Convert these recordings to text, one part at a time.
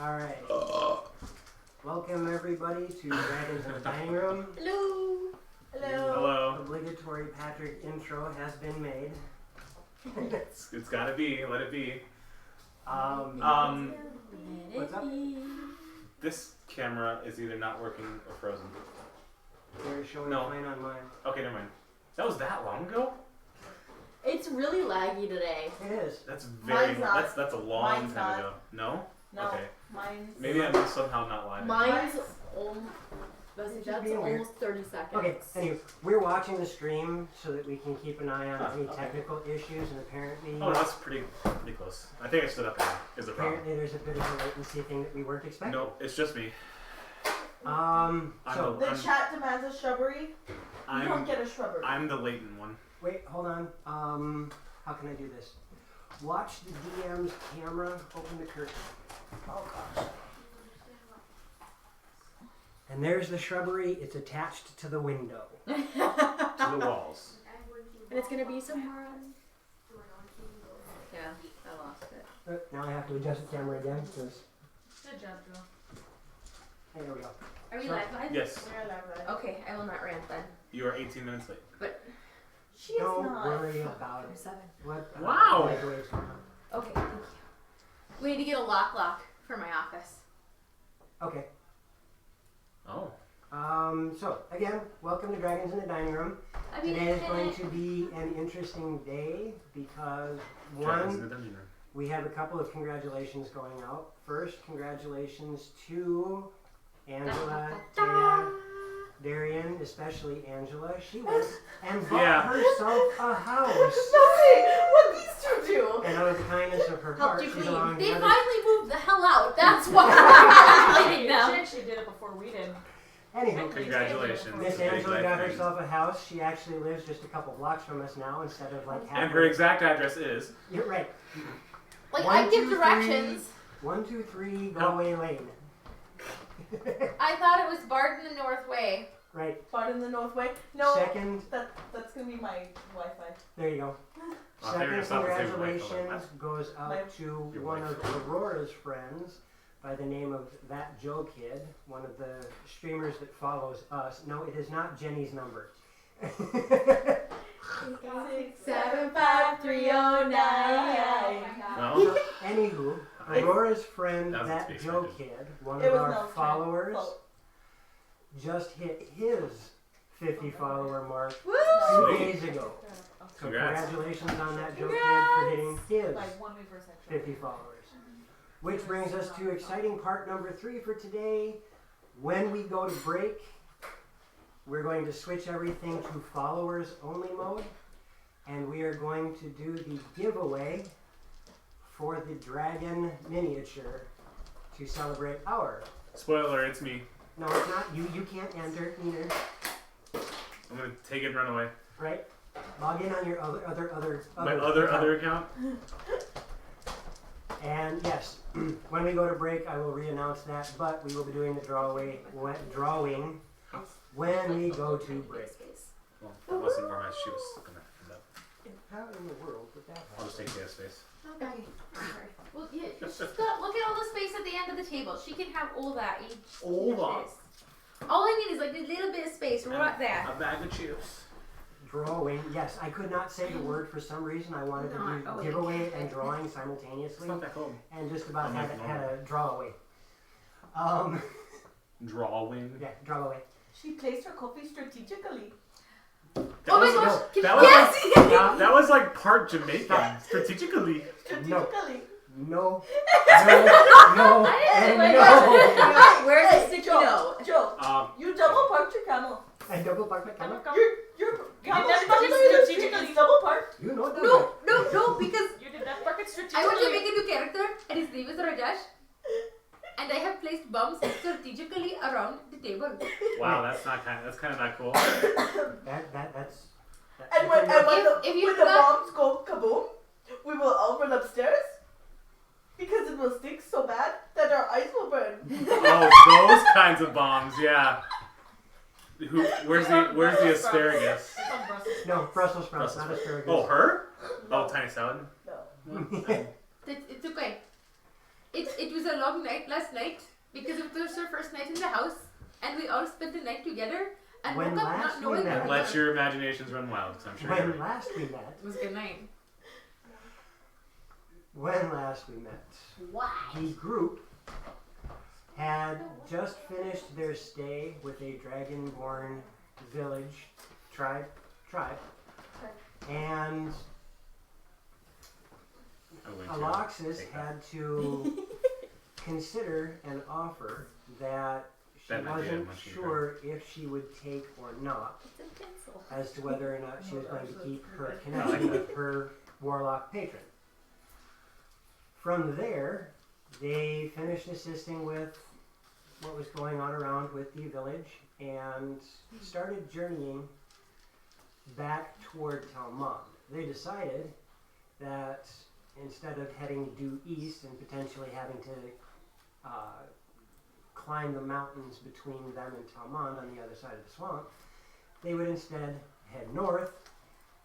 Alright. Welcome everybody to Dragons in the Dining Room. Hello. Hello. Hello. Obligatory Patrick intro has been made. It's gotta be. Let it be. What's up? This camera is either not working or frozen. They're showing No. fine on mine. Okay, never mind. That was that long ago? It's really laggy today. It is. That's very. Mine's not. That's a long Mine's time not. ago. No. No. Okay. Mine's. Maybe I'm somehow not live. Mine's It's just that's being weird. almost 30 seconds. Okay, anyway, we're watching the stream so that we can keep an eye on any technical issues, and apparently Oh, that's pretty close. I think I stood up now. Is the problem? apparently there's a bit of a latency thing that we weren't expecting. No, it's just me. So The chat demands a shrubbery. You don't get a shrubbery. I'm the latent one. wait, hold on. How can I do this? Watch the DM's camera, open the curtain. Oh gosh. And there's the shrubbery. It's attached to the window. To the walls. And it's gonna be somewhere on. Yeah, I lost it. Now I have to adjust the camera again because. Good job, Joe. Hey, there we go. Are we So- live? Yes. We're alive, right? Okay, I will not rant then. You are 18 minutes late. She is Don't not. worry about I'm it. 7. What? Wow. Microwave's going on. Okay, thank you. We need to get a lock for my office. Okay. Oh. So again, welcome to Dragons in the Dining Room. Today is going to be an interesting day because Dragons in one, the dungeon room. we have a couple of congratulations going out. First, congratulations to Angela, Taya, Darian, especially Angela. She went and bought herself a house. Nothing. What these two do? And out of the kindness of her Helped heart, you she's clean. allowing They the other. finally moved the hell out. That's why I'm congratulating She them. actually did it before we did. Anywho, Congratulations. Miss Big Angela life got thing. herself a house. She actually lives just a couple blocks from us now instead of like half. And her exact address is. You're right. Like, One, I give 2, 3. directions. 123 Oh. Galway Lane. I thought it was Barton the North Way. Right. Part in the North Way. No. Second, That's gonna be my Wi-Fi. there you go. I'll figure Second this out the same way. congratulations goes My- out to Your one wife. of Aurora's friends by the name of That Joe Kid, one of the streamers that follows us. No, it is not Jenny's number. 6753099. No. Anywho, Aurora's friend, That was That to be Joe expected. Kid, one It of was our no followers, fault. just hit his 50 follower mark Woo! 2 Sweet. days ago. So Congrats. congratulations on That Joe Kid for hitting his Like 1 week for a section. 50 followers. Which brings us to exciting part number 3 for today. When we go to break, we're going to switch everything to followers only mode. And we are going to do the giveaway for the dragon miniature to celebrate our. Spoiler, it's me. No, it's not you. You can't enter either. I'm gonna take it and run away. Right? Log in on your other My account. other account? And yes, when we go to break, I will re-announce that. But we will be doing the drawing when we go to break. Well, that wasn't where my shoe was gonna end up. How in the world would that I'll happen? just take the space. Okay. Sorry. Well, yeah, she's got, look at all the space at the end of the table. She can have all that. All that. All I need is like a little bit of space right there. A bag of chips. Drawing. Yes, I could not say the word for some reason. I wanted to do giveaway and drawing It's simultaneously, not that cold. and just about I'm had like a drawaway. Drawing. Yeah, drawaway. She placed her coffee strategically. Oh my gosh! Can that you was yes! That was like part Jamaican. Strategically. Strategically. No, I didn't and like no. Where's the Hey, sticky Joe, note? Joe, you double parked your camel. I double parked my camera. Your camel never is did not strategically. It's double parked. You know that. No, because You did that fucking I want to strategically. make a new character, and his name is Rajesh. And I have placed bombs strategically around the table. Wow, that's kind of not cool. That's. And when If you when the forgot- bombs go kaboom, we will all run upstairs because it will stink so bad that our eyes will burn. Oh, those kinds of bombs, yeah. Where's the asparagus? It's on Brussels. No, Brussels sprouts, not asparagus. Oh, her? Oh, tiny salad. No. Mm. It's okay. It was a long night last night because it was our first night in the house, and we all spent the night together. And When woke up last not we knowing met- where And we let were. your imaginations run wild, 'cause I'm sure you're When right. last we met, It was a good night. Why? the group had just finished their stay with a dragonborn village tribe, and I'm going to Alexis take that. had to consider an offer that she That might be a wasn't much sure if she would take or not, It's a pencil. as to whether or not she was going to keep her I like connection that. with her warlock patron. From there, they finished assisting with what was going on around with the village and started journeying back toward Talmand. They decided that instead of heading due east and potentially having to climb the mountains between them and Talmand on the other side of the swamp, they would instead head north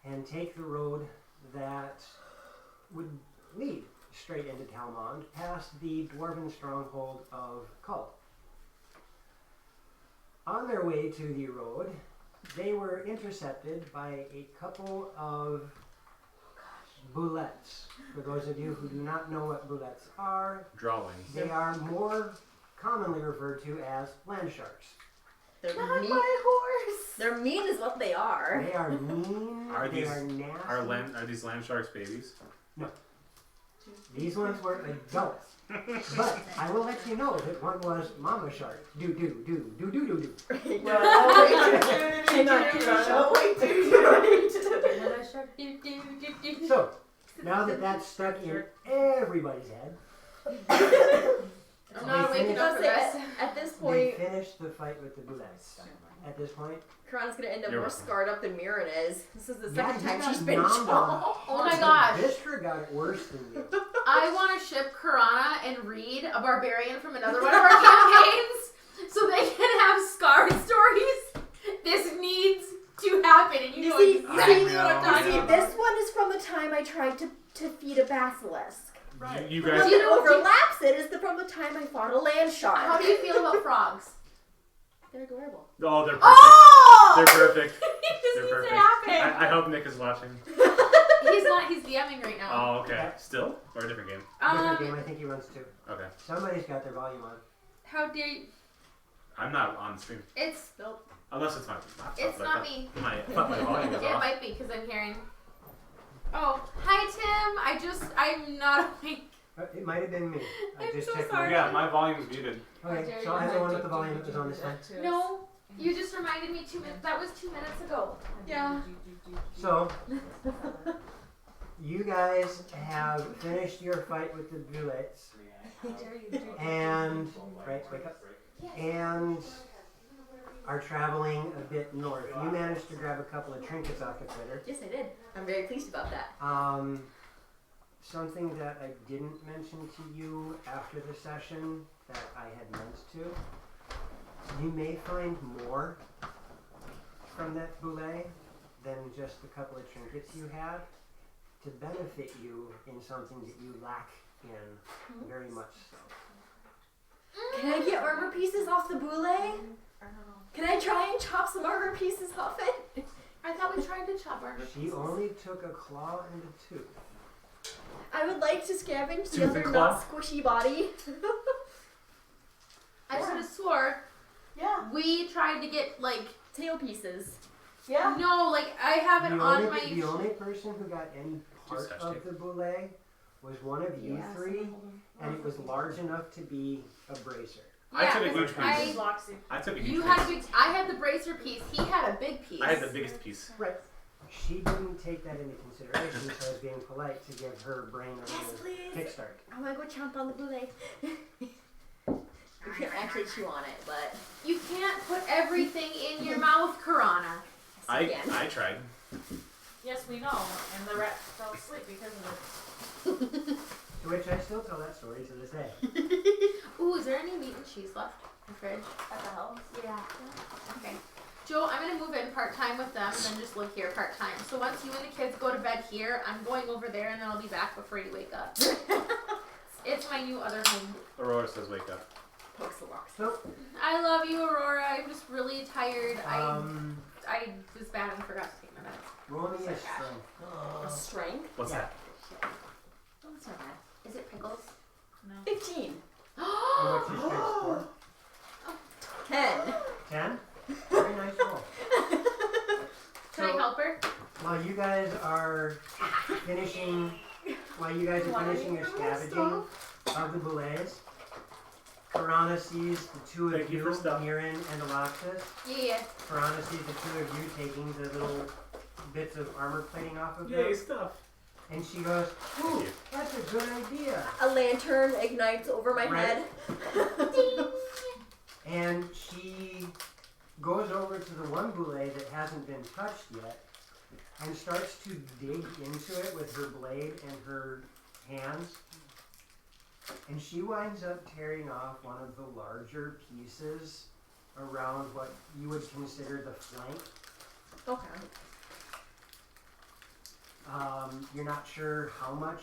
and take the road that would lead straight into Talmand, past the dwarven stronghold of Kull. On their way to the road, they were intercepted by a couple of boulettes. For those of you who do not know what boulettes are, Drawings. they are more commonly referred to as land sharks. They're Not mean. my horse. They're mean is what they are. They are mean, Are they these- are nasty. Are these land sharks babies? These ones were adults. But I will let you know that one was mama shark. Do do do do do do do. So now that that's stuck in everybody's head, I'm not They waking up for this. At this they point, finished the fight with the boulettes. At this point, Karan's gonna end up You're more welcome. scarred up than Mirren is. This is the yeah, second you time got she's been nommed on. shot. Oh my gosh. Vistra got it worse than you. I want to ship Karana and Reed, a barbarian from another one of our campaigns, so they can have scar stories. This needs to happen, and you know see, exactly I what I'm know, talking I know. about. This one is from the time I tried to feed a basilisk. Right. You The guys. one that overlaps it is from the time I fought a land shark. How do you feel about frogs? They're adorable. Oh, they're perfect. Oh! They're perfect. It just They're needs perfect. to happen. I hope Nick is watching. He's not. He's DMing right now. Oh, okay. Still? Or a different game? Different game, I think he runs too. Okay. Somebody's got their volume on. How dare you? I'm not on the stream. It's Unless it's my laptop. it's but not I me. thought my volume is It off. might be because I'm hearing. Oh, hi Tim. I'm not awake. It might have been me. I I'm just so checked. sorry. Yeah, my volume's muted. Okay, so I the one with the volume that was on this one. No, you just reminded me 2 minutes. That was 2 minutes ago. Yeah. So, you guys have finished your fight with the bullets, and wake up, and are traveling a bit north. You managed to grab a couple of trinkets off the critter. Yes, I did. I'm very pleased about that. Something that I didn't mention to you after the session that I had meant to. You may find more from that boulet than just a couple of trinkets you have to benefit you in something that you lack in very much so. Can I get armor pieces off the boulet? Can I try and chop some armor pieces off it? I thought we tried to chop our. She only took a claw and a tooth. I would like to scavenge Tooth the and other claw? not squishy body. I should have swore Yeah. we tried to get like Tail pieces. Yeah. no, like I have it The on only, my. the only person who got any part Just touch of tape. the boulet was one of you three, and it was large enough to be a bracer. I took a Yeah, huge 'cause I- piece. I took a huge You piece. had a big. I had the bracer piece. He had a big piece. I had the biggest piece. She didn't take that into consideration, so I was being polite to give her brain a Yes, little please. kickstart. I want to go chomp on the boulet. You can't actually chew on it, but You can't put everything in your mouth, Karana. yes, you I tried. Yes, we know. And the rat fell asleep because of it. To which I still tell that story to this day. Ooh, is there any meat and cheese left in the fridge? At the house. Yeah. Okay. Joe, I'm gonna move in part-time with them and then just live here part-time. So once you and the kids go to bed here, I'm going over there and then I'll be back before you wake up. It's my new other home. Aurora says wake up. Pokes the locks. So, I love you, Aurora. I'm just really tired. I was bad and forgot to take my meds. roll me a Like strength. A strength? What's Yeah. that? Oh, that's not bad. Is it pickles? No. 15. And what's your strength score? 10. 10? Very nice roll. Can I help her? While you guys are finishing your scavenging of the boulets, Karana sees the two of Thank you you, for stuff. Mirin and Alexis. Yeah. Karana sees the two of you taking the little bits of armor plating off of Yay, them. stuff. And she goes, ooh, that's a good idea. A lantern ignites over my Right. head. And she goes over to the one boulet that hasn't been touched yet and starts to dig into it with her blade and her hands. And she winds up tearing off one of the larger pieces around what you would consider the flank. Okay. You're not sure how much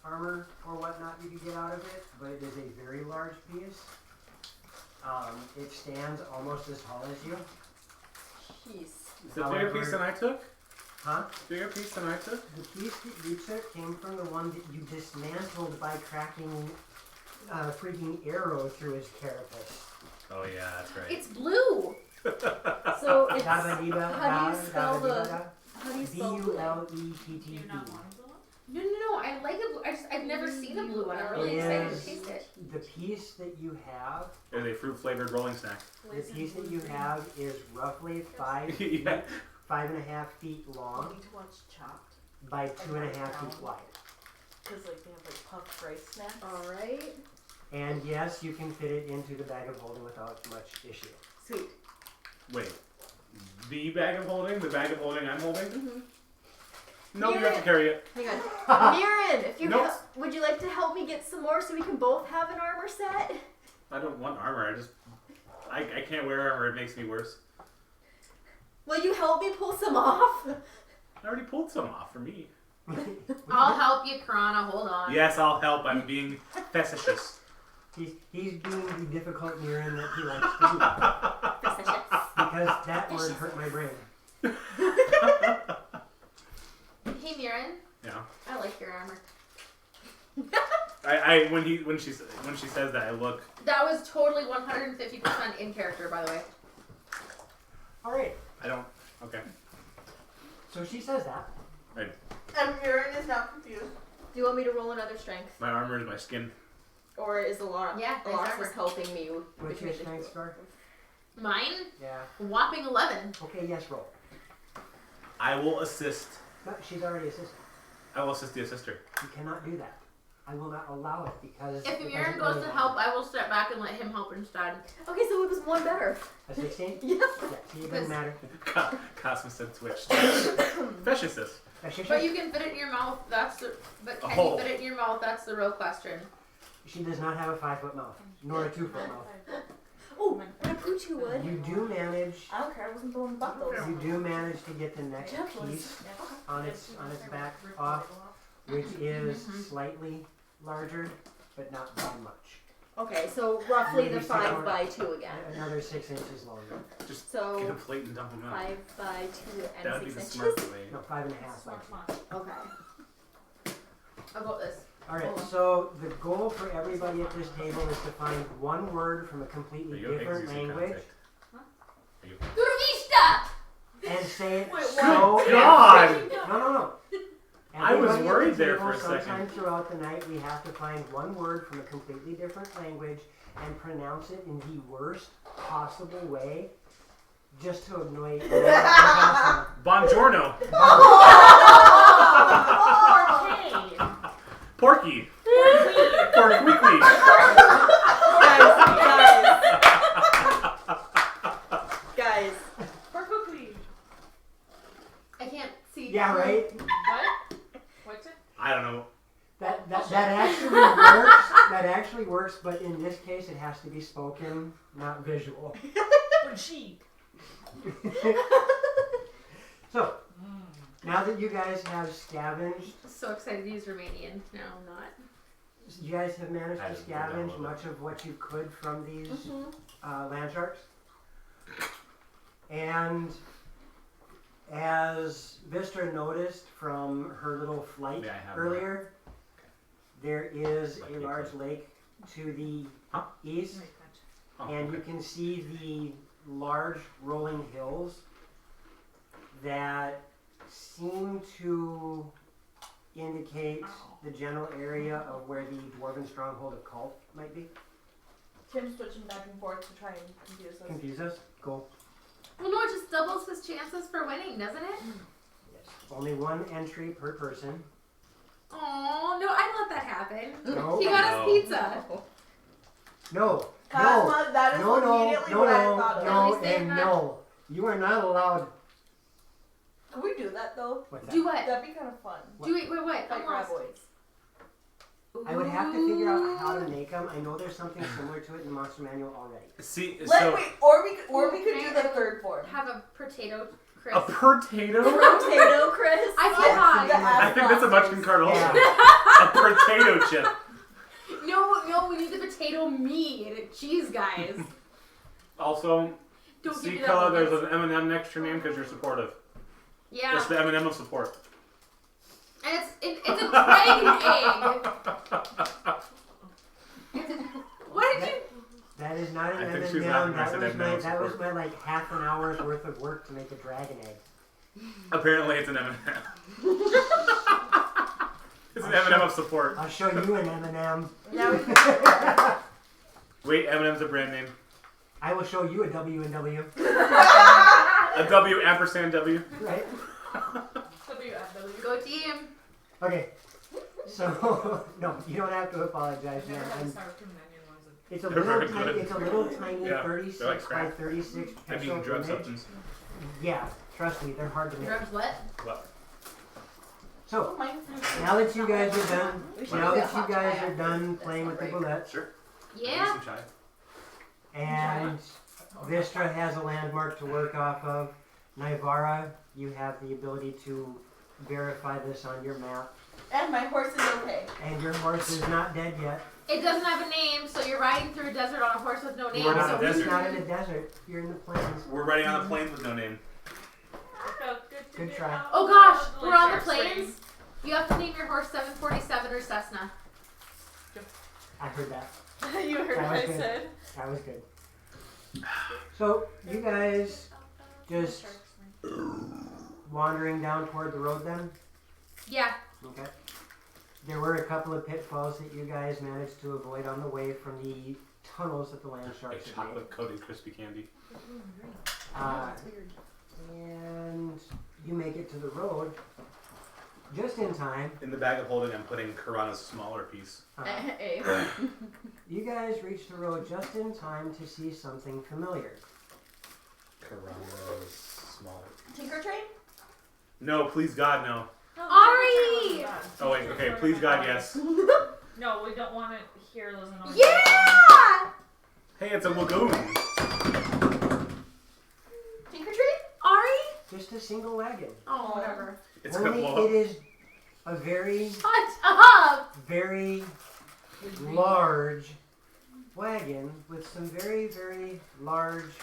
armor or whatnot you could get out of it, but it is a very large piece. It stands almost as tall as you. Jeez. Is it a bigger piece than I took? Huh? Bigger piece than I took? The piece that you took came from the one that you dismantled by cracking a freaking arrow through his carapace. Oh yeah, that's right. It's blue. So it's Dabba-dee-ba, how do you spell the- dabba-dee-ba-da. how do you spell blue? Do B-U-L-E-T-T-E. you not want the one? No. I like it. I've never seen a blue one. I'm really excited to taste it. The piece that you have, It is a fruit flavored rolling snack. the piece that you have is roughly Yeah. 5.5 feet I long need to watch Chopped. by 2.5 feet wide. Because like they have like puffed rice snacks. Alright. And yes, you can fit it into the bag of holding without much issue. Sweet. Wait. The bag of holding? The bag of holding I'm holding? Mm-hmm. No, you have to carry it. Hang on. Mirren, if you Nope. would you like to help me get some more so we can both have an armor set? I don't want armor. I can't wear armor. It makes me worse. Will you help me pull some off? I already pulled some off for me. I'll help you, Karana. Hold on. Yes, I'll help. I'm being facetious. He's being the difficult Miran that he likes to be. Because that word hurt my brain. Hey, Mirren. Yeah. I like your armor. When she says that, I look. That was totally 150% in character, by the way. Alright, I don't. Okay. so she says that. And Mirren is now confused. Do you want me to roll another strength? My armor is my skin. Or is Alora? Yeah, nice Alora armor. is helping me. What's your strength score? Mine? Yeah. Whopping 11. Okay, yes, roll. I will assist. No, she's already assisted. I will assist the assister. You cannot do that. I will not allow it because... If it Mirren doesn't goes really to help, I will step back and let him help instead. Okay, so it was one better. A 16? Yeah. Yeah, see, it doesn't matter. Cosmo said switch. Fascist. But you can fit it in your mouth. But can Oh. you fit it in your mouth? That's the real question. She does not have a 5-foot mouth, nor a 2-foot mouth. Oh, but a Poochie would. You do manage... I don't care, I wasn't throwing buckles. You do manage to get the next piece on its back off, which is slightly larger, but not by much. Okay, so roughly Maybe the 6 5 more- by 2 again. Another 6 inches longer. Just So get a plate and dump them out. 5 by 2 That would and be the 6 smart inches. way. No, 5.5 by 2. Okay. How about this? Alright, so the goal for everybody at this table is to find one word from a Are completely you different exusing language contact? Are you? Durvista! and say it Wait, so... God! No. I was Everybody at worried the there table, for a second. Sometime throughout the night, we have to find one word from a completely different language and pronounce it in the worst possible way, just to annoy. Buongiorno. Okay. Porky. Porky. Guys. Porky. I can't see. Yeah, right. What? What's it? I don't know. That actually works. That actually works, but in this case, it has to be spoken, not visual. Cheek. So, now that you guys have scavenged, So excited to use Romanian. No, I'm not. you guys have managed I to didn't download scavenge it. much of what you could from these Mm-hmm. land sharks. And as Vistra noticed from her little flight May I have earlier, there is Like a you large could. lake to the Huh? east, Oh, and you okay. can see the large rolling hills that seem to indicate the general area of where the dwarven stronghold of Cult might be. Tim's switching back and forth to try and confuse us. Confuse us? Cool. Well, no, it just doubles his chances for winning, doesn't it? Yes. Only one entry per person. Oh no, I'd let that happen. No. He got No. us pizza. No. Cosma, that is No, no, immediately no, what I no, thought of. Can no, we say and that? no. You are not allowed. Can we do that though? What's that? Do what? That'd be kind of fun. Do it. Wait. Like I'm lost. graboids. I would have to figure out how to make them. I know there's something similar to it in the monster manual already. See, Wait, so or we could Can do I the third form. Have a potato crisp. a potato. Potato crisp. I Yeah, cannot. I think that's a Munchkin card also. Yeah. A potato chip. No, we need the potato meat and cheese, guys. Also, Don't give see, me that Kella, one. there's an M&M next to your name because you're supportive. Yeah, It's the M&M of support. and it's a dragon egg. What did you? That is not an I think M&M. she's laughing when I That said was M&M that was support. my like half an hour's worth of work to make a dragon egg. Apparently, it's an M&M. It's an M&M of support. I'll show you an M&M. Now we can do that. Wait, M&M's a brand name. I will show you a W&W. A W ampersand W. Right? Go team. Okay. So no, you don't have to apologize, man. Never had And sour cream and onion ones. it's a They're little very tiny. good. It's a little tiny Yeah, 36 they're like by crap. 36 I'm eating pencil drug image. substance. Yeah, trust me, they're hard to make. Drugs what? What? So Mine's now that you guys are done, We should now do that a you hot guys chai are after done this playing with the break. bullets, Sure. Yeah. Some chai. and Vistra has a landmark to work off of. Naivara, you have the ability to verify this on your map, And my horse is okay. and your horse is not dead yet. It doesn't have a name, so you're riding through a desert on a horse with no name. We're not so in a It's desert. not in a desert. You're in the plains. We're riding on the plains with no name. Good try. Oh gosh, we're on the plains. You have to name your horse 747 or Cessna. I heard that. You heard That what was I good. said. That was good. So you guys just wandering down toward the road then? Yeah. Okay. There were a couple of pitfalls that you guys managed to avoid on the way from the tunnels that the land A sharks had chocolate coated crispy candy. made. And you make it to the road just in time. In the bag of holding, I'm putting Karana's smaller piece. You guys reach the road just in time to see something familiar. Karana's smaller. Tinker Train? No, please God, no. Ari! Oh wait, okay, please God, yes. No, we don't want to hear those annoying Yeah! Hey, it's a lagoon. Tinker Train? Ari? Just a single wagon. Oh, whatever. It's gonna Only blow it up. is a very, Shut up! very large wagon with some very, very large riders.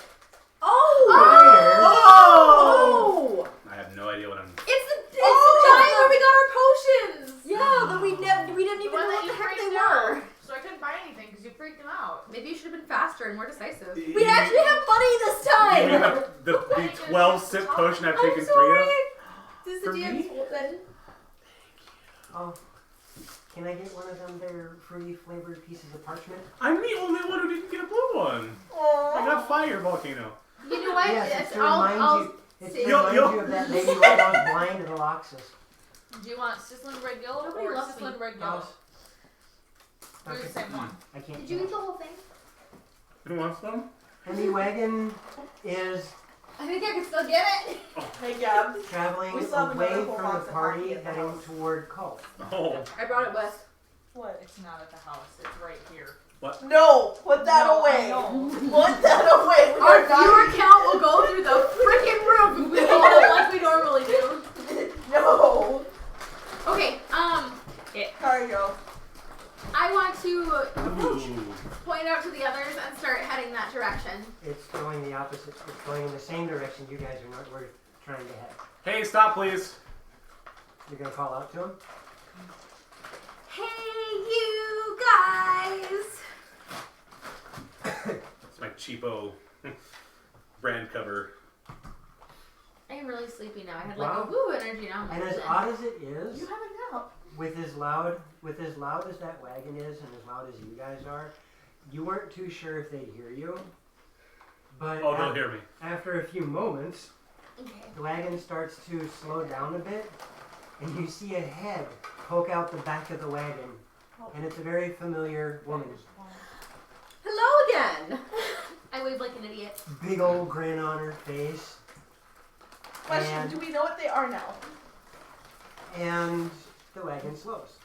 Oh! I have no idea what I'm. It's the giant where we got our potions! Yeah, but we didn't even The one know that what you the heck freaked they out. were. So I couldn't buy anything because you freaked him out. Maybe you should have been faster and more decisive. We actually have money this You mean time! the 12 sip potion I've I'm taken 3 sorry. of? This is For the me? DM's fault then. Oh, can I get one of them there fruity flavored pieces of parchment? I'm the only one who didn't get a blue one. I got fire volcano. You know what? Yes, it's to I'll remind you. It's to see. remind you of that lady who almost blind to the Loxus. Do you want Sizzling Red Yellow Nobody or loves Sizzling me. Red Yellow? Oh, They're the same one. I can't. Did you eat the whole thing? You want some? And the wagon is I think I can still get it. Hey, Gab. traveling We still have away another from whole the box of party, coffee at the heading house. toward Cult. Oh. I brought it west. What? It's not at the house. It's right here. No! Put that No, away! I know. Put that away! We Our are not- viewer count will go through the freaking roof if we hold it like we normally do. No! Okay, Cargo. I want colors and start heading that direction. It's going the opposite. It's going in the same direction you guys were trying to head. Hey, stop, please. You're gonna call out to him. Hey, you guys! It's my cheapo brand cover. I am really sleepy now. I had Wow. like a woo energy now. And as odd as it is, You have a nap. with as loud as that wagon is, and as loud as you guys are, you weren't too sure if they'd hear you. But Oh, they'll hear me. after a few moments, Okay. the wagon starts to slow down a bit, and you see a head poke out the back of the wagon, and it's a very familiar woman. Hello again. I wave like an idiot. Big old grin on her face, Question, And- do we know what they are now? and the wagon slows.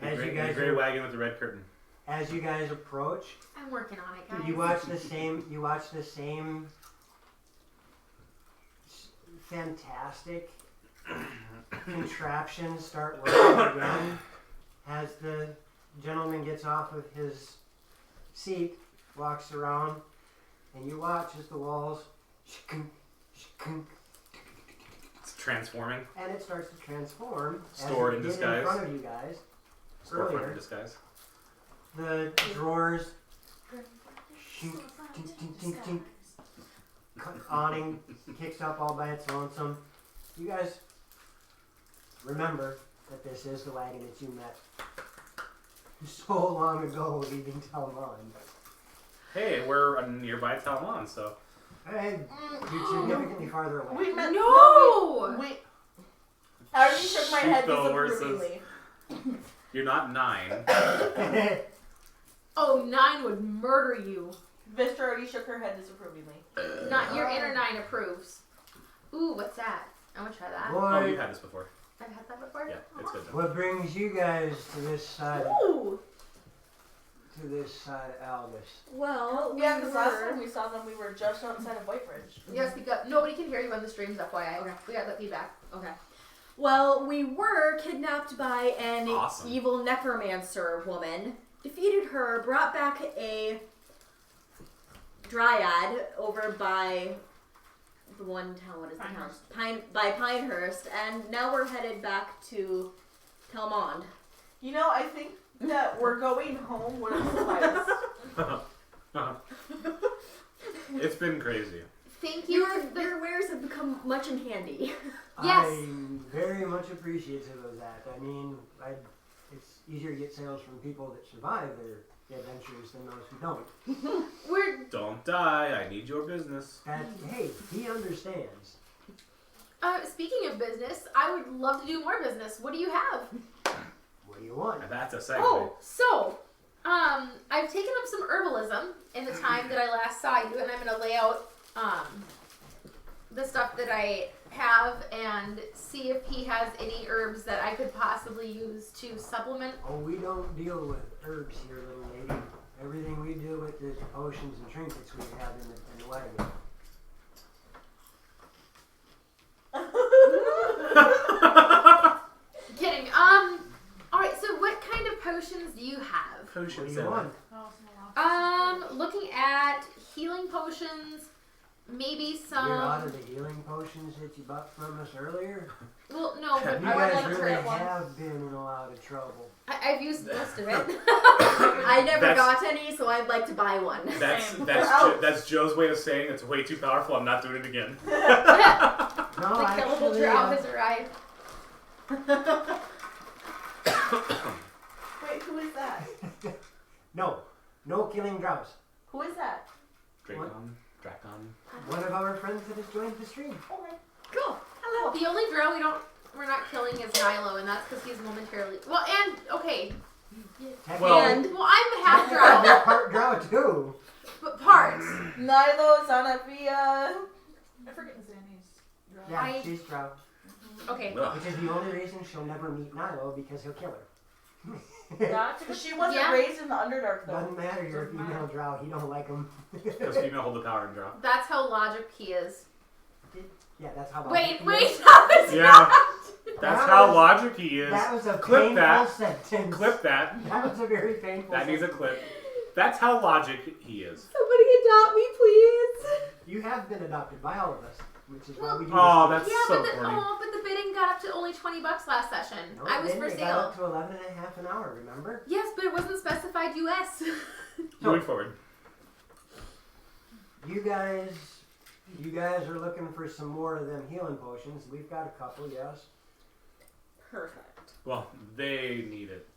As you The guys gray wagon with the red curtain. As you guys approach, I'm working on it, guys. you watch the same fantastic contraptions start working again as the gentleman gets off of his seat, walks around, and you watch as the walls It's transforming. and it starts to transform. Stored as in it did disguise. in front of you guys. Storefront Earlier. in disguise. The drawers tink, tink, tink, tink. Awning kicks up all by its lonesome. You guys remember that this is the wagon that you met so long ago leaving Talmon. Hey, we're nearby Talmon, so. Hey, you're significantly farther away. We met. No! We. I already shook my head Sheep horses. disapprovingly. You're not 9. Oh, 9 would murder you. Vistra already shook her head disapprovingly. Not your inner 9 approves. Ooh, what's that? I want to try that. Oh, you've Boy, had this before. I've had that before. Yeah, it's good though. what brings you guys to this side Ooh. of Albus? Well, Yeah, because last time we saw them, we were just outside of Whitebridge. You gotta speak up. Nobody can hear you on the streams, FYI. Okay. We got that feedback. Okay. Well, we were kidnapped by an Awesome. evil necromancer woman, defeated her, brought back a dryad over by the one town. What is the town? Pinehurst, and now we're headed back to Telmond. You know, I think that we're going home would have sufficed. It's been crazy. Thank you Your, for the... your wares have become much in handy. Yes. I'm very much appreciative of that. I mean, it's easier to get sales from people that survive their adventures than those who don't. We're... Don't die. I need your business. That, hey, he understands. speaking of business, I would love to do more business. What do you have? What do you want? And that's a segue. Oh, so, I've taken up some herbalism in the time that I last saw you, and I'm going to lay out, the stuff that I have and see if he has any herbs that I could possibly use to supplement. Oh, we don't deal with herbs here, little lady. Everything we deal with is potions and trinkets we have in the wagon. Kidding. Alright, so what kind of potions do you have? What do Potions. you want? Looking at healing potions, maybe some... You're out of the healing potions that you bought from us earlier? Well, no, but You I guys want to really try one. have been in a lot of trouble. I've used most of it. I never That's- got any, so I'd like to buy one. That's Joe's way of saying it's way too powerful. I'm not doing it again. No, The killable actually, drow has arrived. Wait, who is that? no killing drows. Who is that? Dracon. One of our friends that has joined the stream. Okay. Cool. Hello. The only drow we're not killing is Nilo, and that's because he's momentarily... Well, and, okay. Well- And Well, I'm half You're drow, part drow too. but parts. Nilo, Zanavia. I forget Zanny's. Yeah, she's drow. Okay. Ugh. Which is the only reason she'll never meet Nilo, because he'll kill her. Gotcha. She wasn't Yeah. raised in the Underdark, though. Doesn't matter, you're a female drow, he don't like them. Because female hold the power and draw. That's how logic he is. Yeah, that's how. Wait, logic wait, is. that was Yeah. not. That's That how was- logic he is. That was a Clip painful that. sentence. Clip that. That was a very painful. That needs a sentence. clip. That's how logic he is. Somebody adopt me, please. You have been adopted by all of us, which is why Well, we do. Oh, this. that's Yeah, so but corny. but the bidding got up to only $20 last session. No, I was then for they got sale. up to 11 and a half an hour. Remember? Yes, but it wasn't specified US. Moving forward. You guys are looking for some more of them healing potions. We've got a couple, yes. Perfect. Well, they need it.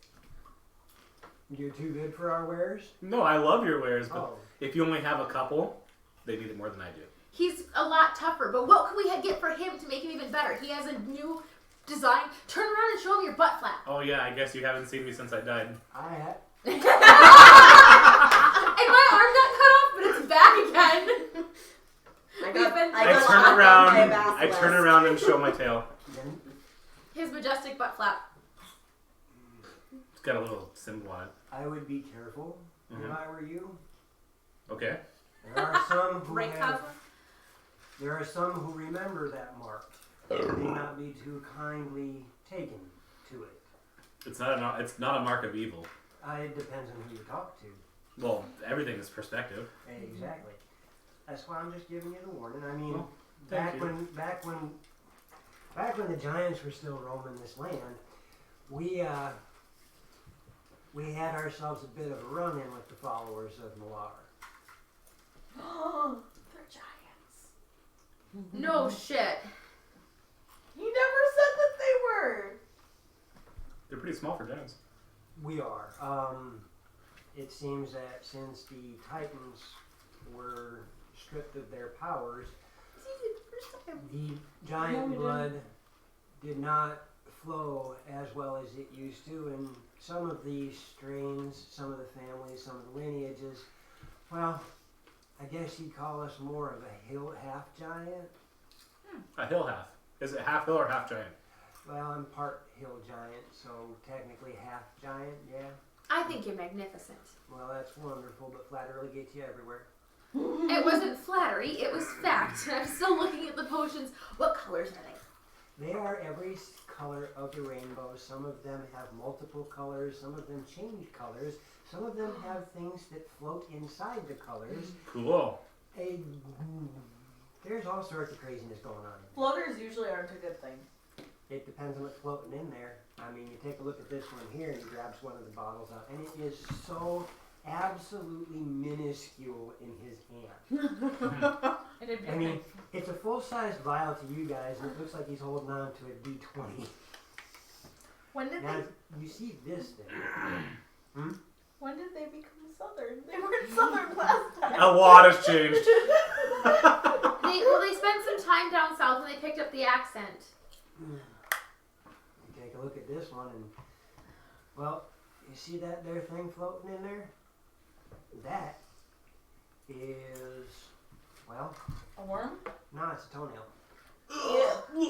You're too good for our wares. No, I love your wares, but Oh, if you only have a couple, they need it more than I do. He's a lot tougher, but what can we get for him to make him even better? He has a new design. Turn around and show him your butt flap. Oh yeah, I guess you haven't seen me since I died. I had. And my arm got cut off, but it's back again. I turn around. I turn around and show my tail. Then His majestic butt flap. It's got a little symbol on it. I would be careful if I were you. Okay. There are some who Right, have. Cosmo? There are some who remember that mark. They may not be too kindly taken to it. It's not a mark of evil. It depends on who you talk to. Well, everything is perspective. Exactly. That's why I'm just giving you the warning. I mean, Well, thank back when the giants were still roaming this land, we had ourselves a bit of a run-in with the followers of Boar. They're giants. No shit. He never said that they were. They're pretty small for giants. We are. It seems that since the Titans were stripped of their powers, the giant blood did not flow as well as it used to, and some of the strains, some of the families, some of the lineages, well, I guess you'd call us more of a hill half giant. A hill half. Is it half hill or half giant? Well, I'm part hill giant, so technically half giant, yeah. I think you're magnificent. Well, that's wonderful, but flattery gets you everywhere. It wasn't flattery, it was fact. I'm still looking at the potions. What colors are they? They are every color of the rainbow. Some of them have multiple colors. Some of them change colors. Some of them have things that float inside the colors. Cool. There's all sorts of craziness going on. Floaters usually aren't a good thing. It depends on what's floating in there. I mean, you take a look at this one here, and he grabs one of the bottles out, and it is so absolutely minuscule in his hand. It'd be I mean, it's a full-sized vial to you guys, and it looks like he's holding on to a D20. When did Now, they? you see this thing. When did they become Southern? They weren't Southern last time. A lot has changed. They spent some time down south and they picked up the accent. You take a look at this one, and well, you see that there thing floating in there? That is, well, A worm? no, it's a toenail. Yeah.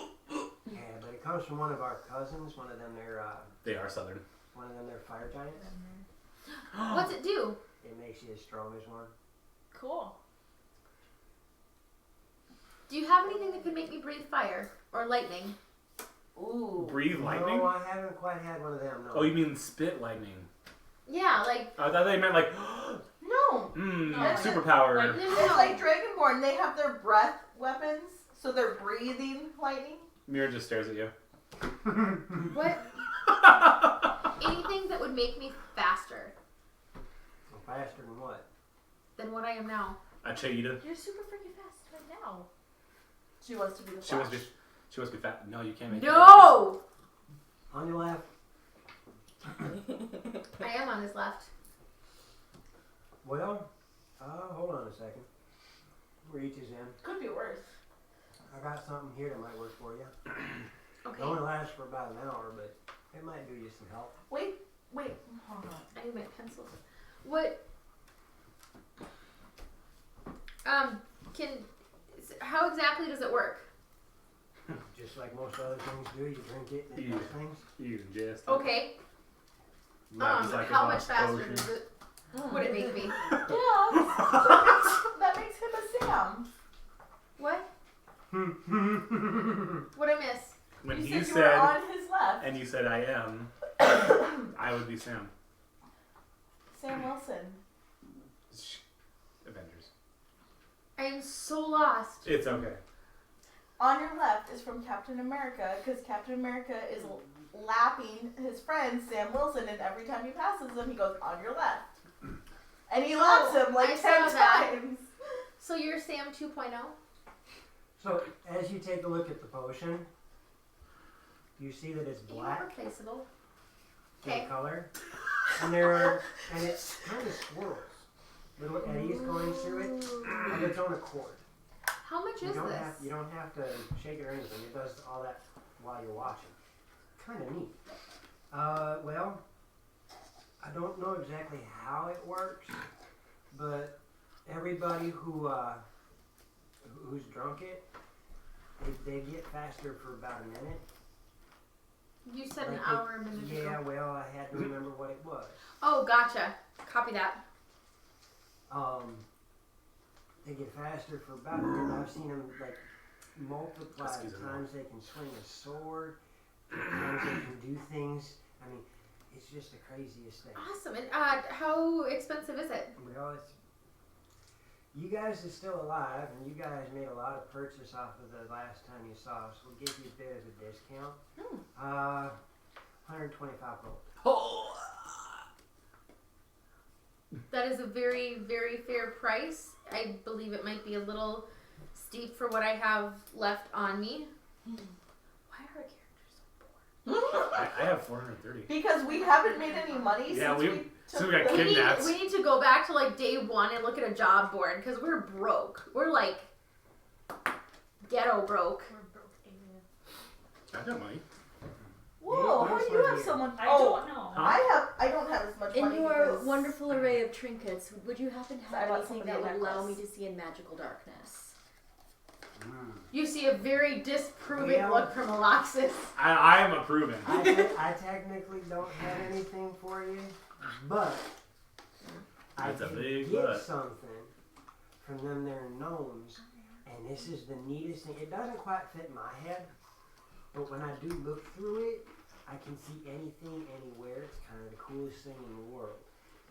Yeah, but it comes from one of our cousins. One of them, They are southern. they're fire giants. What's it do? It makes you as strong as one. Cool. Do you have anything that could make me breathe fire or lightning? Ooh. Breathe lightning? No, I haven't quite had one of them. No. Oh, you mean spit lightning? Yeah, like I thought they meant like, No. No, superpower. like- no, It's like Dragonborn. They have their breath weapons, so they're breathing lightning. Mira just stares at you. what? Anything that would make me faster Faster than what? than what I am now. Achaida. You're super freaking fast right now. She wants to be the She must Flash. be. She must be fat. No, you can't make. No, On your left. I am on his left. Well, hold on a second. Reaches in. Could be worse. I got something here that might work for you. Okay, It only lasts for about an hour, but it might do you some help. Wait. Hold on. I need my pencils. What? How exactly does it work? Just like most other things do, you drink it and it Yeah. does things. You ingest. Okay. Not just like a How much box faster potion. does it? Would it make me? Yeah. That makes him a Sam. What? What I miss? When you he said you were on his left. and you said I am, I would be Sam. Sam Wilson. Avengers. I am so lost. It's okay. On your left is from Captain America, because Captain America is lapping his friend Sam Wilson, and every time he passes him, he goes, on your left. And he laps him like I 10 saw that. times. So you're Sam 2.0? So as you take a look at the potion, you see that it's You're black replaceable. in Okay. color, and it's kind of swirls, little eddies going through it of its own accord. How much is this? You don't have to shake it or anything. It does all that while you're watching. Kind of neat. Well, I don't know exactly how it works, but everybody who's drunk it, they get faster for about a minute. You said an Like hour a minute Yeah, ago. well, I had to remember what it was. Oh, gotcha. Copy that. They get faster for about a minute. I've seen them like multiply Excuse the me. times they can swing a sword, the times they can do things. I mean, it's just the craziest thing. Awesome. And how expensive is it? Well, you guys are still alive, and you guys made a lot of purchase off of the last time you saw us. We'll give you a bit of a discount. 125 gold. That is a very, very fair price. I believe it might be a little steep for what I have left on me. Why are our characters so poor? I have 430. Because we haven't made any money Yeah, since we took got the- kidnapped. We need to go back to like day one and look at a job board because we're broke. We're like ghetto broke. We're broke aliens. I got money. Whoa, how do you have someone? I Oh, don't know. I don't have as much In money your because wonderful array of trinkets, would you happen to I have bought anything somebody that a would allow me necklace. to see in magical darkness? You see a very disproving Yeah. look from Alexis. I am approving. I technically don't have anything for you, but I That's a did big get but. something from them there gnomes, and this is the neatest thing. It doesn't quite fit my head, but when I do look through it, I can see anything, anywhere. It's kind of the coolest thing in the world.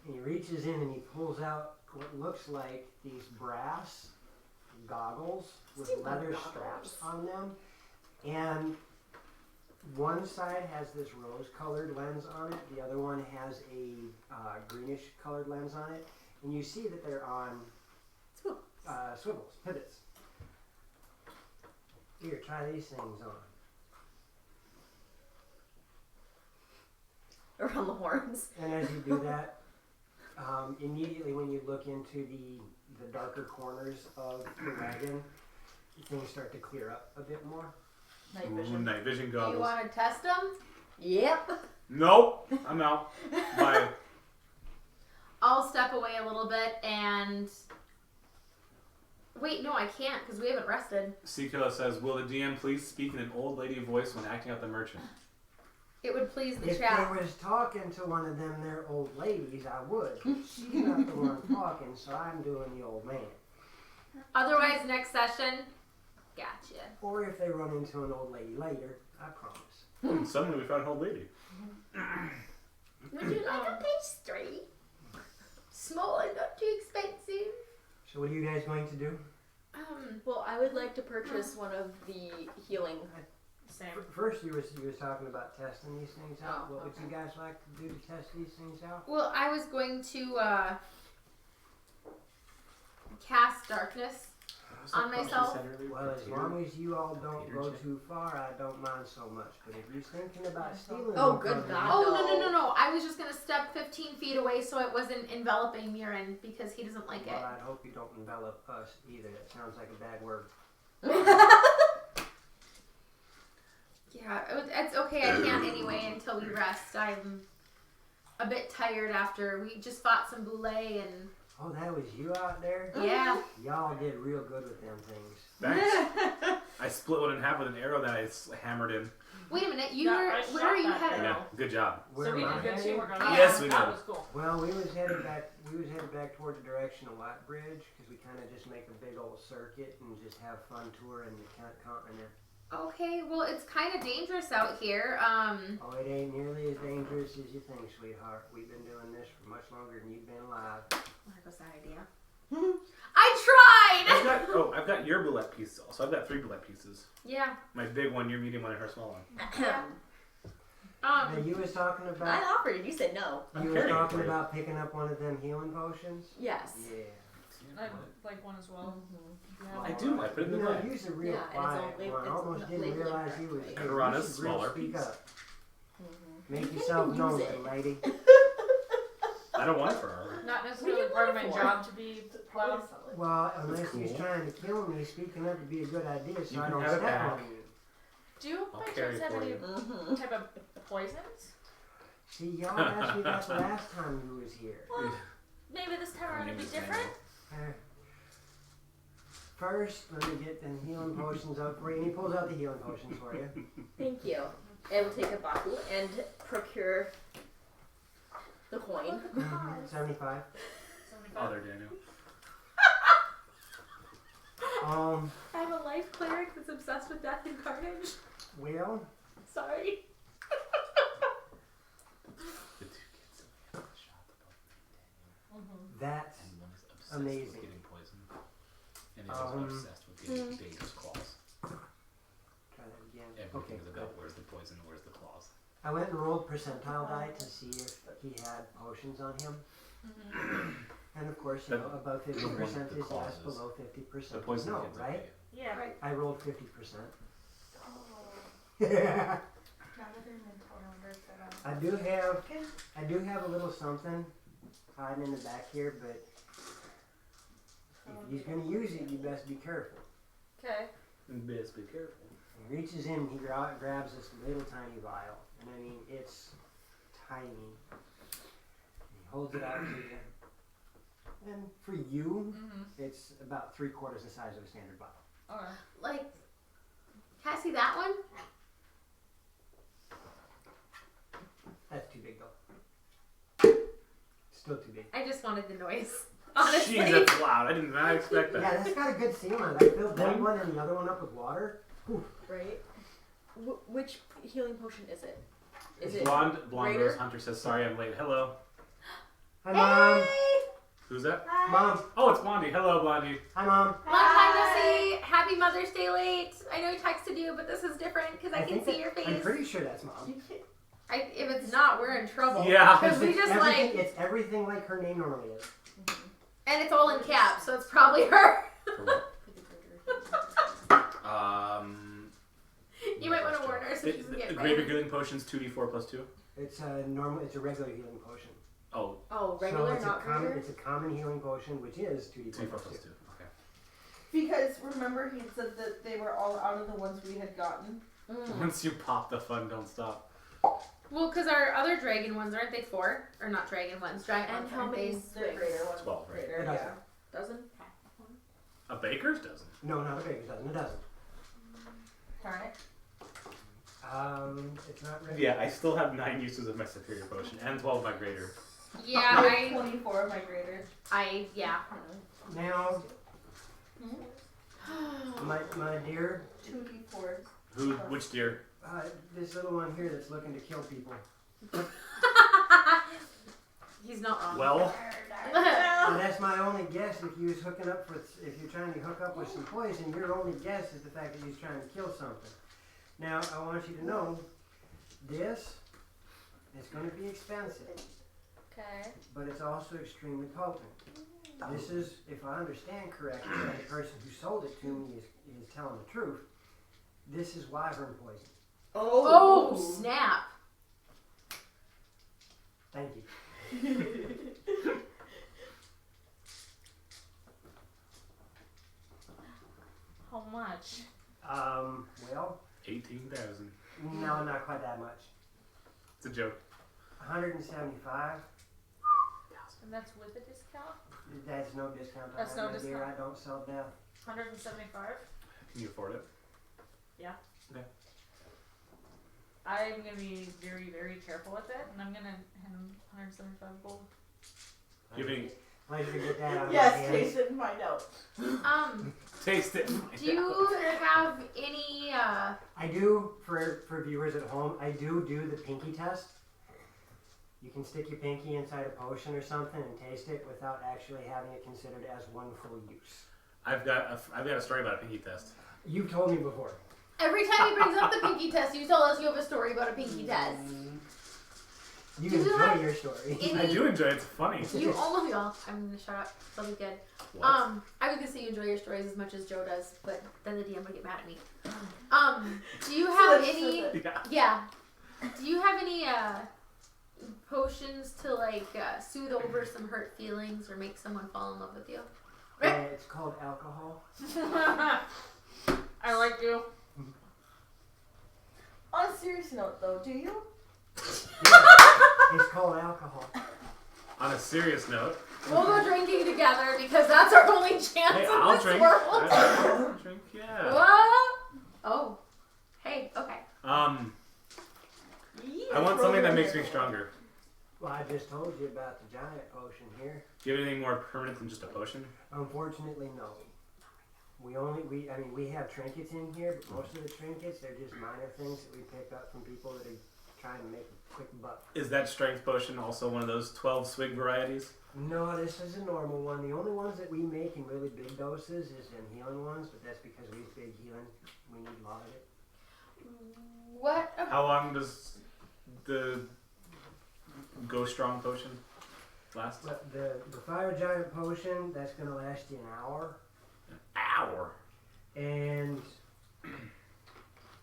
And he reaches in and he pulls out what looks like these brass goggles with Steampunk leather goggles. straps on them. And one side has this rose-colored lens on it. The other one has a greenish-colored lens on it. And you see that they're on swivels, pivots. Here, try these things on. Around the horns. And as you do that, immediately when you look into the darker corners of the wagon, things start to clear up a bit more. night Ooh, vision. night vision Do you goggles. want to test them? Yep. Nope. I'm out. Bye. I'll step away a little bit and... Wait, no, I can't because we haven't rested. Sikila says, will the DM please speak in an old lady voice when acting out the merchant? It would please the If chat. they was talking to one of them there old ladies, I would. But she's not the one talking, so I'm doing the old man. Otherwise, next session, gotcha. Or if they run into an old lady later, I promise. Suddenly we found an old lady. Would you like a pastry? Small and not too expensive. So what are you guys going to do? Well, I would like to purchase one of the healing. Same. First, you was talking about testing these things out. Oh, What would you guys like to do to test these things out? Well, I was going to cast darkness on myself. Well, as long as you all don't go too far, I don't mind so much. But if you're thinking about stealing Oh, them good from me- God. Oh, no. I was just going to step 15 feet away so it wasn't enveloping Mirren because he doesn't like Well, it. I'd hope you don't envelop us either. That sounds like a bad word. Yeah, it's okay. I can't anyway until we rest. I'm a bit tired after we just fought some boulet and Oh, that was you out there? Yeah. Y'all did real good with them things. Thanks. I split one in half with an arrow that I hammered in. Wait a minute. Yeah, I Where shot are you that headed? Yeah, good job. Where So we am I did good headed? teamwork on Yeah. that. Yes, we That know. was cool. Well, we was headed back toward the direction of White Bridge because we kind of just make a big old circuit and just have fun touring the continent. Okay. Well, it's kind of dangerous out here. Oh, it ain't nearly as dangerous as you think, sweetheart. We've been doing this for much longer than you've been alive. There goes that idea. I tried. I've got your bullet piece. So I've got 3 bullet pieces. Yeah. My big one, your medium one, and her small one. Now, you was talking I about offered. You said no. you was talking about picking up one of them healing potions. Yes. Yeah. I'd like one as well. Mm-hmm. I do. I put it in You the know, bag. you's a real Yeah, and it's quiet only- one. I it's almost not didn't labeled realize you was correctly. here. Corona, You should really smaller speak piece. up. Mm-hmm. Make You yourself can known, use it. little lady. I don't want it for her. Not What necessarily do you part of want my it for? job to be loud. Well, unless cool. he's trying to kill me, speaking up would be a good idea so You I can don't have it step back. on you. Do you I'll by carry chance it have for any you. Mm-hmm. type of poisons? See, y'all asked me that the last time you was here. Well, maybe this time around it'd be different. First, let me get the healing potions out for you. And he pulls out the healing potions for you. Thank you. I will take a baku and procure the coin. 75. Oh, there, Daniel. I have a life cleric that's obsessed with death and carnage. Well, Sorry. The 2 kids that we shot the both named Daniel. that's And one is obsessed amazing. with getting poisoned. And the other is obsessed with getting dangerous claws. try that again. Everything Okay, is good. about where's the poison and where's the claws. I went and rolled percentile die to see if he had potions on him. And of course, you know, above 50% The is claws yes, is- below The 50% is poison no, kids right? okay. Yeah. Right. I rolled 50%. I do have a little something hiding in the back here, but if he's gonna use it, you best be careful. Okay. And best be careful. He reaches in, he grabs this little tiny vial, and I mean, it's tiny. He holds it out to you. And for you, it's about 3/4 the size of a standard vial. Okay. Like, can I see that one? That's too big though. Still too big. I just wanted the noise. Honestly. Jeez, that's loud. I did not expect Yeah, that. that's got a good seal on it. I filled that one and the other one up with water. Whew. Right. Which healing potion is it? Is it Blonde greater? Rose Hunter says, sorry I'm late. Hello. Hi, Mom. Hey! Who's that? Mom. Oh, it's Blondie. Hello, Blondie. Hi, Mom. Long time no see. Happy Mother's Day late. I know I texted you, but this is different because I can think see your face. I'm pretty sure that's Mom. If it's not, we're in trouble. Yeah. Because we It's just everything, like, it's everything like her name normally is. and it's all in caps, so it's probably her. For what? You might want to warn her so she doesn't get Greater mad. healing potions 2d4 plus 2. It's a normal. It's a regular healing potion. Oh, Oh, So regular, it's not a common. greater? It's a common healing potion, which is 2d4 2d4 plus plus 2. 2. Okay. Because remember he said that they were all out of the ones we had gotten. Once you pop, the fun don't stop. Well, because our other dragon ones, aren't they 4? Or not dragon ones, giant And ones, how aren't many they? They're greater ones. 12, right? Greater, It yeah. doesn't. Dozen? A baker's doesn't. No, not a big. It doesn't. It doesn't. Alright. It's not regular. Yeah, I still have 9 uses of my superior potion and 12 of my greater. Yeah, 24 of my graders. yeah. Now, my dear, 2d4s. Which deer? this little one here that's looking to kill people. He's not wrong. Well, And that's my only guess. If you was hooking up if you're trying to hook up with some poison, your only guess is the fact that he's trying to kill something. Now, I want you to know, this is going to be expensive, Okay. but it's also extremely potent. This is, if I understand correctly, and the person who sold it to me is telling the truth. This is wyvern poison. Oh, snap. Thank you. How much? Well, 18,000. no, not quite that much. It's a joke. 175. And that's with a discount? That's no discount on That's it, no my dear. discount. I don't sell death. 175. Can you afford it? I'm gonna be very, very careful with it, and I'm gonna hand him 175 gold. Do you have any? Pleasure to get that out of my Yes, hands. taste it and find out. Taste it. Do you have any? I do, for viewers at home, I do the pinky test. You can stick your pinky inside a potion or something and taste it without actually having it considered as one full use. I've got a story about a pinky test. You've told me before. Every time he brings up the pinky test, you tell us you have a story about a pinky test. You Do you enjoy have your story. any- I do enjoy it. It's funny. You almost well. I'm gonna shut up. That'll be good. What? I was gonna say you enjoy your stories as much as Joe does, but then the DM would get mad at me. Do you have any? Yeah. Yeah. Do you have any potions to like soothe over some hurt feelings or make someone fall in love with you? Yeah, it's called alcohol. I like you. On a serious note, though, do you? Yeah, it's called alcohol. On a serious note, We'll go drinking together because that's our only chance hey, in I'll this drink. world. I'll drink. Yeah. What? Oh. Hey. Okay. I want something that makes me stronger. Well, I just told you about the giant potion here. Do you have anything more permanent than just a potion? Unfortunately, no. We have trinkets in here, but most of the trinkets, they're just minor things that we pick up from people that are trying to make a quick buck. Is that strength potion also one of those 12 swig varieties? No, this is a normal one. The only ones that we make in really big doses is them healing ones, but that's because we have big healing. We need a lot of it. What? How long does the Go Strong potion last? But the fire giant potion, that's going to last you an hour. An hour. And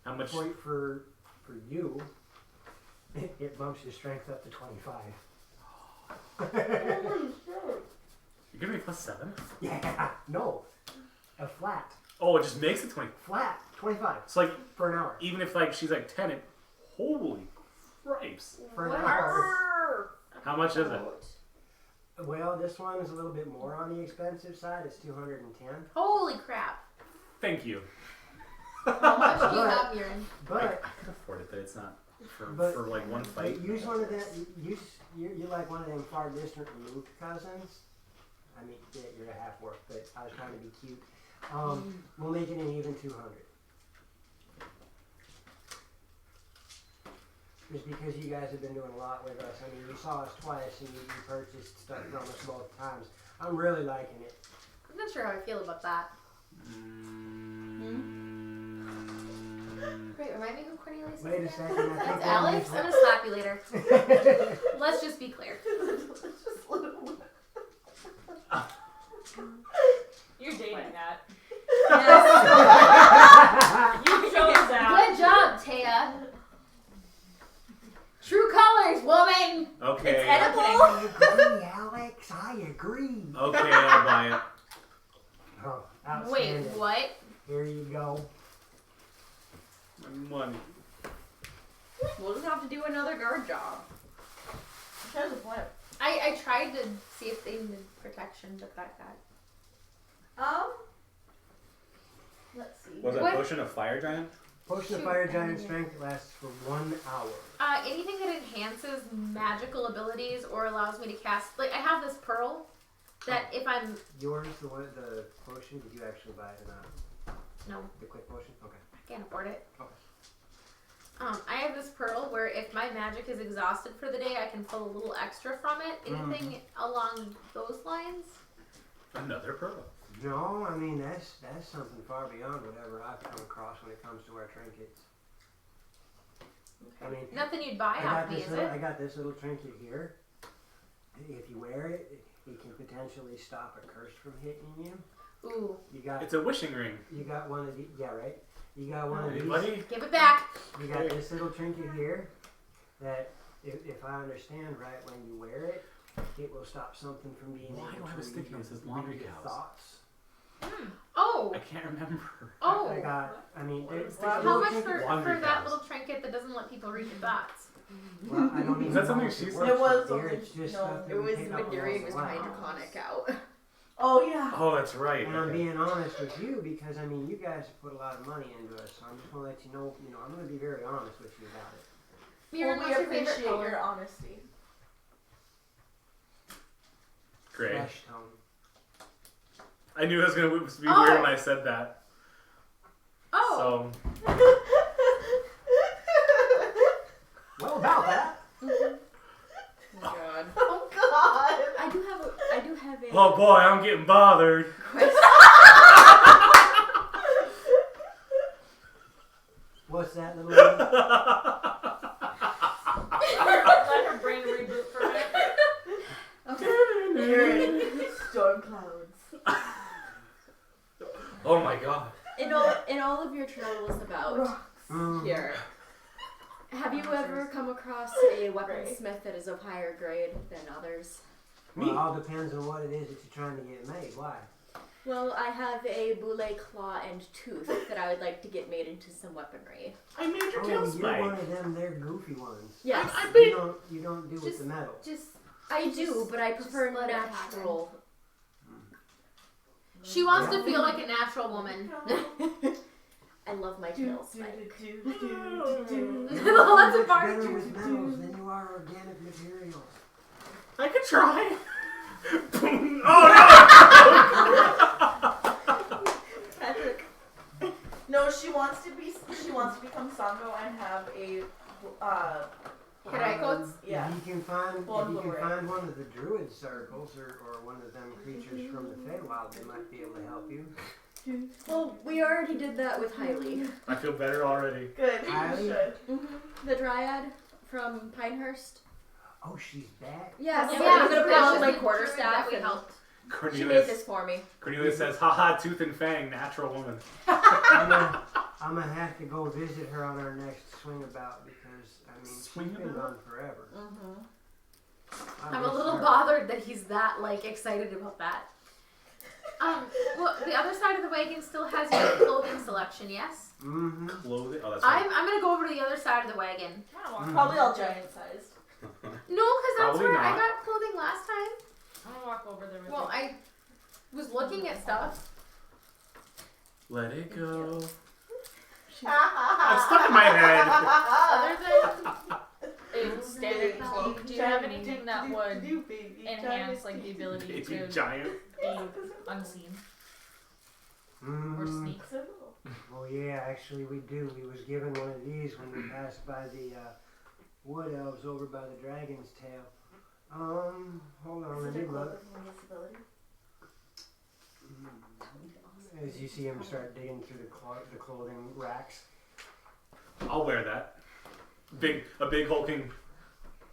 How much? for you, it bumps your strength up to 25. You're giving me +7? Yeah, no. A flat. Oh, it just makes it 20. Flat. 25 So like, for an hour. even if like she's like 10, holy cripes! For an What? hour. How much is it? Well, this one is a little bit more on the expensive side. It's 210. Holy crap! Thank you. How much do you have, Urine? But I could afford it, but it's not for But- like one fight. use one of that. You're like one of them far distant removed cousins. I mean, yeah, you're a half work, but I was trying to be cute. We'll make it an even 200. Just because you guys have been doing a lot with us. I mean, you saw us twice and you purchased stuff from us both times. I'm really liking it. I'm not sure how I feel about that. Wait, remind me who Cornelius is Wait a again? second. I think That's that Alex? means I'm gonna slap you later. Let's just be clear. You're dating that. Yes. You chose that. Good job, Taya. True colors, woman. Okay. It's edible. I agree, Alex. I agree. Okay, I'll buy it. Oh, Wait, outstanding. what? Here you go. My money. We'll just have to do another guard job. Here's the plan. I tried to see if they needed protection, but that got. Let's see. Was it What? potion of fire giant? Potion of Shoot, Fire I Giant mean- Strength lasts for 1 hour. Anything that enhances magical abilities or allows me to cast. Like, I have this pearl that if I'm. Yours, the potion, did you actually buy it or not? No, The quick potion? Okay. I can't afford it. Okay. I have this pearl where if my magic is exhausted for the day, I can pull a little extra from it. Anything along those lines? Another pearl. No, I mean, that's something far beyond whatever I've come across when it comes to our trinkets. I mean, Nothing you'd buy I off got me, this is little, it? I got this little trinket here. If you wear it, it can potentially stop a curse from hitting you. Ooh. You got It's a wishing ring. you got one of these, yeah, right? You got one of these. Anybody? Give it back. You got this little trinket here that, if I understand right, when you wear it, it will stop something from being Why able do I to was thinking read this is your- laundry read your cows? thoughts. Oh. I can't remember. Oh. I mean, there's How little much trinket- for Laundry that cows. little trinket that doesn't let people read your thoughts? Well, I don't even Is that know something if she it said? works It was with deer, something- it's just no, stuff that It we was pick up when Yuri along was the trying to line. conic out. Oh yeah. Oh, that's right. And I'm Okay. being honest with you because I mean you guys have put a lot of money into it, so I'm just gonna let you know. I'm gonna be very honest with you about it. Mira, Well, we what's your favorite appreciate color? your honesty. Great. Flesh tone. I knew it was gonna be Oh. weird when I said that. Oh. So Well, about that. Oh god. Oh God. I do have a oh boy, I'm getting bothered. question. What's that little one? Let her brain reboot for a minute. Okay. You're in storm clouds. Oh my god. In all of your travels about Rocks. here, have you ever come across a weaponsmith that is of higher grade than others? Well, it all depends on what it is that you're trying to get made. Why? Well, I have a boule claw and tooth that I would like to get made into some weaponry. I made your Oh, tail you're spike. one of them. They're goofy ones. Yes, You don't do with Just- the metal. Just I do, but I prefer let it natural. she wants to feel like a natural woman. I love my Do, tail do, spike. do, do, do, do. You're Lots of much parts. better with metals than you are organic materials. I could try. Oh Patrick. No, she wants to become Sango and have a Hiraikots? yeah. If you can find Bondlore. one of the druid circles or one of them creatures from the Feywild, they might be able to help you. Well, we already did that with Hailey. I feel better already. Good. Kylie? You should. The dryad from Pinehurst. Oh, she's back. Yeah, Yeah, so I'm gonna that put on was my the quarterstaff. that we and helped. She made this for me. Cornelius says, haha, tooth and fang, natural woman. I'm gonna have to go visit her on our next swing about because Swing she's been about? gone forever. Mm-hmm. I I'm a miss little her. bothered that he's that excited about that. Well, the other side of the wagon still has your clothing selection, yes? Mm-hmm. Clothing? Oh, that's right. I'm gonna go over to the other side of the wagon. I want Probably all giant sized. No, because that's Probably where I not. got clothing last time. I'm gonna walk over there with Well, you. I was looking at stuff. Let it go. I'm I'm stuck in my head. Other than a standard cloak, do you have anything that would enhance like the ability Baby to giant. be unseen or sneak? Well, yeah, actually we do. We was given one of these when we passed by the wood elves over by the dragon's tail. Hold on, let me look. As you see him start digging through the clothing racks. I'll wear that. A big hulking.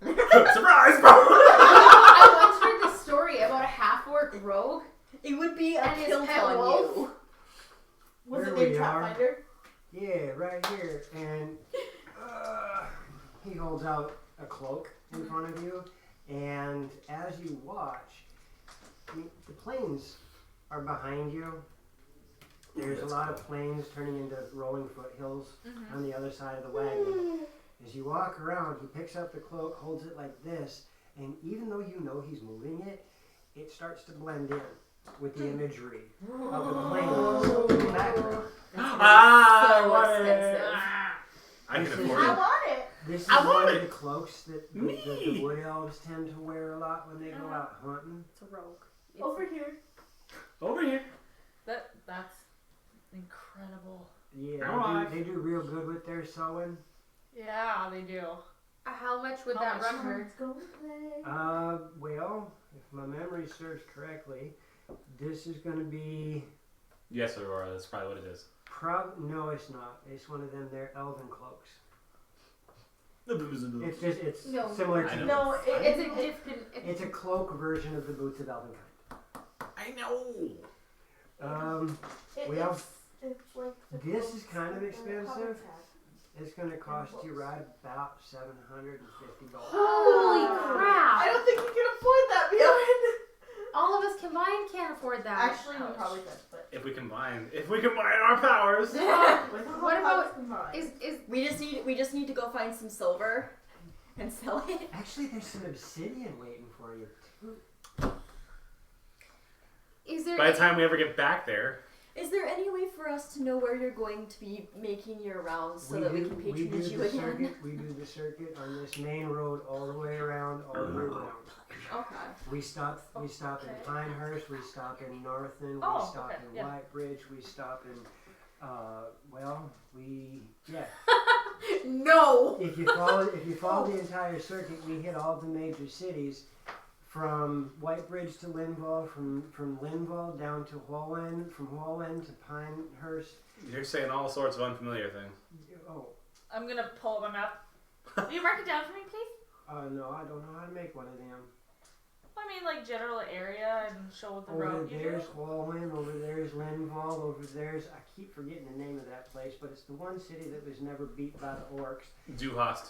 Surprise, bro! I once heard this story about a half-orc rogue. It would be a And his kilt pet on wolf? you. Was Here it named we are. Trapfinder? Yeah, right here. And he holds out a cloak in front of you. And as you watch, the plains are behind you. There's a lot of plains turning into rolling foothills on the other side of the wagon. As you walk around, he picks up the cloak, holds it like this, and even though you know he's moving it, it starts to blend in with the imagery of the plains in the background. Ah, I So want it. expensive. I can This is- afford I it. want it. This is I want one of it. the cloaks that the Me. wood elves tend to wear a lot when they go out hunting. It's a rogue. Over here. Over here. That's incredible. Yeah, Alright. they do real good with their sewing. Yeah, they do. How much would How that much? run her? Let's go play. Well, if my memory serves correctly, this is going to be Yes, Aurora, that's probably what it is. no, it's not. It's one of them. They're elven cloaks. It's No. similar I to. know. No, It's a different. It's a cloak version of the boots of elvenkind. I know. Well, it's like the this clothes is kind of that are expensive. habitat. It's going to cost you right about $750. Holy I crap! don't think you can afford that, Bjorn. All of us combined can't afford that. Actually, we Ouch. probably could, but If we combine our powers. with What about- combined. Is We just need to go find some silver and sell it. Actually, there's some obsidian waiting for you. Is there By the time we ever get back there, Is there any way for us to know where you're going to be making your rounds so that we can patronage you again? We do the circuit on this main road all the way around, all the way around. Okay. We stop in Pinehurst, we stop in Northern, we Oh, stop okay, in yeah. Whitebridge, we stop in, No. If you follow the entire circuit, we hit all the major cities, from Whitebridge to Linval, from Linval down to Hualien, from Hualien to Pinehurst. you're saying all sorts of unfamiliar things. Oh, I'm gonna pull up my map. Will you mark it down for me, please? no, I don't know how to make one of them. I mean, like general area and show what the Over road you do. there's Hualien, over there's Linval, over there's, I keep forgetting the name of that place, but it's the one city that was never beat by the orcs. Duhast.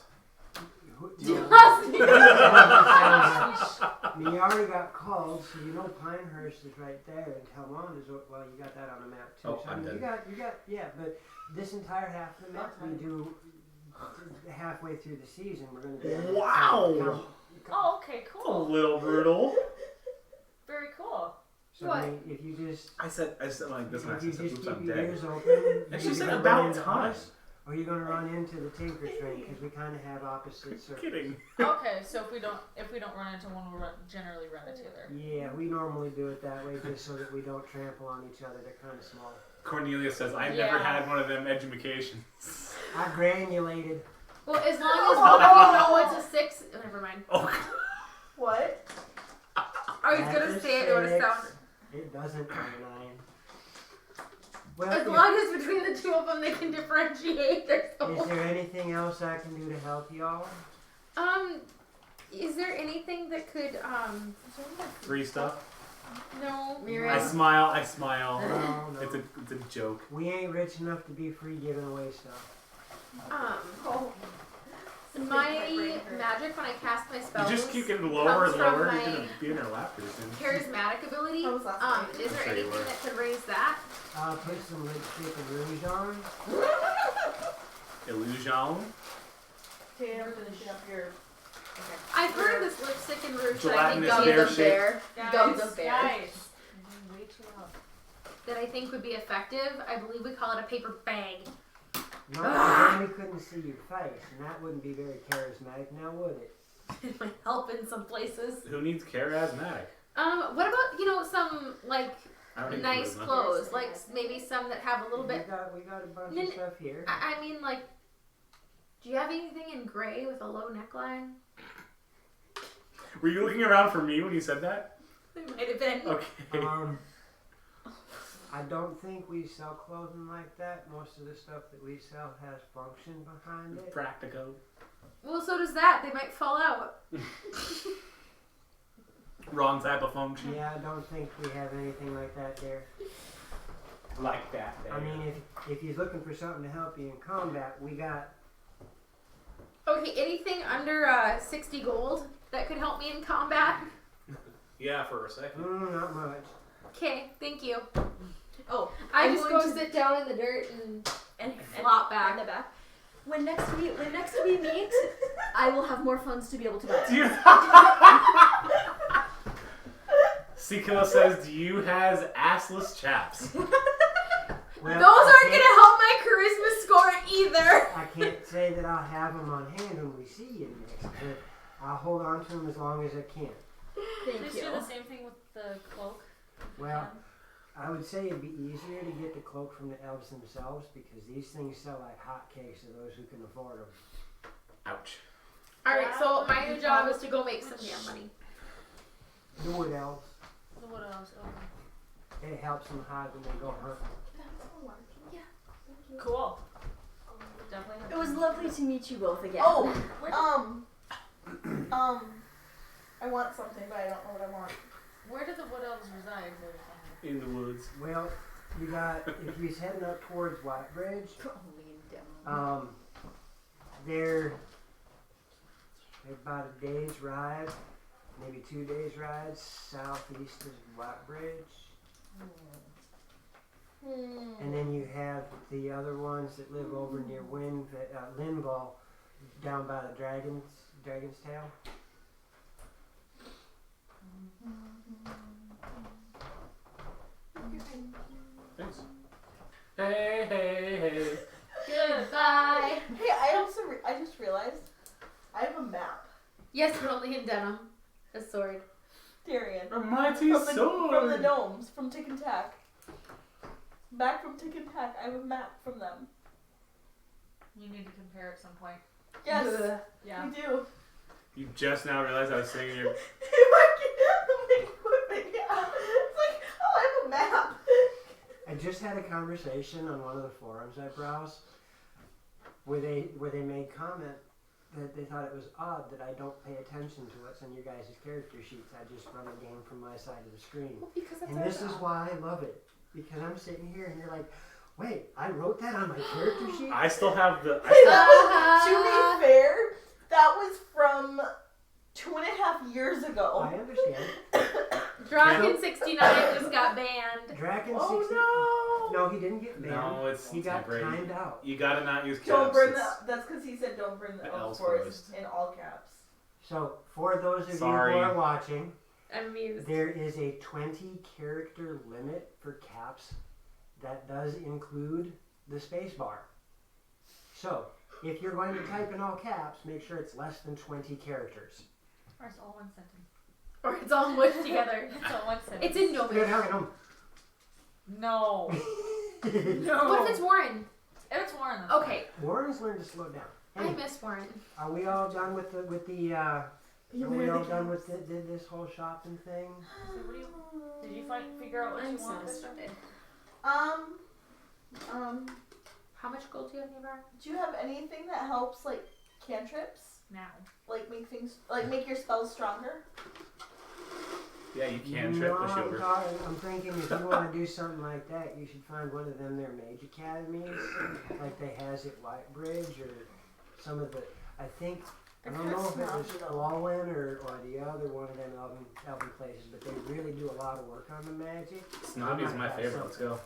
You already got called, so you know Pinehurst is right there, and Talmont is, well, you got that on the map too. Oh, So I'm you dead. got, yeah, but this entire half of the map we do halfway through the season. We're going to do Wow. Oh, okay, A cool. little brutal. Very cool. So What? I mean, if you just I said like this, and I if you said, just oops, keep I'm your dead. ears open, And she you're said gonna about run into time. us, or you're going to run into the Tinker Train, because we kind of have opposite circles. Kidding. Okay, so if we don't run into one, we'll generally run into the other. Yeah, we normally do it that way just so that we don't trample on each other. They're kind of small. Cornelia says, I've Yeah. never had one of them edumacations. I granulated. Well, as long as one of you know it's a 6. Oh, never mind. Oh, What? I was That's gonna a say it would have 6. sounded. It doesn't have a 9. Well, As long as between the two of them they can differentiate their is souls. there anything else I can do to help y'all? Is there anything that could free stuff. no? I Mira, smile. No, no. It's a joke. We ain't rich enough to be free giving away stuff. Oh. My magic when I cast my spells. You just keep getting lower and comes from lower. my You're gonna be in her lap pretty soon. charismatic ability. That was last night. Is there Sure you anything were. that could raise that? Put some lipstick and rouge on. Illusion. Okay, I'm finishing up your. I've heard this lipstick and rouge that I think Gelatinous gums would bear of shape. bear. Gums Guys, of bear. guys. You're doing way too loud. that I think would be effective. I believe we call it a paper bag. No, because then we couldn't see your face, and that wouldn't be very charismatic, now would it? It might help in some places. Who needs charismatic? What about some like I already nice included clothes, like maybe some that have a little bit. We got a bunch No, of no. stuff here. I mean, like, do you have anything in gray with a low neckline? that. Were you looking around for me when you said that? It might have been. Okay. I don't think we sell clothing like that. Most of the stuff that we sell has function behind it. Practico. Well, so does that. They might fall out. Wrong type of function. Yeah, I don't think we have anything like that there. Like that. I mean, if you're looking for something to help you in combat, we got. Okay, anything under 60 gold that could help me in combat? Yeah, for a second. Not much. Okay, thank you. Oh, I I'm just going go to- sit down in the dirt and and flop back. in the back. When next we meet, I will have more funds to be able to buy. Do you... Sikila says, do you has assless chaps? Well, those aren't gonna help my charisma score either. I can't say that I'll have them on hand when we see you next, but I'll hold on to them as long as I can. Thank Just you. do the same thing with the cloak. Well, I would say it'd be easier to get the cloak from the elves themselves because these things sell like hotcakes to those who can afford them. Ouch. Alright, so my new job is to go make some damn money. The wood elves. So what else? Oh. It helps them hide when they go hunting. Cool. Definitely. It was lovely to meet you both again. Oh, I want something, but I don't know what I want. Where do the wood elves reside? In the woods. Well, you got, if you're heading up towards Whitebridge, they're about a day's ride, maybe 2 days ride, southeast of Whitebridge. And then you have the other ones that live over near Linval. down by the dragon's tail. Thanks. Hey. Goodbye. Hey, I just realized I have a map. Yes, but only in denim. A sword. Darian. A mighty From sword. the gnomes, from Tick and Tack. Back from Tick and Tack, I have a map from them. We need to compare at some point. Yes, Yeah. we do. You just now realized I was saying your. My equipment, yeah. It's like, oh, I have a map. I just had a conversation on one of the forums I browse where they made comment that they thought it was odd that I don't pay attention to what's on your guys' character sheets. I just run a game from my side of the screen. Well, because that's And our this is job. why I love it. Because I'm sitting here and you're like, wait, I wrote that on my character sheet? I still have the. To be fair, that was from 2.5 years ago. I understand. Draken 69 just got banned. Draken 60. Oh No, he didn't get banned. no! It's He got temporary. timed out. You gotta not use caps. Don't burn It's- the. That's because he said don't burn the The elf elf forest forest. in all caps. So, for those of Sorry. you who are watching, I'm amused. there is a 20 character limit for caps that does include the space bar. So, if you're going to type in all caps, make sure it's less than 20 characters. Or it's all one sentence. Or it's all mushed together. It's all one sentence. It's in Good, Gnomish. how come? No. What if it's Warren? It's Warren. Okay, Warren's learned to slow down. I Anyway, miss Warren. are we all done with the are we all done with this whole shopping thing? So what do you? Did you figure out what I'm you want? Bishop? satisfied. How much gold do you have, Nevar? Do you have anything that helps like cantrips? Now. Like make your spells stronger? Yeah, you can trip No, push over. I'm thinking if you want to do something like that, you should find one of them their mage academies, like they has at Whitebridge or some of the. I think I don't know if it was Walwyn or the other one of them elven places, but they really do a lot of work on the magic. Snobby's my favorite. Let's go.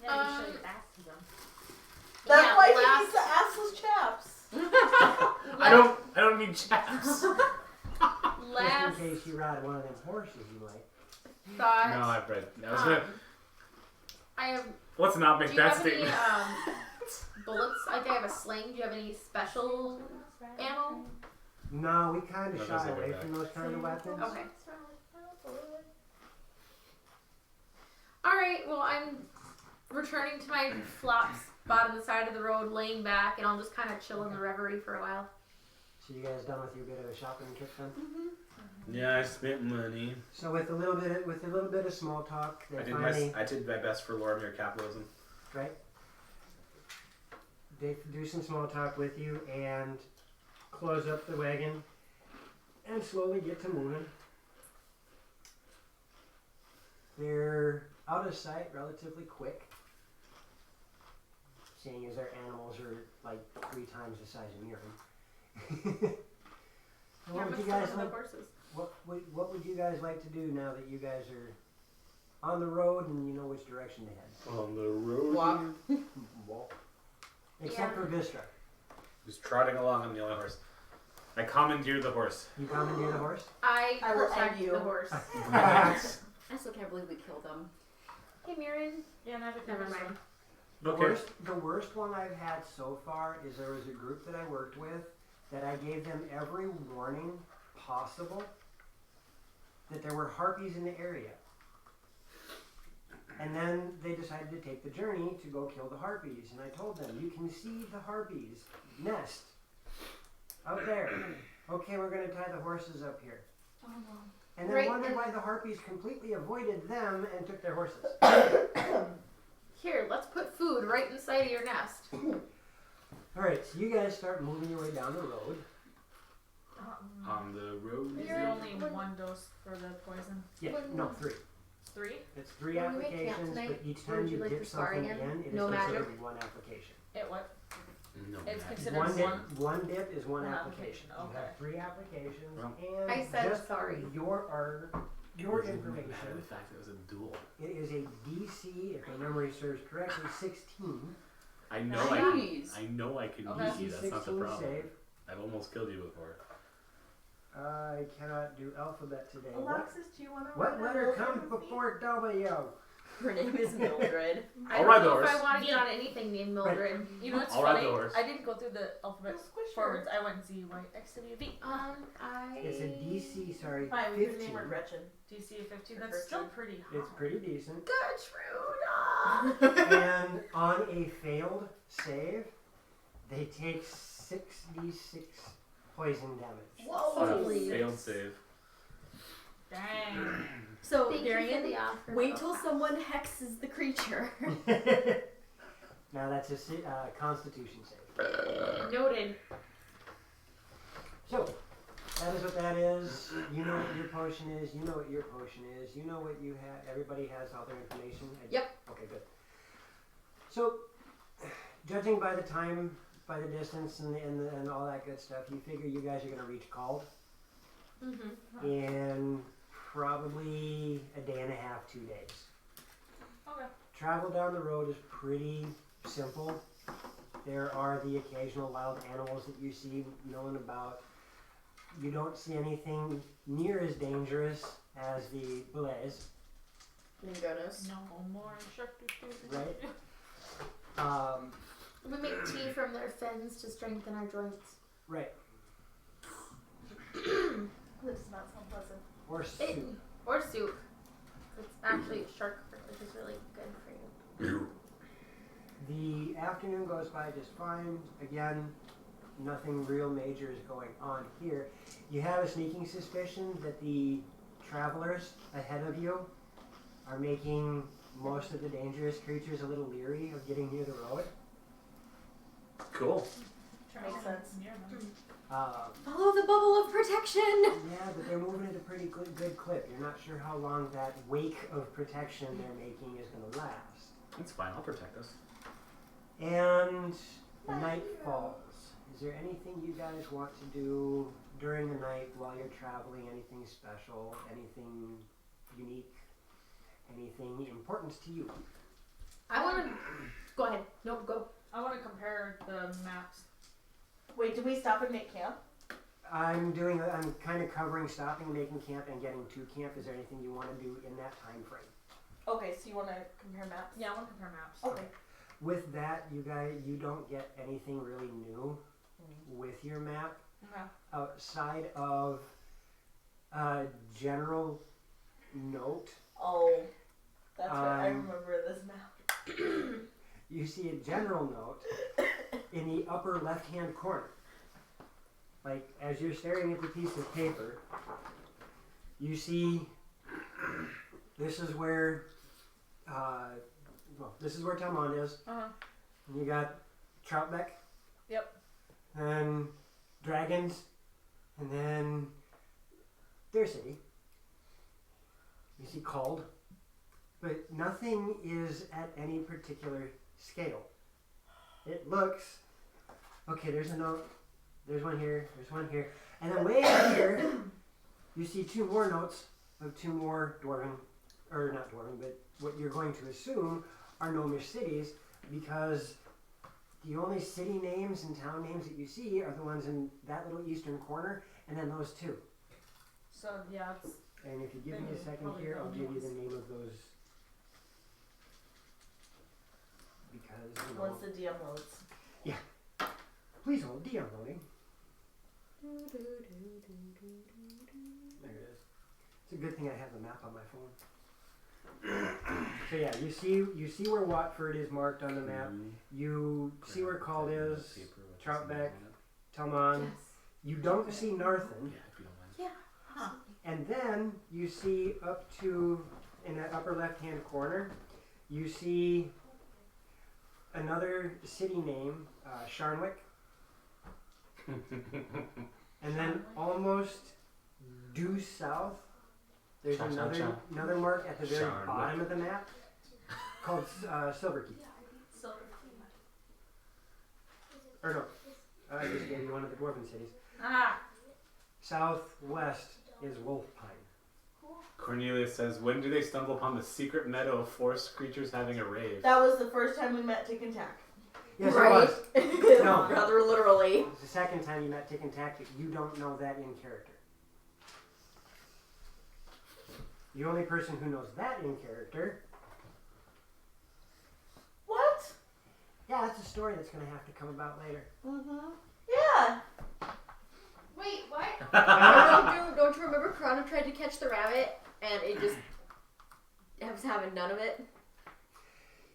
Yeah, you should ask them. That's Yeah, why he last- needs the assless chaps. I don't need chaps. Last Just in case you ride one of them horses, you might. thought. No, I've read. I have. Let's not make Do you that have any statement. bullets? Like I have a sling. Do you have any special ammo? No, we kind No, of those shy are away back. from those kind of weapons. Okay. All right. Well, I'm returning to my flop spot on the side of the road, laying back, and I'll just kind of chill in the reverie for a while. So you guys done with your bit of a shopping trip then? Yeah, I spent money. So with a little bit of small talk, they finally I did my best for Loromir capitalism. right. They do some small talk with you and close up the wagon and slowly get to moving. They're out of sight relatively quick, seeing as their animals are like 3 times the size of Miriam. How What would much you for guys one of the like? horses? What would you guys like to do now that you guys are on the road and you know which direction to head? On the road. Walk. Except for Vistra. Just trotting along on the only horse. I commandeered the horse. You commandeer the horse? I will protect end you. the horse. I still can't believe we killed them. Hey, Mirren. Yeah, Never mind. Okay. The worst one I've had so far is there was a group that I worked with that I gave them every warning possible that there were harpies in the area. And then they decided to take the journey to go kill the harpies. And I told them, you can see the harpies nest out there. Okay, we're going to tie the horses up here. Oh no. And then Right, wondered and- why the harpies completely avoided them and took their horses. Here, let's put food right inside of your nest. Alright, so you guys start moving your way down the road. On the road. Is there only one dose for the poison? Yeah, no, 3. It's 3? It's 3 When we make camp applications, tonight, but each would time you you like dip to spar something again? in, it is No magic? considered 1 application. It what? No. It's magic. considered One dip, one. one dip is 1 One application. application, You okay. have 3 applications, Well, and I said just sorry. for your information, The fact that it was a duel. it is a DC, if my memory serves correctly, 16. I know I can. Jeez. I know I can Okay. beat you. That's not the 16 problem. save. I've almost killed you before. I cannot do alphabet today. Alexis, do you want to? What letter comes before W? Her name is Mildred. I I'll don't ride the know if horse. I want to get on anything named Mildred. You know what's I'll ride funny? the horse. I didn't go through the alphabet Squish forwards. I went Z Y X W V. It's a DC, sorry, Fine, we can 15. name her Gretchen. DC of 15. Or That's still Gertrude. pretty high. It's pretty decent. Gertrude. And on a failed save, they take 6d6 poison damage. Whoa. Holy. Failed save. Dang. So, Thank you for Darian, the offer. wait till someone hexes the creature. Now that's a Constitution save. Noted. So, that is what that is. You know what your potion is. You know what your potion is. You know what you have. Everybody has all their information. Yep. Okay, good. So, judging by the time, by the distance, and all that good stuff, you figure you guys are going to reach Called Mm-hmm. in probably a day and a half, 2 days. Okay. Travel down the road is pretty simple. There are the occasional wild animals that you see known about. You don't see anything near as dangerous as the blaze, Lingonos. No more shark. right? We make tea from their fins to strengthen our joints. Right. That does not sound pleasant. Or soup. Or soup. It's actually shark fruit, which is really good for you. The afternoon goes by just fine. Again, nothing real major is going on here. You have a sneaking suspicion that the travelers ahead of you are making most of the dangerous creatures a little leery of getting near the road. Cool. Makes sense. Follow the bubble of protection! Yeah, but they're moving at a pretty good clip. You're not sure how long that wake of protection they're making is going to last. That's fine. I'll protect us. And the night falls. Is there anything you guys want to do during the night while you're traveling? Anything special? Anything unique? Anything important to you? I want to. Go ahead. No, go. I want to compare the maps. Wait, did we stop and make camp? I'm kind of covering stopping, making camp, and getting to camp. Is there anything you want to do in that time frame? Okay, so you want to compare maps? Yeah, I want to compare maps. Okay. With that, you don't get anything really new with your map Okay. outside of a general note. Oh, that's right. I Um, remember this map. You see a general note in the upper left-hand corner. Like, as you're staring at the piece of paper, you see this is where, this is where Talmond is. Uh-huh. And you got Troutbeck. Yep. And Dragons. And then their city. You see Called. But nothing is at any particular scale. It looks, okay, there's a note, there's one here, and then way up here, you see 2 more notes of 2 more dwarven, or not dwarven, but what you're going to assume are gnomish cities, because the only city names and town names that you see are the ones in that little eastern corner, and then those 2. So yeah, it's And if you give me a Then second probably here, I'll only give you the ones. name of those. Because, you know, Once the DM loads. please hold DM loading. There it is. It's a good thing I have the map on my phone. So yeah, you see where Watford is marked on the map. You see where Called is, Troutbeck, Talmon. You don't see Narthen. Yeah, if you don't mind. huh. And then you see up to, in that upper left-hand corner, you see another city name, Sharnwick. And then almost due south, there's Cha, cha, cha. another mark at the very Sharnwick. bottom of the map called Silverkey. Or no, I just gave you one of the dwarven cities. Ah. Southwest is Wolfpine. Cornelius says, when do they stumble upon the secret meadow of forest creatures having a rave? That was the first time we met Tick and Tack. Yes, right? it was. No. Rather literally. It's the second time you met Tick and Tack, but you don't know that in character. The only person who knows that in character. What? Yeah, that's a story that's going to have to come about later. Yeah. Wait, what? Don't you remember Corona tried to catch the rabbit and it just was having none of it?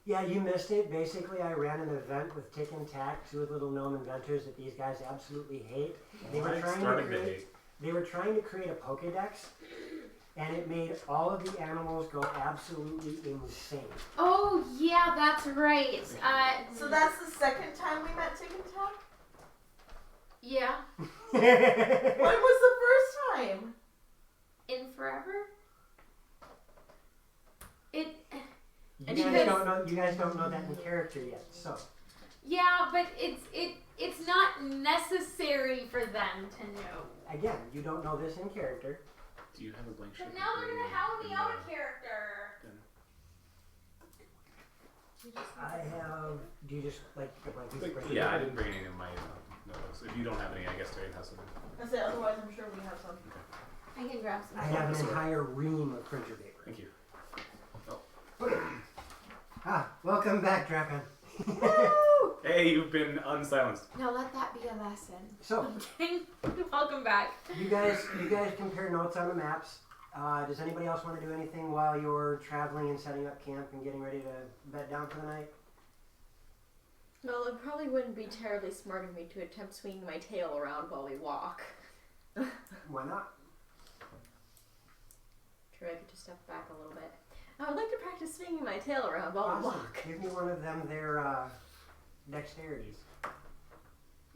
Yeah, you missed it. Basically, I ran an event with Tick and Tack, two little gnome inventors that these guys absolutely hate. They were trying to create a Pokédex, and it made all of the animals go absolutely insane. Oh, yeah, that's right. So that's the second time we met Tick and Tack? Yeah. When was the first time? In forever? You guys don't know that in character yet, so. Yeah, but it's not necessary for them to know. Again, you don't know this in character. Do you have a blank sheet? But now they're gonna hound me out of character. I have. Do you just like get my piece of paper? Yeah, I didn't bring any of my notes. If you don't have any, I guess Terry has some. I said, otherwise I'm sure we have some. I can grab some. I have an entire ream of printer paper. Thank you. Welcome back, Draken. Hey, you've been unsilenced. Now let that be a lesson. So, Welcome back. you guys compare notes on the maps. Does anybody else want to do anything while you're traveling and setting up camp and getting ready to bed down for the night? Well, it probably wouldn't be terribly smart of me to attempt swinging my tail around while we walk. Why not? True, I could just step back a little bit. I would like to practice swinging my tail around while we Awesome. walk. Give me one of them their dexterities.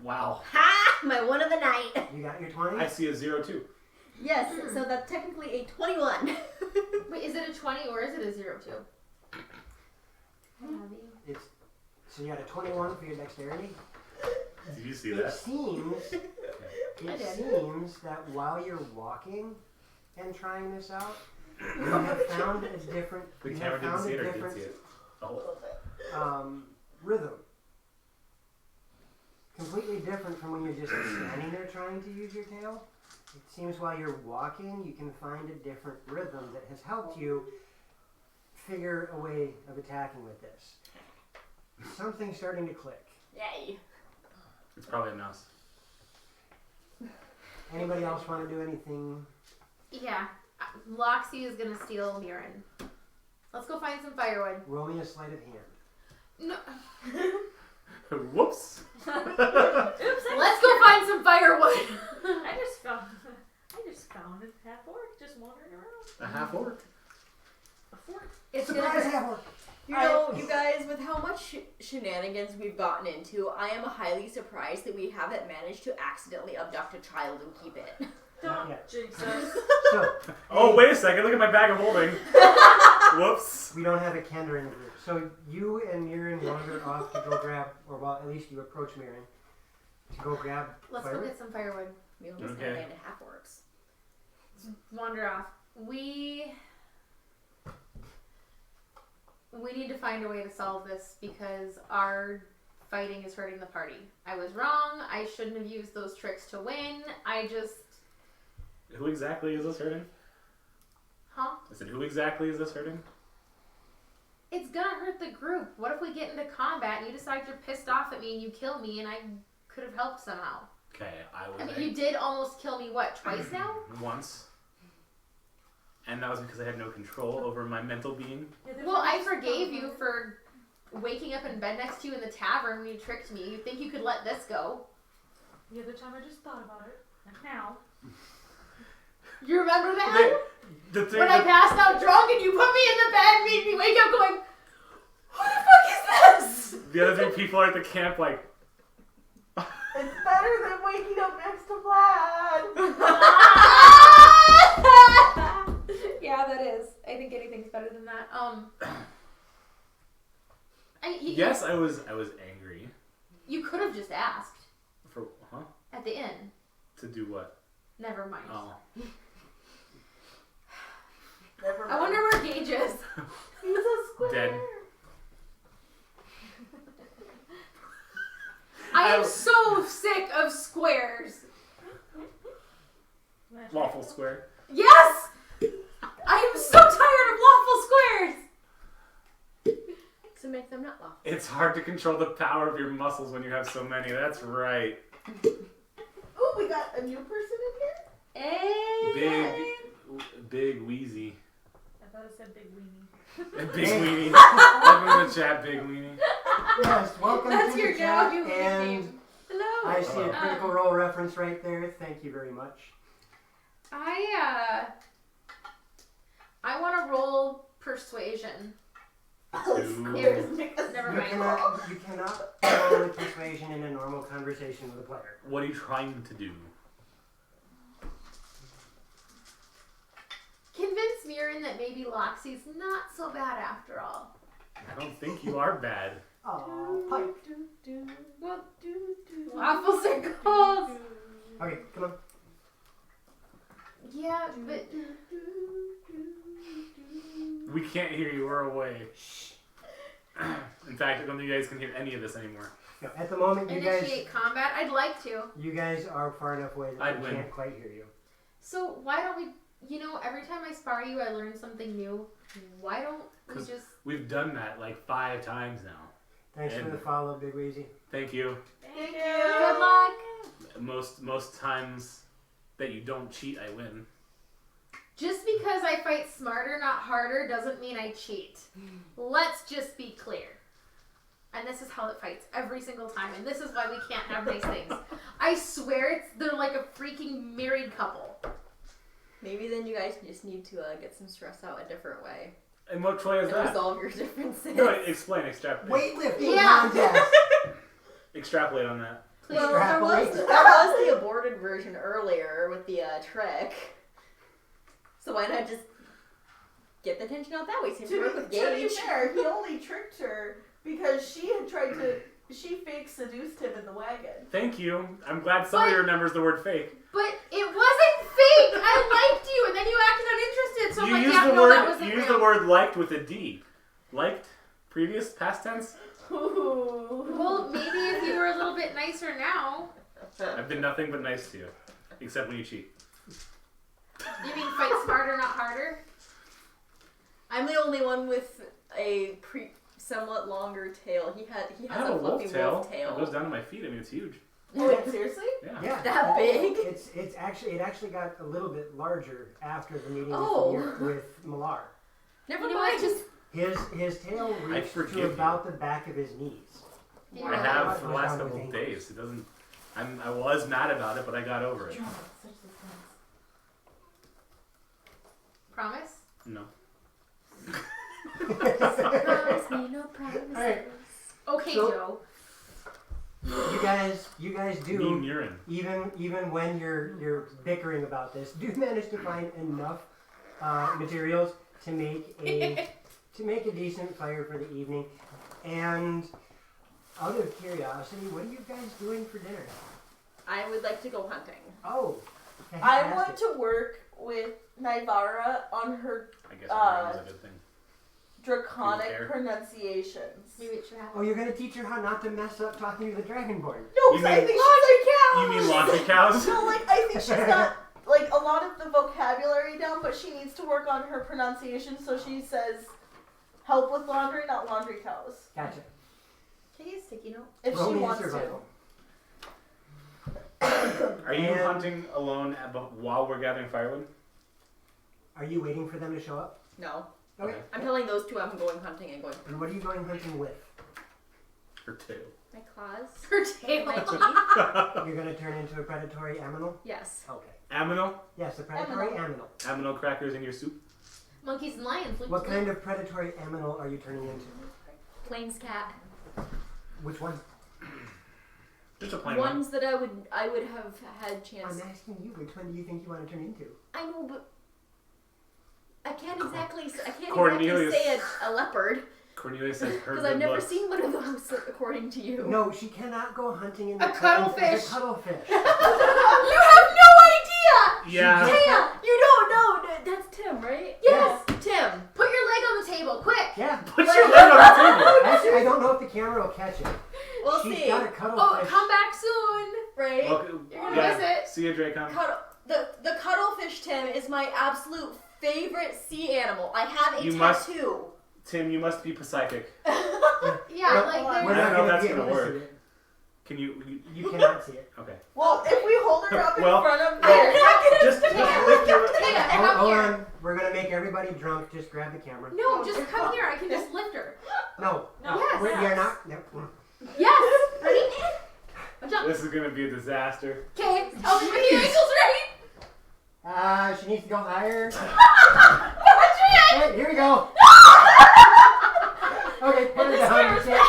Wow. Ha! My one of the night. You got your 20? I see a 0 too. Yes, so that's technically a 21. Wait, is it a 20 or is it a 02? So you got a 21 for your dexterity? Did you see It that? seems that while you're walking and trying this out, you have found a different The camera didn't see it or did see it? Oh. Rhythm. Completely different from when you're just standing there trying to use your tail. It seems while you're walking, you can find a different rhythm that has helped you figure a way of attacking with this. Something's starting to click. Yay. It's probably a mouse. Anybody else want to do anything? Yeah. Loxy is gonna steal Mirren. Let's go find some firewood. Roll me a sleight of hand. No. Whoops. Oops, Let's go find some firewood. I just found a half orc just wandering around. A half orc. A fork. It's Surprise, gonna. Hammer! You know, you guys, with how much shenanigans we've gotten into, I am highly surprised that we haven't managed to accidentally abduct a child and keep it. Not yet. Jinx us. So, Oh, wait a second. Look at my bag of holding. Whoops. we don't have a Kender in the group. So you and Mirren wander off to go grab, or well, at least you approach Mirren to go grab Let's go firewood. get some firewood. We almost Okay. had a band of half orcs. Wander off. We need to find a way to solve this because our fighting is hurting the party. I was wrong. I shouldn't have used those tricks to win. Who exactly is this hurting? Huh? I said, who exactly is this hurting? It's gonna hurt the group. What if we get into combat and you decide you're pissed off at me and you kill me and I could have helped somehow? Okay, I was I mean, you did almost kill me, what, twice now? once. And that was because I had no control over my mental being. Well, I forgave you for waking up in bed next to you in the tavern when you tricked me. You think you could let this go? The other time I just thought about it. And now. You remember that? The thing When I that- passed out drunk and you put me in the bed and made me wake up going, who the fuck is this? the other three people are at the camp like, It's better than waking up next to Vlad. Yeah, that is. I think anything's better than that. yes, I was angry. You could have just asked For, huh? at the inn. To do what? Never mind. Oh. Never mind. I wonder where Gage is. He's a square. Dead. square? Yes! I am so tired of waffle squares! So make them not laugh. It's hard to control the power of your muscles when you have so many. That's right. Ooh, we got a new person in here. Hey! Big wheezy. I thought it said big weenie. Big weenie. Welcome to the chat, big weenie. Yes, welcome That's to your the chat. new And name. Hello. I see a Critical Role reference right there. Thank you very much. I want to roll persuasion. Ooh. Here's Nicholas. Never You mind. cannot roll with persuasion in a normal conversation with a player. What are you trying to do? Convince Mirren that maybe Loxy's not so bad after all. I don't think you are bad. Oh, pipe. Well, waffles are cold. Okay, come on. Yeah, but We can't hear you. We're away. In fact, I don't think you guys can hear any of this anymore. No, at the moment, initiate combat. I'd like to. you guys are far enough away that I'd we win. can't quite hear you. So why don't we? You know, every time I spar you, I learn something new. Why don't we 'Cause- just? We've done that like 5 times now. Thanks for And- the follow, Big Weezy. Thank you. Thank Good luck. Most times that you don't cheat, I win. Just because I fight smarter, not harder, doesn't mean I cheat. Let's just be clear. And this is how it fights every single time. And this is why we can't have nice things. I swear they're like a freaking married couple. Maybe then you guys just need to get some stress out a different way And what way is and that? resolve your differences. No, explain, extrapolate. Weightlifting Yeah. contest! Extrapolate on that. Please. Well, there was Extrapolate. the aborted version earlier with the trick. So why not just get the tension out that way? Since you work with To be Gage. fair, he only tricked her because she had tried to. She fake seduced him in the wagon. Thank you. I'm glad somebody But- remembers the word fake. But it wasn't fake. I liked you, and then you acted uninterested. So I'm You like, used yeah, the no, word. that wasn't You used real. the word liked with a D. Liked. Previous past tense. Ooh. Well, maybe if you were a little bit nicer now. I've been nothing but nice to you, except when you cheat. You mean fight smarter, not harder? I'm the only one with a somewhat longer tail. He I has have a a fluffy wolf tail. wolf tail. It goes down to my feet. I mean, it's huge. Oh, wait, seriously? Yeah. Yeah. That big? It actually got a little bit larger after the meeting Oh. with Millar. Never You know mind. what? His tail reached forgive to you. about the back of his knees. Yeah. I have What for the was last wrong couple with of English? days. It doesn't. I was mad about it, but I got over it. John, such suspense. Promise? No. Promise me no promises. Alright. Okay, So- Joe. You guys Mean do urine. even when you're bickering about this, do manage to find enough materials to make a decent fire for the evening. And out of curiosity, what are you guys doing for dinner? I would like to go hunting. Oh, I fantastic. want to work with Naivara on her I guess urine is a good thing. draconic Fair. pronunciations. Maybe it should happen. Oh, you're gonna teach her how not to mess up talking to the Dragonborn. No, You 'cause I mean- think she's like, You mean laundry cows? no, like I think she's got like a lot of the vocabulary down, but she needs to work on her pronunciation. So she says, "Help with laundry, not laundry cows." Gotcha. Can you use sticky note? If Roll she me a wants to. survival. Are you And- hunting alone while we're gathering firewood? Are you waiting for them to show up? No. Okay. I'm telling those two I'm going hunting and going And what are you going hunting with? Or two? my claws, Her tail. my teeth. You're gonna turn into a predatory aminal? Yes. Okay. Aminal? Yes, a predatory aminal. Aminal crackers in your soup? Monkeys and lions. Loop, What loop. kind of predatory aminal are you turning into? Plains cat. Which one? Just a plain one. Ones that I would have had I'm chance. asking you, which one do you think you want to turn into? I know, but I can't exactly. I can't Cornelius. exactly say a leopard Cornelia says her because good I've never looks. seen one of those, according to you. No, she cannot go hunting in the A plains as cuttlefish. a cuttlefish. You have no idea. Yeah. She just- Tim, you don't know. That's Tim, right? Yes. Tim. Put your leg on the table, quick. Yeah. Put your leg on the table. Actually, I don't know if the camera will catch it. We'll She's see. got a Oh, cuttlefish. come back soon. Right? Well, You're gonna yeah. miss it. See you, Dracon. The cuttlefish, Tim, is my absolute favorite sea animal. I have a You must- tattoo. Tim, you must be Pacific. Yeah, No, like we're there's. I don't know if gonna that's be able gonna to work. see it. Can you? You cannot see it. Okay. Well, if we hold her up in Well, front of well, there, Just lift your. Yeah, Hold, come hold here. on. We're gonna make everybody drunk. Just grab the camera. No, just come here. I can just lift her. No. No. Yes. You're not. No. Yes. Ready? Jump. This is gonna be a disaster. Okay. Oh, with the ankles ready. She needs to go higher. Adrian. Okay, here we go. Okay, put her down. You can't-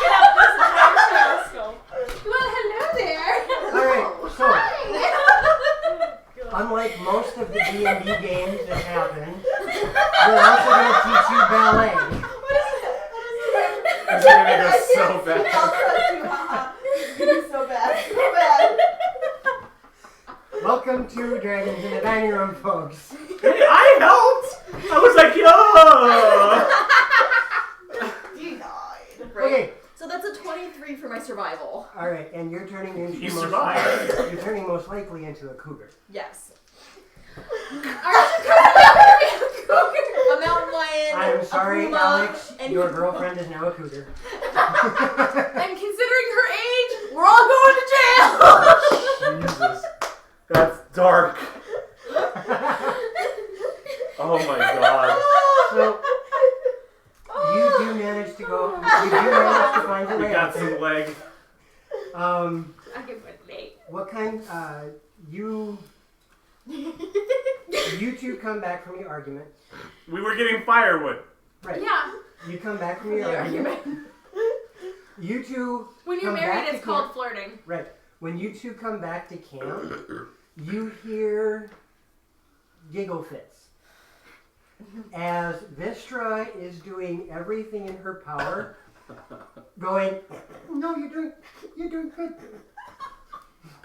Well, hello there. All right. So, Hi. unlike most of the D&D games that happen, we're also going to teach you ballet. what is it? This is gonna go so I'll bad. trust you, haha. It's gonna be so bad, so bad. Welcome to Dragons in the Dining Room, folks. Hey, I helped. I was like, yo. Denied. Right? Okay. So that's a 23 for my survival. All right, and you're turning into You survived. You're turning most likely into a cougar. Yes. Aren't you coming down here to be a cougar? A mountain lion. I'm sorry, a puma, Alex. and Your girlfriend is now a cougar. And considering her age, we're all going to jail. Jesus, that's dark. Oh my god. So you do manage to go. You do manage to find your We way got out there. some leg. I give it late. What kind? You two come back from your argument. We were getting firewood. Right. Yeah. You come back from your argument. You two. When you're come back married, to it's called camp. flirting. Right. When you two come back to camp, you hear giggle fits. As Vistra is doing everything in her power, going, no, you're doing good.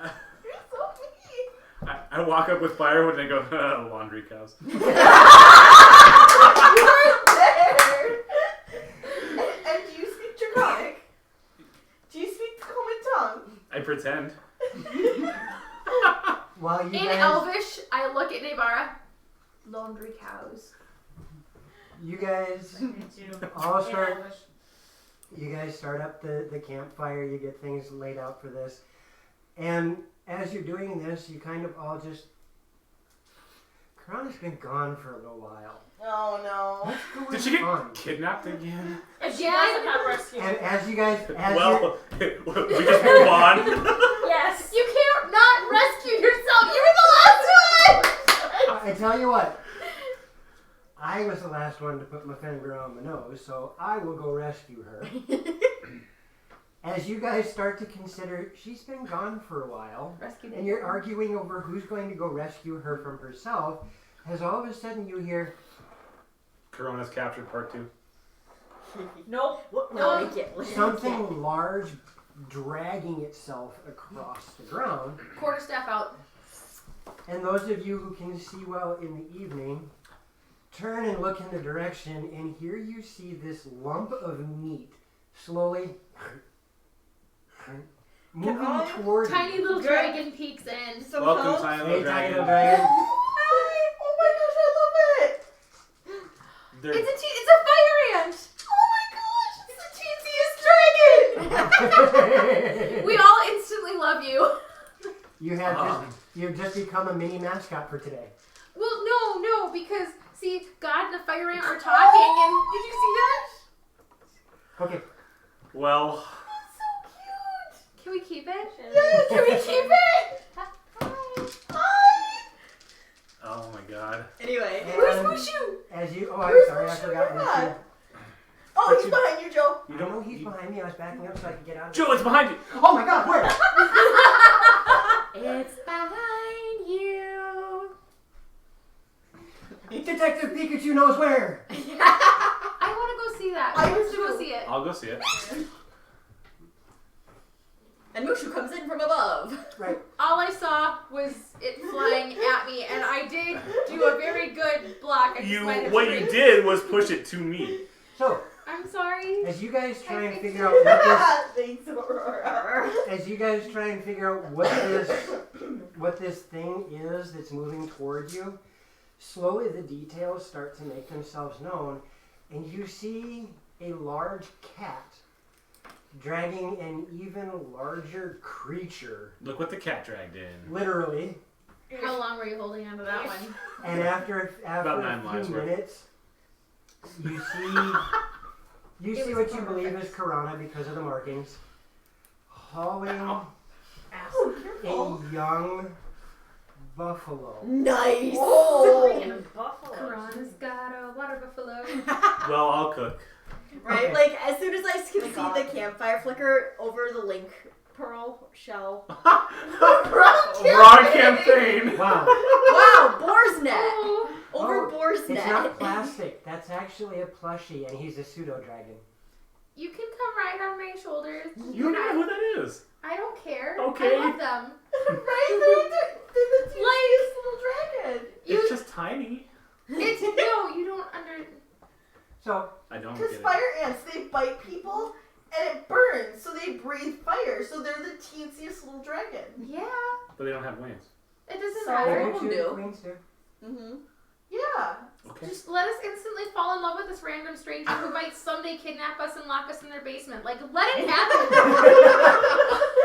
You're so mean. I walk up with firewood and I go, laundry cows. You weren't there. And do you speak Draconic? Do you speak common tongue? I pretend. While you In guys, Elvish, I look at Nebara. Laundry cows. you guys all start. You guys start up the campfire. You get things laid out for this, and as you're doing this, you kind of all just. Karana's been gone for a little while. Oh no. What's going Did she get on? kidnapped again? If she Again? doesn't have rescue. And as you guys, as you're, Well, we just move on. Yes. You can't not rescue yourself. You were the last one. I tell you what, I was the last one to put my finger on my nose, so I will go rescue her. As you guys start to consider, she's been gone for a while, Rescue and you're arguing over who's going to go rescue her from herself, as all of a sudden you hear, Corona's captured part 2. Nope. No, we can't. something large dragging itself across the ground. Quarterstaff out. And those of you who can see well in the evening, turn and look in the direction, and here you see this lump of meat slowly moving I- toward Tiny you. little Good. dragon peeks in. Some Welcome, help? tiny Hey, little tiny little dragon. dragon. Hi! Oh my gosh, I love it! It's a fire ant. Oh my gosh, it's the teeniest dragon! We all instantly love you. You've just become a mini mascot for today. Well, no, because see, God and the fire ant were talking, and did you see that? Okay. Well, That's so cute! Can we keep it? Yeah, can we keep it? Hi! oh my god. Anyway. Where's And Mushu? as you, I'm Where's sorry, I Mushu forgot at? Mushu. Oh, he's behind you, Joe. You I know don't. he's behind me. I was backing up so I could get out of Joe, it's behind you. Oh my God, where? It's behind you. Detective Pikachu knows where. I want to go see that. I I want do to go too. see it. I'll go see it. And Mushu comes in from above. Right. All I saw was it flying at me, and I did do a very good block. I just might have What you tripped. did was push it to me. So, All I'm sorry. As you guys try and I figure out what Thanks, Aurora. this, as you guys try and figure out what this thing is that's moving towards you, slowly the details start to make themselves known, and you see a large cat dragging an even larger creature, Look what the cat dragged in. literally. How long were you holding onto that one? And after About 9 a lives few worth. minutes, you see was what you believe is Karana because of the markings, hauling Oh, careful. a young buffalo. Nice. Freaking buffalo. Karana's got a water buffalo. Well, I'll cook. Right? Okay. Like, as soon as I can see God. the campfire flicker over the link pearl shell. Wrong campaign. Wow, Wow, boar's net. Oh, Over Oh, boar's it's net. not plastic. That's actually a plushie, and he's a pseudo dragon. you can come right on my shoulders. You don't even know who that is. I don't care. Okay. I love them. Right? They're the tiniest little dragon. It's just tiny. It's no, you don't under. So I don't Because get it. fire ants, they bite people and it burns, so they breathe fire. So they're the teensiest little dragon. Yeah, But they don't have wings. it doesn't So- matter. Some of them do. Queens do. Mm-hmm. Yeah. Okay. Just let us instantly fall in love with this random stranger who might someday kidnap us and lock us in their basement. Like, let it happen.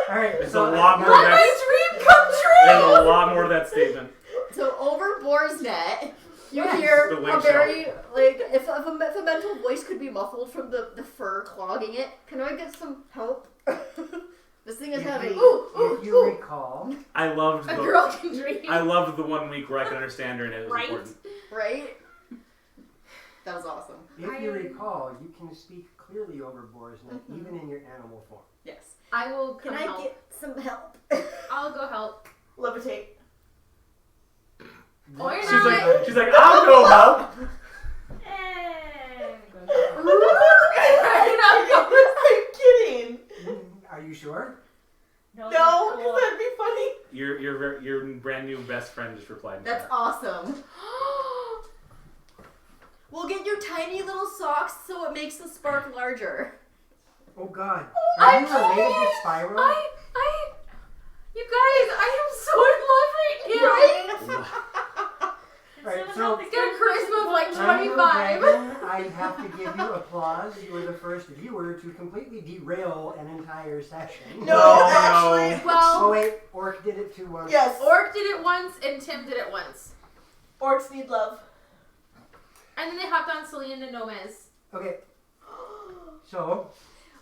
All right, It's so a lot more Let than my that. dream come There's true. a lot more to that statement. So over boar's net, you Yes. hear The a wing very like if a mental voice could be muffled from the fur clogging it. Can I get some help? This thing is If heavy. you- if you recall, I loved A the girl can dream. I loved the 1 week where I could understand her and it was Right? important. Right? That was awesome. if you recall, you can speak clearly over Boar's net, Mhm. even in your animal form. Yes. I will Can come I help. get some help? I'll go help. Levitate. Oh, you're She's not. like, I'll go help. And I'm kidding. Are you sure? No, because that'd be funny. Your brand new best friend just replied. in That's chat. awesome. We'll get you tiny little socks so it makes the spark larger. Oh God, I are you related to can't. Spyro? You guys, I am so in love right now. Right, Instead of so- helping It's got a charisma of like I'm your 25. dragon. I have to give you applause. You were the first viewer to completely derail an entire session. No, actually. Oh Well, wait, Orc did it too once. Yes. Orc did it once and Tim did it once. Orcs need love. And then they hopped on Celine and Gomez. Okay, so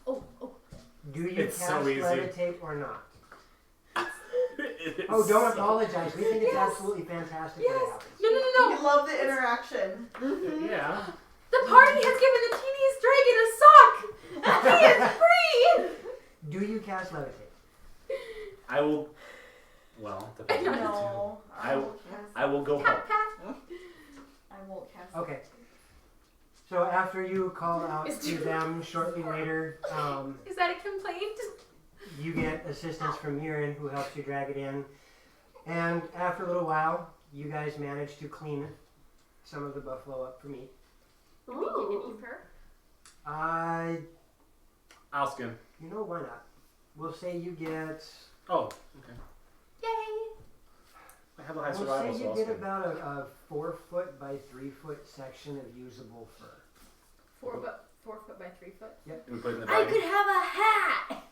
Oh, do you It's cast so easy. levitate or not? It's Oh, don't so- apologize. We think it's Yes. absolutely fantastic Yes. that it happens. No. We love the interaction. Yeah. The party has given the teeniest dragon a sock. He is free. Do you cast levitate? I will. Well, depends on you No. I will- I will go help. Pat, pat. I won't cast. Okay. So after you call out It's to true. them shortly later, Is that a complaint? you get assistance from Murin, who helps you drag it in. And after a little while, you guys manage to clean some of the buffalo up for meat. Ooh. I'll skin. You know, why not? We'll say you get. Oh, okay. Yay. I have a high We'll survival, say so you I'll get skin. about a 4 foot by 3 foot section of usable fur. 4 foot by 3 foot. And we put it in the I bag. could have a hat.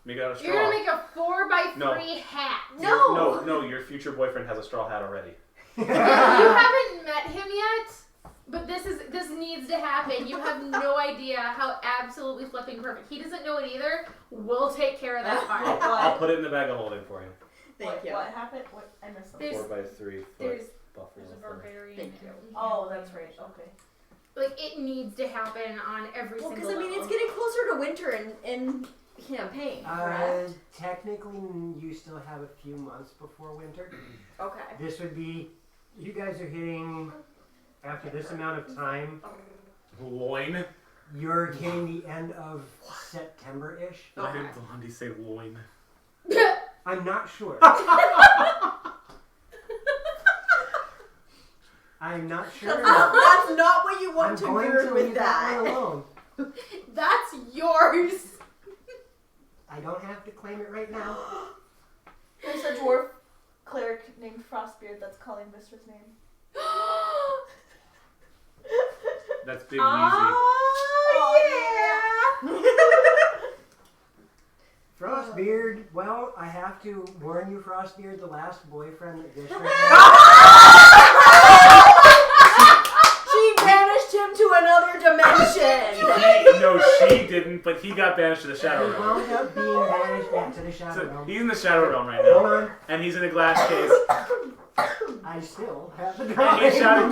Make it out of straw. You're gonna make a 4 by 3 No. hat. No. Your future boyfriend has a straw hat already. You haven't met him yet, but this needs to happen. You have no idea how absolutely flipping perfect. He doesn't know it either. We'll take care of that part. I'll put it in the bag of holding for you. Thank you. What happened? What? I missed something. There's- 4 by 3 There's foot buffalo There's a fur. barbarian. Thank you. Oh, that's right. Okay. like it needs to happen on every Well, single because I mean, level. it's getting closer to winter in campaign, correct? Technically, you still have a few months before winter. Okay. This would be. You guys are hitting. After this amount of time, Loin? you're hitting the end of September-ish. Why did Blondie say loin? I'm not sure. I'm not sure. That's not what you I'm want to going mirror to with leave that one that. alone. That's yours. I don't have to claim it right now. There's a dwarf cleric named Frostbeard that's calling Mistress' name. That's Big Wheezy. Frostbeard, well, I have to warn you, Frostbeard, the last boyfriend that Vistra She banished him to another dimension. No, she didn't, but he got banished to the Shadow He Realm. wound up being banished back to the Shadow So Realm. he's in the Shadow Realm right Hold now. on, And he's in a glass case. I still have the And drawing. he's shouting.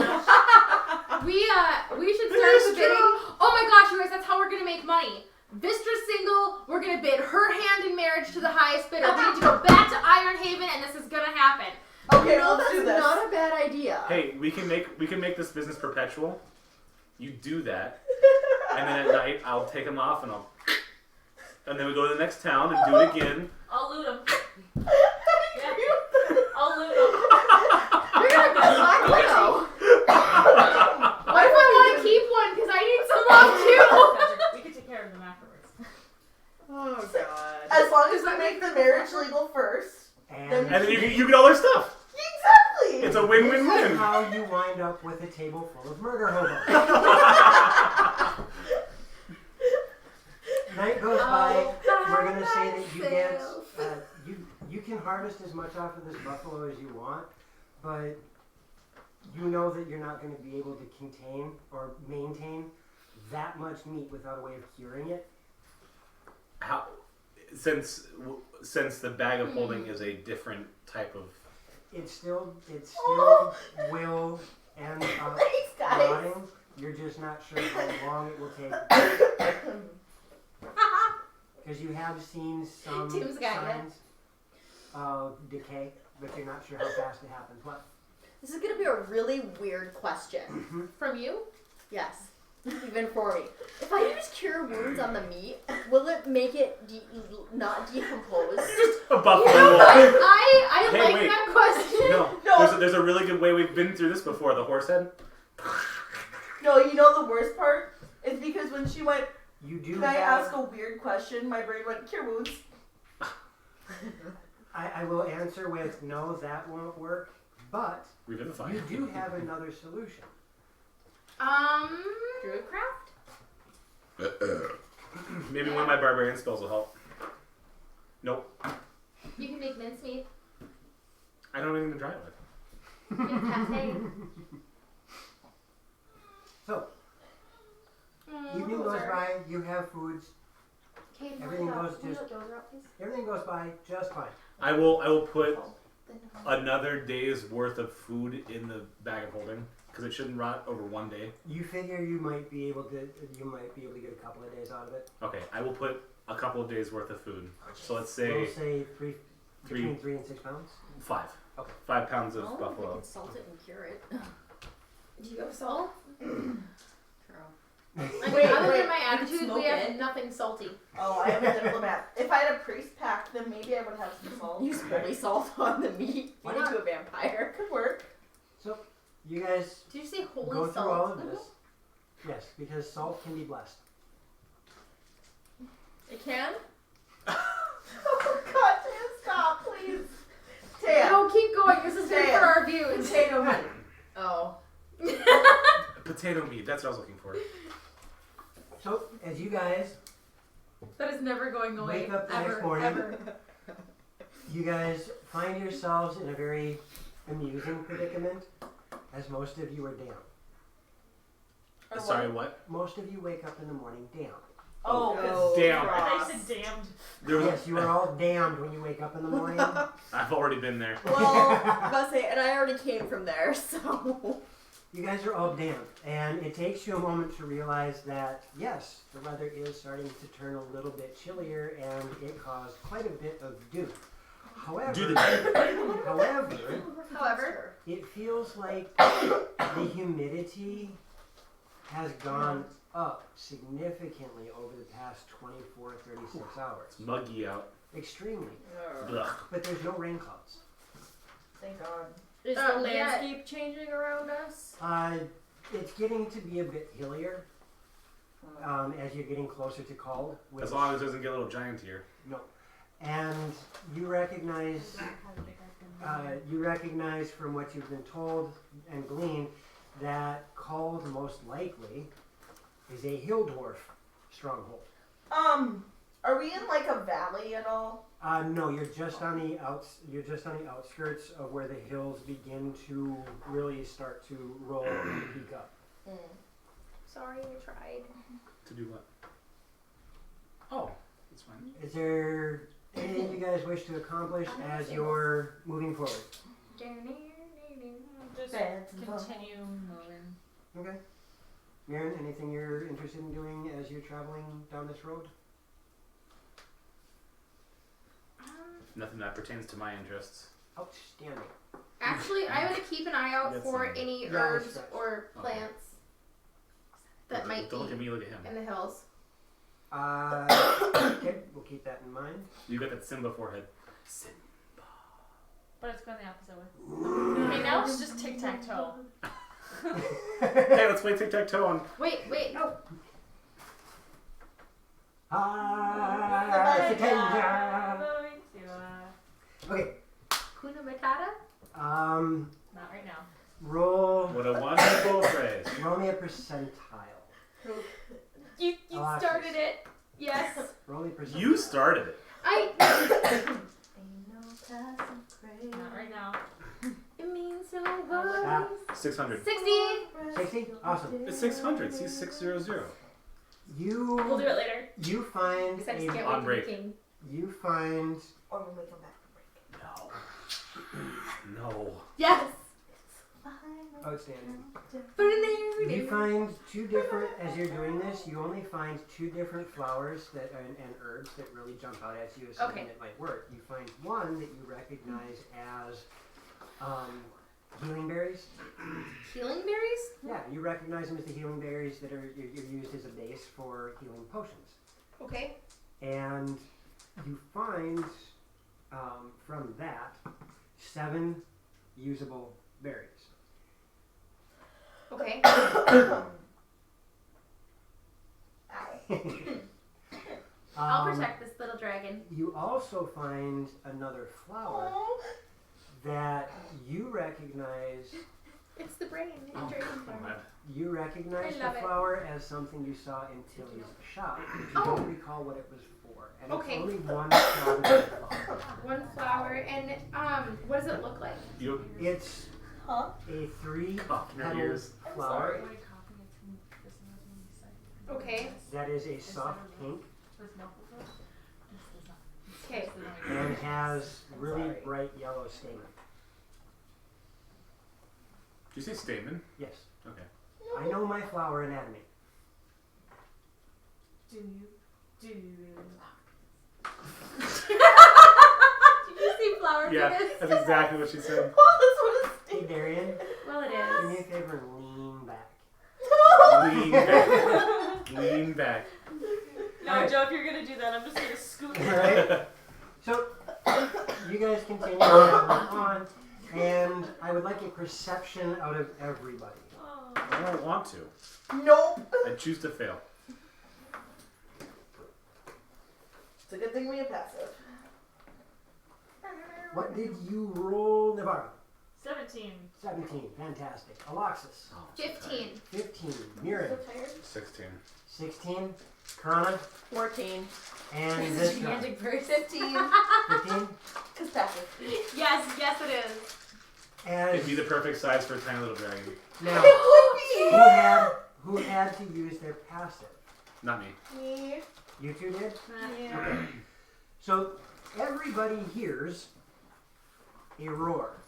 We should start the bidding. Oh my gosh, you guys, that's how we're gonna make money. Vistra's single, we're gonna bid her hand in marriage to the highest bidder. We need to go back to Ironhaven and this is gonna happen. Okay, No, let's that's do this. not a bad idea. Hey, we can make this business perpetual. You do that, and then at night I'll take him off and then we go to the next town and do it again. I'll loot him. Yeah. I'll loot him. You're gonna be fine, widow. What if I want to keep one? Because I need some love too. We can take care of them afterwards. Oh god. As long as we make the marriage legal first. And And then you get all their stuff. Exactly! It's a this is win-win-win. how you wind up with a table full of murder hobos. Night goes by. We're gonna say that you get you can harvest as much off of this buffalo as you want, but you know that you're not going to be able to contain or maintain that much meat without a way of curing it. How, since the bag of holding is a different type of. It still will end up Thanks, guys. rotting. You're just not sure how long it will take. Because you have seen some Tim's got ya. signs of decay, but you're not sure how fast it happens. What? This is gonna be a really weird question. From you? Yes. Even for me. If I use cure wounds on the meat, will it make it not decompose? A buffalo. I Hey, like wait. that question. No, there's a really good way. We've been through this before. The horse head. No, you know the worst part? Is because when she went, You do can I have, ask a weird question? My brain went, cure wounds. I will answer with no, that won't work, but Revivify. you do have another solution. Druidcraft? Maybe one of my barbarian spells will help. Nope. You can make mincemeat. I don't have anything to try it with. In a cafe. So, evening goes by, you have foods, Okay, Everything goes Can you just- let go of the rope, please? everything goes by just fine. I will put Then- another day's worth of food in the bag of holding because it shouldn't rot over one day. You figure you might be able to get a couple of days out of it. Okay, I will put a couple of days worth of food. So let's We'll say say three, between 3 and 6 pounds. 5. Okay. 5 pounds of Oh, we buffalo. can salt it and cure it. Do you have salt? True. I mean, Wait, other wait, than my attitude, smoke we have it. nothing salty. Oh, I am a diplomat. If I had a priest pack, then maybe I would have some salt. Use holy salt on the meat. Why Feed it not? to a vampire. Could work. So, you guys Did you say holy go salt? through all of this. Yes, because salt can be blessed. It can? Oh God, Taya, stop, please. Taya, No, keep going. This is good Taya. for our views. potato meat. Oh. Potato meat, that's what I was looking for. So, as you guys That is never going away. Wake up the ever, next morning. Ever. You guys find yourselves in a very amusing predicament, as most of you are down. Or Sorry, what? what? Most of you wake up in the morning down. Oh, Oh, Damn. I Ross. said damned. There was, Yes, you are all damned when you wake up in the morning. I've already been there. Well, I was about to say, and I already came from there, so. You guys are all damned, and it takes you a moment to realize that, yes, the weather is starting to turn a little bit chillier, and it caused quite a bit of dew. However, However, it feels like the humidity has gone up significantly over the past 24, 36 hours. It's muggy out. Extremely. Ugh. But there's no rain clouds. thank God. Is the Yeah. landscape changing around us? It's getting to be a bit hillier. as you're getting closer to Called. As long as it doesn't get a little giant here. No. And you recognize from what you've been told and gleaned that Called most likely is a hill dwarf stronghold. Are we in like a valley at all? No, you're just on the outskirts of where the hills begin to really start to roll and peak up. Sorry, I tried. To do what? Oh, that's fine. Is there anything you guys wish to accomplish as you're moving forward? Just continue moving. Okay. Maren, anything you're interested in doing as you're traveling down this road? Nothing that pertains to my interests. Outstanding. Actually, I'm gonna keep an eye out That's for fine. any Yeah, herbs that's or plants that might Don't look at be me, look at him. in the hills. Okay, we'll keep that in mind. You got that Simba forehead. But it's going the opposite way. Okay, now it's just tic-tac-toe. Hey, let's play tic-tac-toe on. Wait, no. Okay. Kuna Matata? Not right now. Roll What a wonderful phrase. me a percentile. You Alexis. started it. Yes. Roll me a percentile. You started it. Not right now. It means no worries. 600. 60. 60? Awesome. It's 600. See, 600. We'll do it later. You find Because I just a can't On wait break. for the king. you find Or when we come back from break. No. Yes. outstanding. Put it in there. You find two different, as you're doing this, you only find two different flowers that and herbs that really jump out at you as something Okay. that might work. You find one that you recognize as healing berries. Healing berries? Yeah, you recognize them as the healing berries that are you're used as a base for healing potions. Okay. And you find from that 7 usable berries. Okay. I'll protect this little dragon. You also find another flower that you recognize. It's the brain. Oh, Dragon come flower. on. You recognize I the love it. flower as something you saw in Tilly's shop. But you Oh. don't recall what it was for. And Okay. it's only one flower. One flower, and what does it look like? You It's Huh? a 3 cough in your petal ears. flower What are you copying it from this and this one you said? Okay. that is a soft pink With milk with it? This does not. Okay. This doesn't make and sense. has really sorry. bright yellow stamen. Did you say stamen? Yes. Okay. I know my flower anatomy. Do you really? Did you see flower Yeah, penis? that's exactly what she said. Hey Darian, Well, it do me a is. favor and lean back. Lean back. Lean back. No, Alright. Joe, if you're gonna do that, I'm just gonna scoot. Alright. So you guys continue on, and I would like a perception out of everybody. Oh. I don't want to. Nope. I choose to fail. It's a good thing we have passive. What did you roll, Navarro? 17. 17. Fantastic. Alexis. 15. 15. Mirren. 16. 16. Karana. 14. And this guy. Gigantic bird. 15. 15. Because passive. Yes, yes, it is. As It'd be the perfect size for a tiny little dragon. now, who had to use their passive? Not me. Me. You two did. Yeah. Okay. So everybody hears a roar.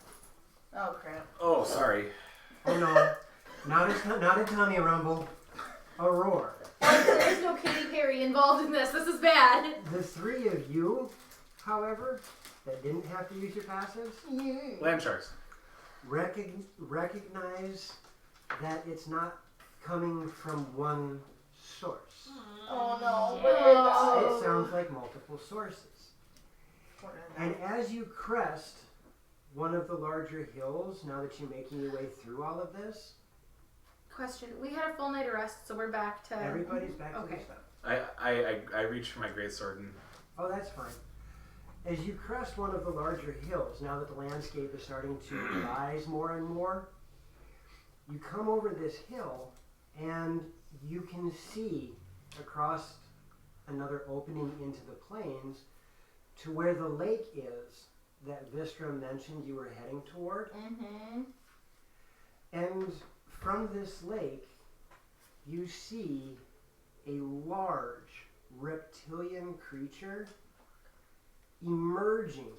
Oh crap. Oh, sorry. Oh no, not a tummy rumble, a roar. There's no Katy Perry involved in this. This is bad. The 3 of you, however, that didn't have to use your passives, Land sharks. recognize that it's not coming from one source. Oh no. Yeah. We're gonna die. It sounds like multiple sources. We're gonna And die. as you crest one of the larger hills, now that you're making your way through all of this, question. We had a full night of rest, so we're back to. Everybody's back to Okay. their stuff. I reach for my greatsword and Oh, that's fine. As you crest one of the larger hills, now that the landscape is starting to rise more and more, you come over this hill and you can see across another opening into the plains to where the lake is that Vistra mentioned you were heading toward. Mm-hmm. And from this lake, you see a large reptilian creature emerging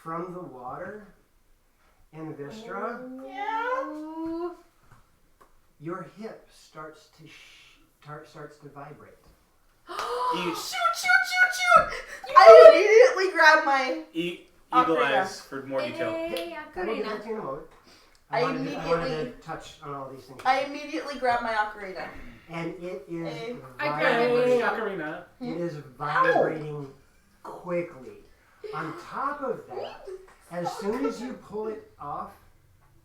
from the water. And Vistra, Yeah. Ooh. your hip starts to vibrate. eat, I immediately grab my. eagle Ocarina. eyes for more detail. Hey, I will get Ocarina. back to you in a moment. I I wanted to immediately- touch on all these things. I immediately grab my ocarina. And it is Hey. I grabbed it. Hey, vibrating. Ocarina. It is vibrating quickly. On top of that, as soon as you pull it off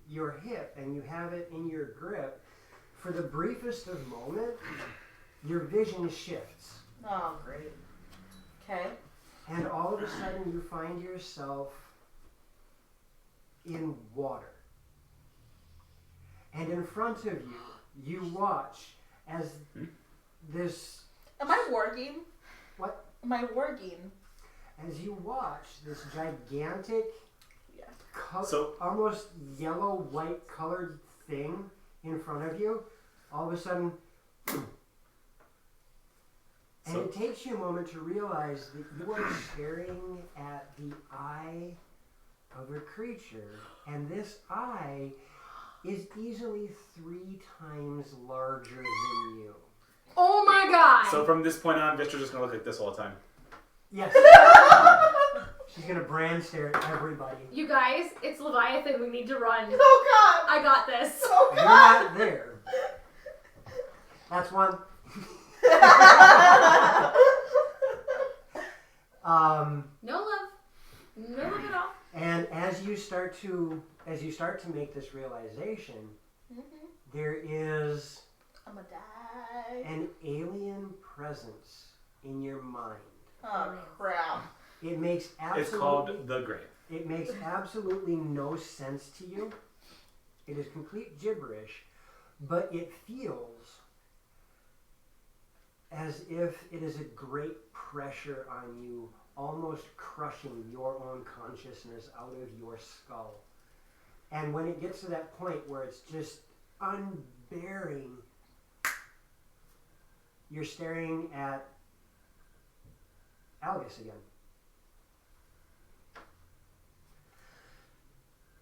your hip and you have it in your grip, for the briefest of moment, your vision shifts. Oh, great. Okay. And all of a sudden you find yourself in water. And in front of you, you watch as this, Am I warging? What? Am I warging? as you watch this gigantic, Yeah. So- almost yellow-white colored thing in front of you, all of a sudden, and So- it takes you a moment to realize that you are staring at the eye of a creature, and this eye is easily 3 times larger than you. Oh my god. So from this point on, Vistra's just gonna look like this all the time. Yes. She's gonna brand stare at everybody. You guys, it's Leviathan. We need to run. Oh I got this. God! You're Oh not there. That's one. No love. No love at all. And as you start to make this realization, God! there is I'm gonna die. an alien presence in your mind. Oh crap! It makes It's absolutely called the Grave. it makes absolutely no sense to you. It is complete gibberish, but it feels as if it is a great pressure on you, almost crushing your own consciousness out of your skull. And when it gets to that point where it's just unbearing, you're staring at Algus again.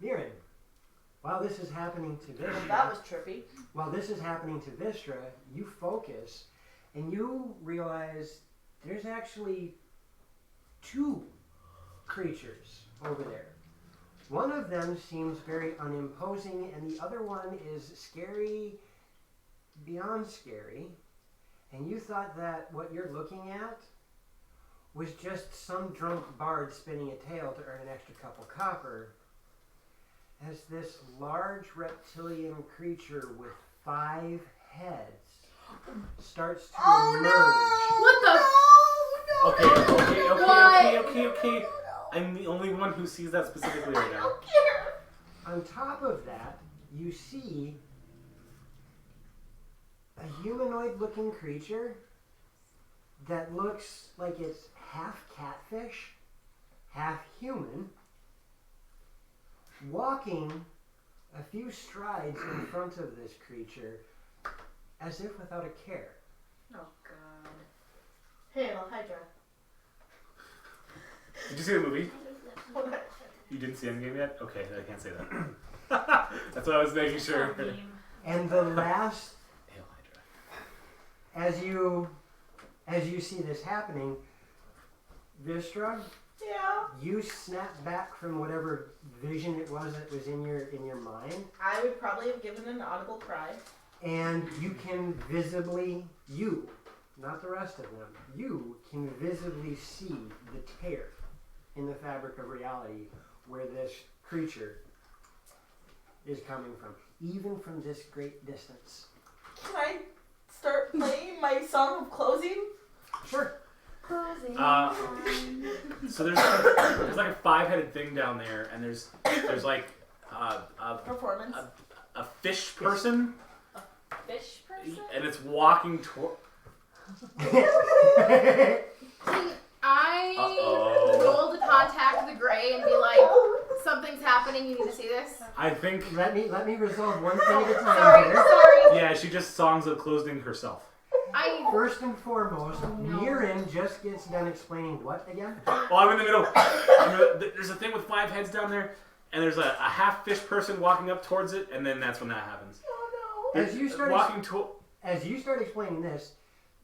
Mirren, while this is happening to Vistra, That was trippy. you focus and you realize there's actually 2 creatures over there. One of them seems very unimposing, and the other one is scary beyond scary. And you thought that what you're looking at was just some drunk bard spinning a tale to earn an extra couple copper, as this large reptilian creature with 5 heads starts to emerge. What the? Okay. I'm the only one who sees that specifically right now. On top of that, you see a humanoid-looking creature that looks like it's half catfish, half human, walking a few strides in front of this creature as if without a care. Oh god. Hail Hydra. Did you see the movie? You didn't see Endgame yet? Okay, I can't say that. That's what I was making sure. And the last, Hail Hydra. as you see this happening, Vistra, Yeah. you snap back from whatever vision it was that was in your mind, I would probably have given an audible cry. and you can visibly, not the rest of them, you can visibly see the tear in the fabric of reality where this creature is coming from. even from this great distance. Can I start playing my song of closing? Sure. So there's like a 5-headed thing down there, and there's like Performance. a fish person, Fish person? and it's walking toward. Can I Uh-oh. roll to contact the Gray and be like, something's happening, you need to see this? I think. let me resolve one thing at a time Sorry, here. sorry. Yeah, she just songs of closing herself. First and foremost, no. Mirren just gets done explaining what again? Well, I'm in the middle. There's a thing with 5 heads down there, and there's a half fish person walking up towards it, and then that's when that happens. Oh no. As you start walking to. As you start explaining this,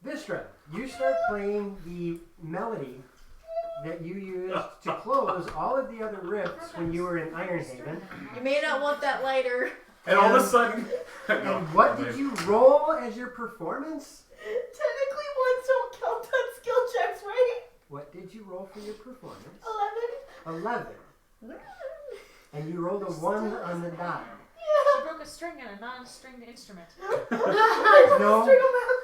Vistra, you start playing the melody that you used to close all of the other riffs when you were in Ironhaven. You may not want that lighter. And all of a sudden. No, And what did you roll as your performance? Technically, ones don't count on skill checks, right? What did you roll for your performance? 11. 11. And you rolled a 1 on the die. She broke a string in a non-stringed instrument. No,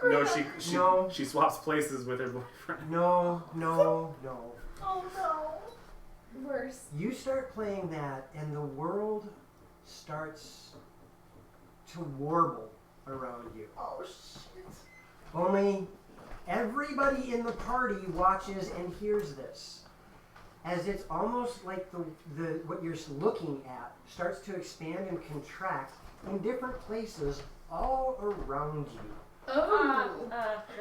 No, No. she swaps places with her boyfriend. no. Oh no. Worse. You start playing that, and the world starts to warble around you. Oh shit. Only everybody in the party watches and hears this, as it's almost like the what you're looking at starts to expand and contract in different places all around you. Oh.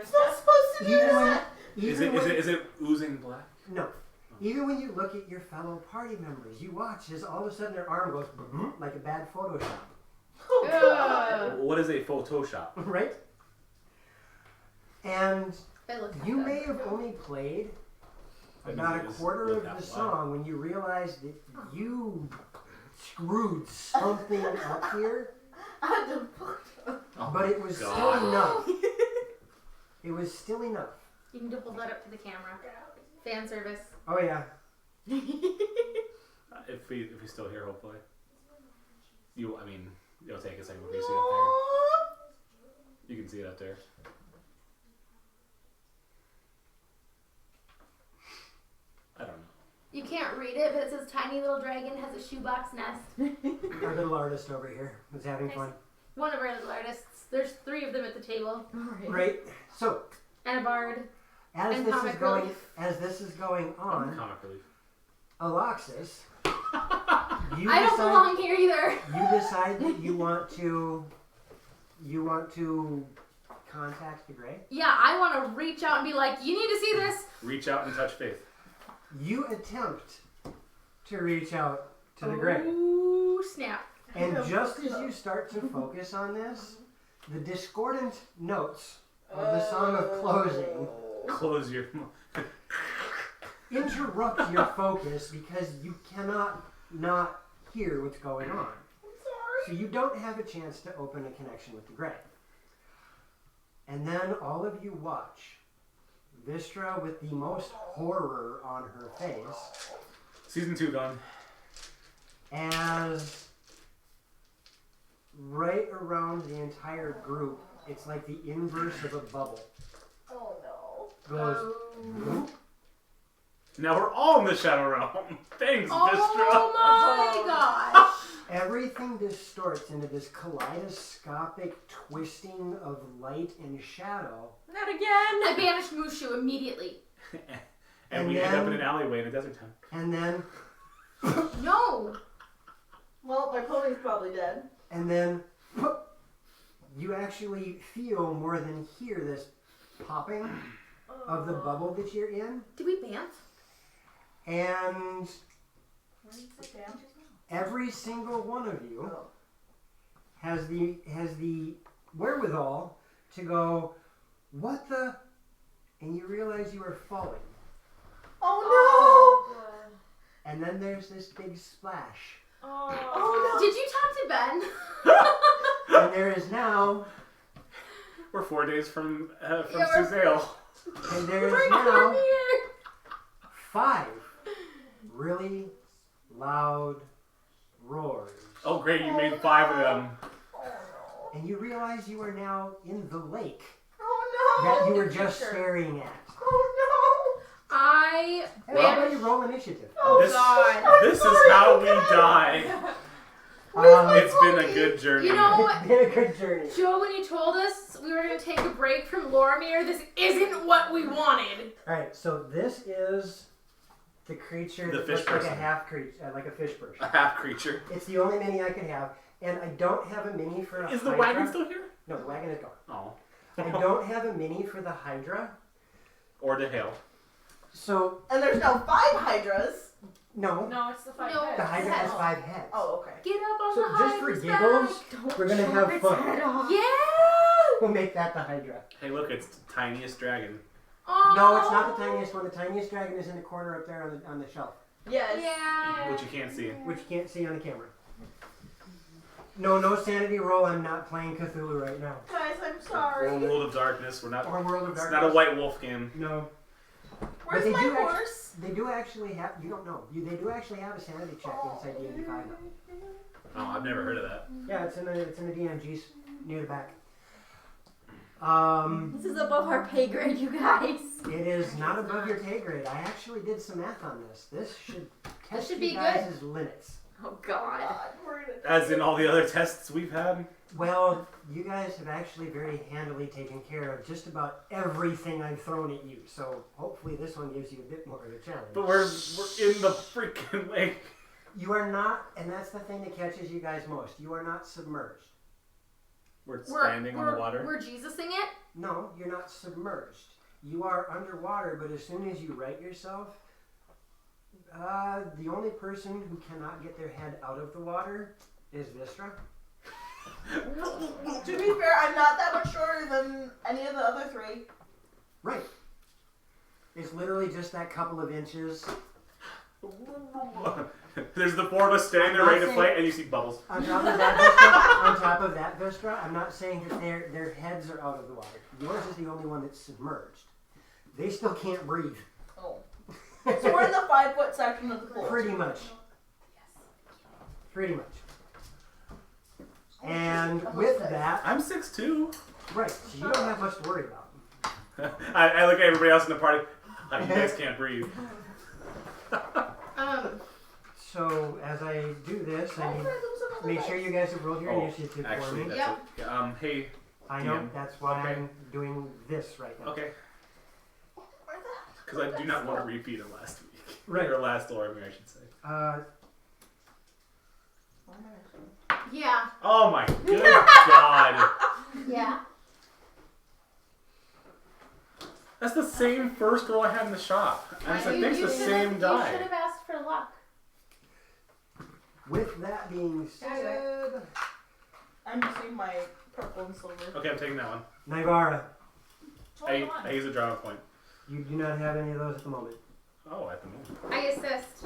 It's not supposed to do Even when, that. Is it oozing black? no, even when you look at your fellow party members, you watch as all of a sudden their arm goes like a bad Photoshop, Oh god. Ugh. What is a Photoshop? right? And It looks you good. may have only played That about a means it was quarter lit of that the loud. song when you realized that you screwed something up here, I had to put. Oh but it was God. still enough. It was still enough. You need to hold that up to the camera. Fan service. Oh yeah. If we still here, hopefully. It'll take a second before you see it up there. You can see it up there. I don't know. You can't read it, but it says tiny little dragon has a shoebox nest. Our little artist over here was having fun. One of our little artists. There's 3 of them at the table. Right. So And a bard. as And this is comic going relief. on, Comic relief. Aloxis, you I don't decide belong here either. you decide that you want to contact the Grey. Yeah, I want to reach out and be like, you need to see this. Reach out and touch faith. You attempt to reach out to the Grey. Ooh, snap. And just as you start to focus on this, the discordant notes of the song of closing Close your. interrupt your focus because you cannot not hear what's going on. So you don't have a chance to open a connection with the Grey. And then all of you watch Vistra with the most horror on her face Season 2 gone. as right around the entire group, it's like the inverse of a bubble. Oh no. Goes whoop, Now we're all in the Shadow Realm. Thanks, Oh Oh. my gosh. everything distorts into this kaleidoscopic twisting of light and shadow. Not again. I banished Mushu immediately. Vistra. And we end up in an alleyway in a desert town. And then No. Well, my pony's probably dead. you actually feel more than hear this popping of the bubble that you're in. Did we bamf? And Where is the damn? every single one of you Oh. has the wherewithal to go, what the? And you realize you are falling. Oh And then there's this big splash. no! Oh Did you talk to Ben? And there is now, We're 4 days from Yeah, we're- Suzale. and there is Bring now him here. 5 really loud roars. Oh great, you made 5 of them. and you realize you are now in the lake Oh no! that you were just Sure. staring at. Oh I Everybody roll initiative. no! Oh This- God! This is how we die. It's been a good journey. You know, It's been a good journey. Joe, when you told us we were going to take a break from Loromir, this isn't what we wanted. Alright, so this is the creature The that fish looks like a person. half creature, like a fish person. A half creature. It's the only mini I could have, and I don't have a mini for a Is the Hydra. wagon still here? No, the wagon is gone. Oh. I don't have a mini for the Hydra, Or the hail. so And there's now 5 hydras. no, No, it's the 5 No. the heads. Hydra has 5 heads. Oh, okay. Get up on So the just for Hydra's giggles, back. we're gonna have fun. Yeah! We'll make that the Hydra. Hey, look, it's the tiniest dragon. Oh. No, it's not the tiniest one. The tiniest dragon is in the corner up there on the shelf, Yes. Yeah. Which you can't see. which you can't see on the camera. No sanity roll. I'm not playing Cthulhu right now. Guys, I'm Or sorry. World of Darkness. We're not. Or World of It's Darkness. not a White Wolf game. No. Where's they my do horse? They do actually have. You don't know. They do actually have a sanity check inside D&D 5 now. Oh, I've never heard of that. Yeah, it's in the DMGs near the back. This is above our pay grade, you guys. It is not above your pay grade. I actually did some math on this. This should test should you be guys' limits. Oh God. God, we're gonna As in all the other tests we've had. Well, you guys have actually very handily taken care of just about everything I've thrown at you. So hopefully this one gives you a bit more of a challenge. But we're in the freaking lake. You are not, and that's the thing that catches you guys most. You are not submerged. We're standing on the water. We're Jesusing it. No, you're not submerged. You are underwater, but as soon as you right yourself, the only person who cannot get their head out of the water is Vistra. To be fair, I'm not that much shorter than any of the other 3. Right. It's literally just that couple of inches. There's the 4 of us standing there ready to fight, and you see bubbles. On top of that, Vistra, I'm not saying that their heads are out of the water. Yours is the only one that's submerged. They still can't breathe. Oh. So we're in the 5-foot section of the pool. Pretty much. Pretty much. And with that, I'm 6'2". right, so you don't have much to worry about. I look at everybody else in the party. You guys can't breathe. So as I do this, I need make sure you guys have rolled your initiative for Actually, me. that's it. Hey. I know, DM. that's why Okay. I'm doing this right now. Okay. Because I do not want to repeat it last week. Right. Or last Loromir, I should say. Yeah. Oh my good God. Yeah. That's the same first roll I had in the shop. And I said, thanks the same You should die. have asked for luck. With that being said, I'm using my purple and silver. Okay, I'm taking that one. Nigara, I use a drama point. you do not have any of those at the moment. Oh, at the moment. I assist.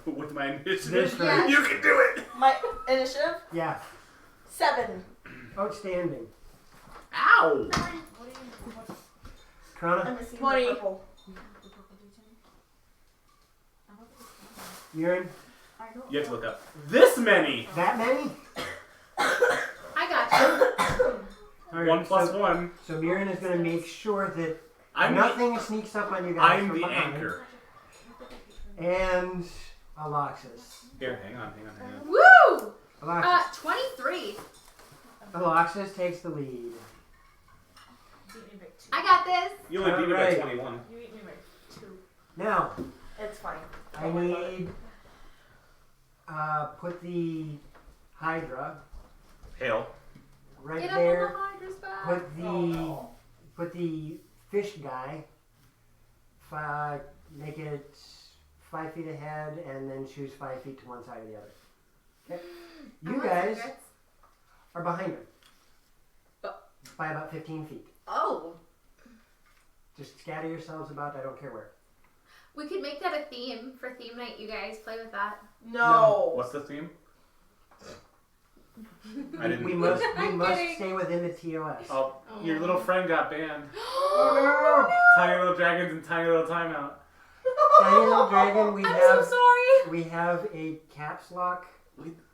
With my initiative. This Yes. You can do it! My initiative? Yeah, 7. outstanding. Ow! Krana, I'm missing 20. the purple. Urine, You have to look up. This many! that many? I got you. All right, 1 plus so, 1. So Mirren is going to make sure that I'm nothing sneaks up on you guys. I'm from the behind. anchor. And Aloxis. Here, hang on. Woo! Aloxis. 23. Aloxis takes the lead. I got this. You only beat me by Alright. 21. You eat me by 2. Now, It's fine. I need put the Hydra Hail. right Get up there. on the Hydra's back. Put the fish guy. Make it 5 feet ahead, and then choose 5 feet to one side or the other. Okay. I You want guys cigarettes. are behind him by about 15 feet. Oh. Just scatter yourselves about. I don't care where. We could make that a theme for theme night. You guys play with that. No. What's the theme? I didn't. We must kidding. stay within the TOS. Oh, your little friend got banned. Oh, Tiny little dragons and tiny little timeout. Tiny little dragon, we I'm have so sorry. we have a caps lock.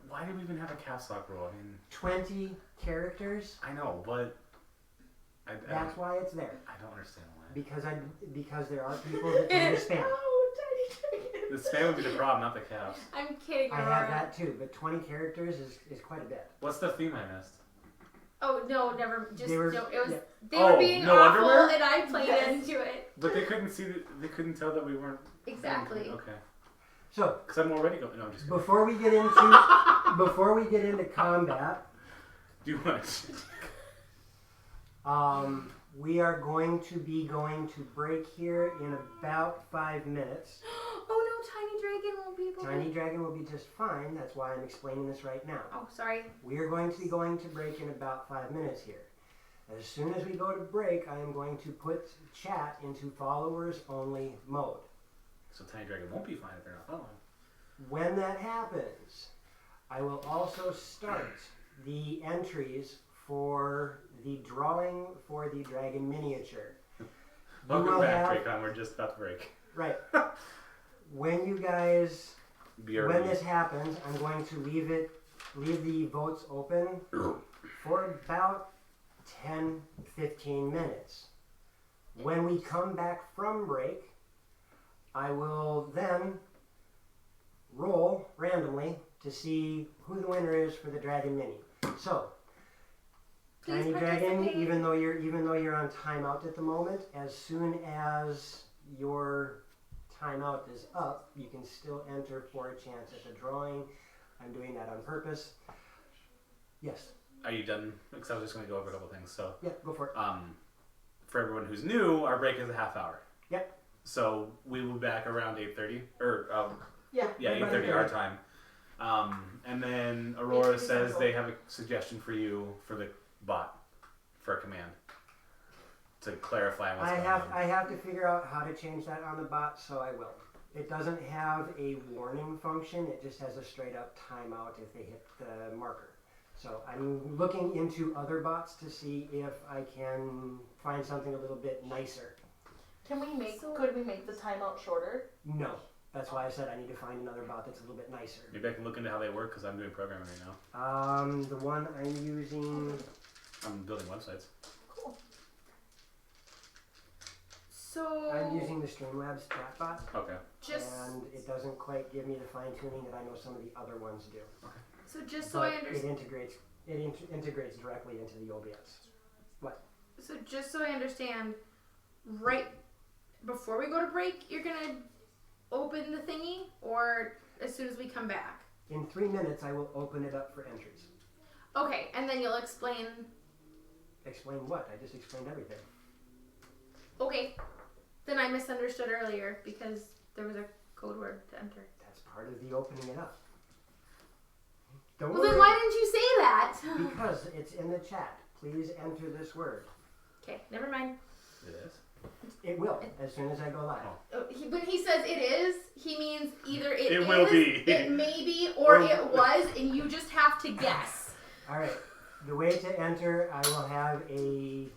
Why do we even have a caps lock rule? I mean, 20 characters. I know, but That's why it's there. I don't understand why. Because there are people that do the spam. The spam would be the problem, not the caps. I'm kidding, I Aurora. have that too, but 20 characters is quite a bit. What's the theme I missed? Oh no, never. Just They were- no. It was yeah. they were Oh, being no awful, underwear? and I played Yes. into it. But they couldn't see. They couldn't tell that we weren't. Exactly. Okay. So Because I'm already going. No, I'm just kidding. before we get into combat, Do you want? we are going to be going to break here in about 5 minutes. Oh no, Tiny Dragon won't be able to. Tiny Dragon will be just fine. That's why I'm explaining this right now. Oh, sorry. We are going to be going to break in about 5 minutes here. As soon as we go to break, I am going to put chat into followers only mode. So Tiny Dragon won't be fine if they're not following. When that happens, I will also start the entries for the drawing for the dragon miniature. Welcome will back, have- Dracon. We're just about to break. Right. When you guys, BRB. when this happens, I'm going to leave the votes open for about 10-15 minutes. When we come back from break, I will then roll randomly to see who the winner is for the Dragon Mini. So, Please Tiny Dragon, participate. even though you're on timeout at the moment, as soon as your timeout is up, you can still enter for a chance at the drawing. I'm doing that on purpose. Yes. Are you done? Because I was just going to go over a couple things. So, Yeah, go for it. for everyone who's new, our break is a half hour. Yep. So we will be back around 8:30, or Yeah. yeah, 8:30 our time. And then Aurora says they have a suggestion for you for the bot for a command to clarify what's going on. I have to figure out how to change that on the bot, so I will. It doesn't have a warning function. It just has a straight up timeout if they hit the marker. So I'm looking into other bots to see if I can find something a little bit nicer. Could we make the timeout shorter? No. That's why I said I need to find another bot that's a little bit nicer. Maybe I can look into how they work because I'm doing programming right now. The one I'm using. I'm building websites. Cool. So I'm using the Streamlabs chatbot, Okay. just and it doesn't quite give me the fine tuning that I know some of the other ones do. just so I But understand. it integrates directly into the OBS. So just so I understand, right before we go to break, you're gonna open the thingy, or as soon as we come back? In 3 minutes, I will open it up for entries. Okay, and then you'll explain. Explain what? I just explained everything. Okay, then I misunderstood earlier because there was a code word to enter. That's part of the opening it up. Don't Well, then worry, why didn't you say that? because it's in the chat. Please enter this word. Okay, never mind. It is. It will, as soon as I go live. When he says it is, he means either it It is, will be. it may be, or Or- it was, and you just have to guess. All right. The way to enter, I will have a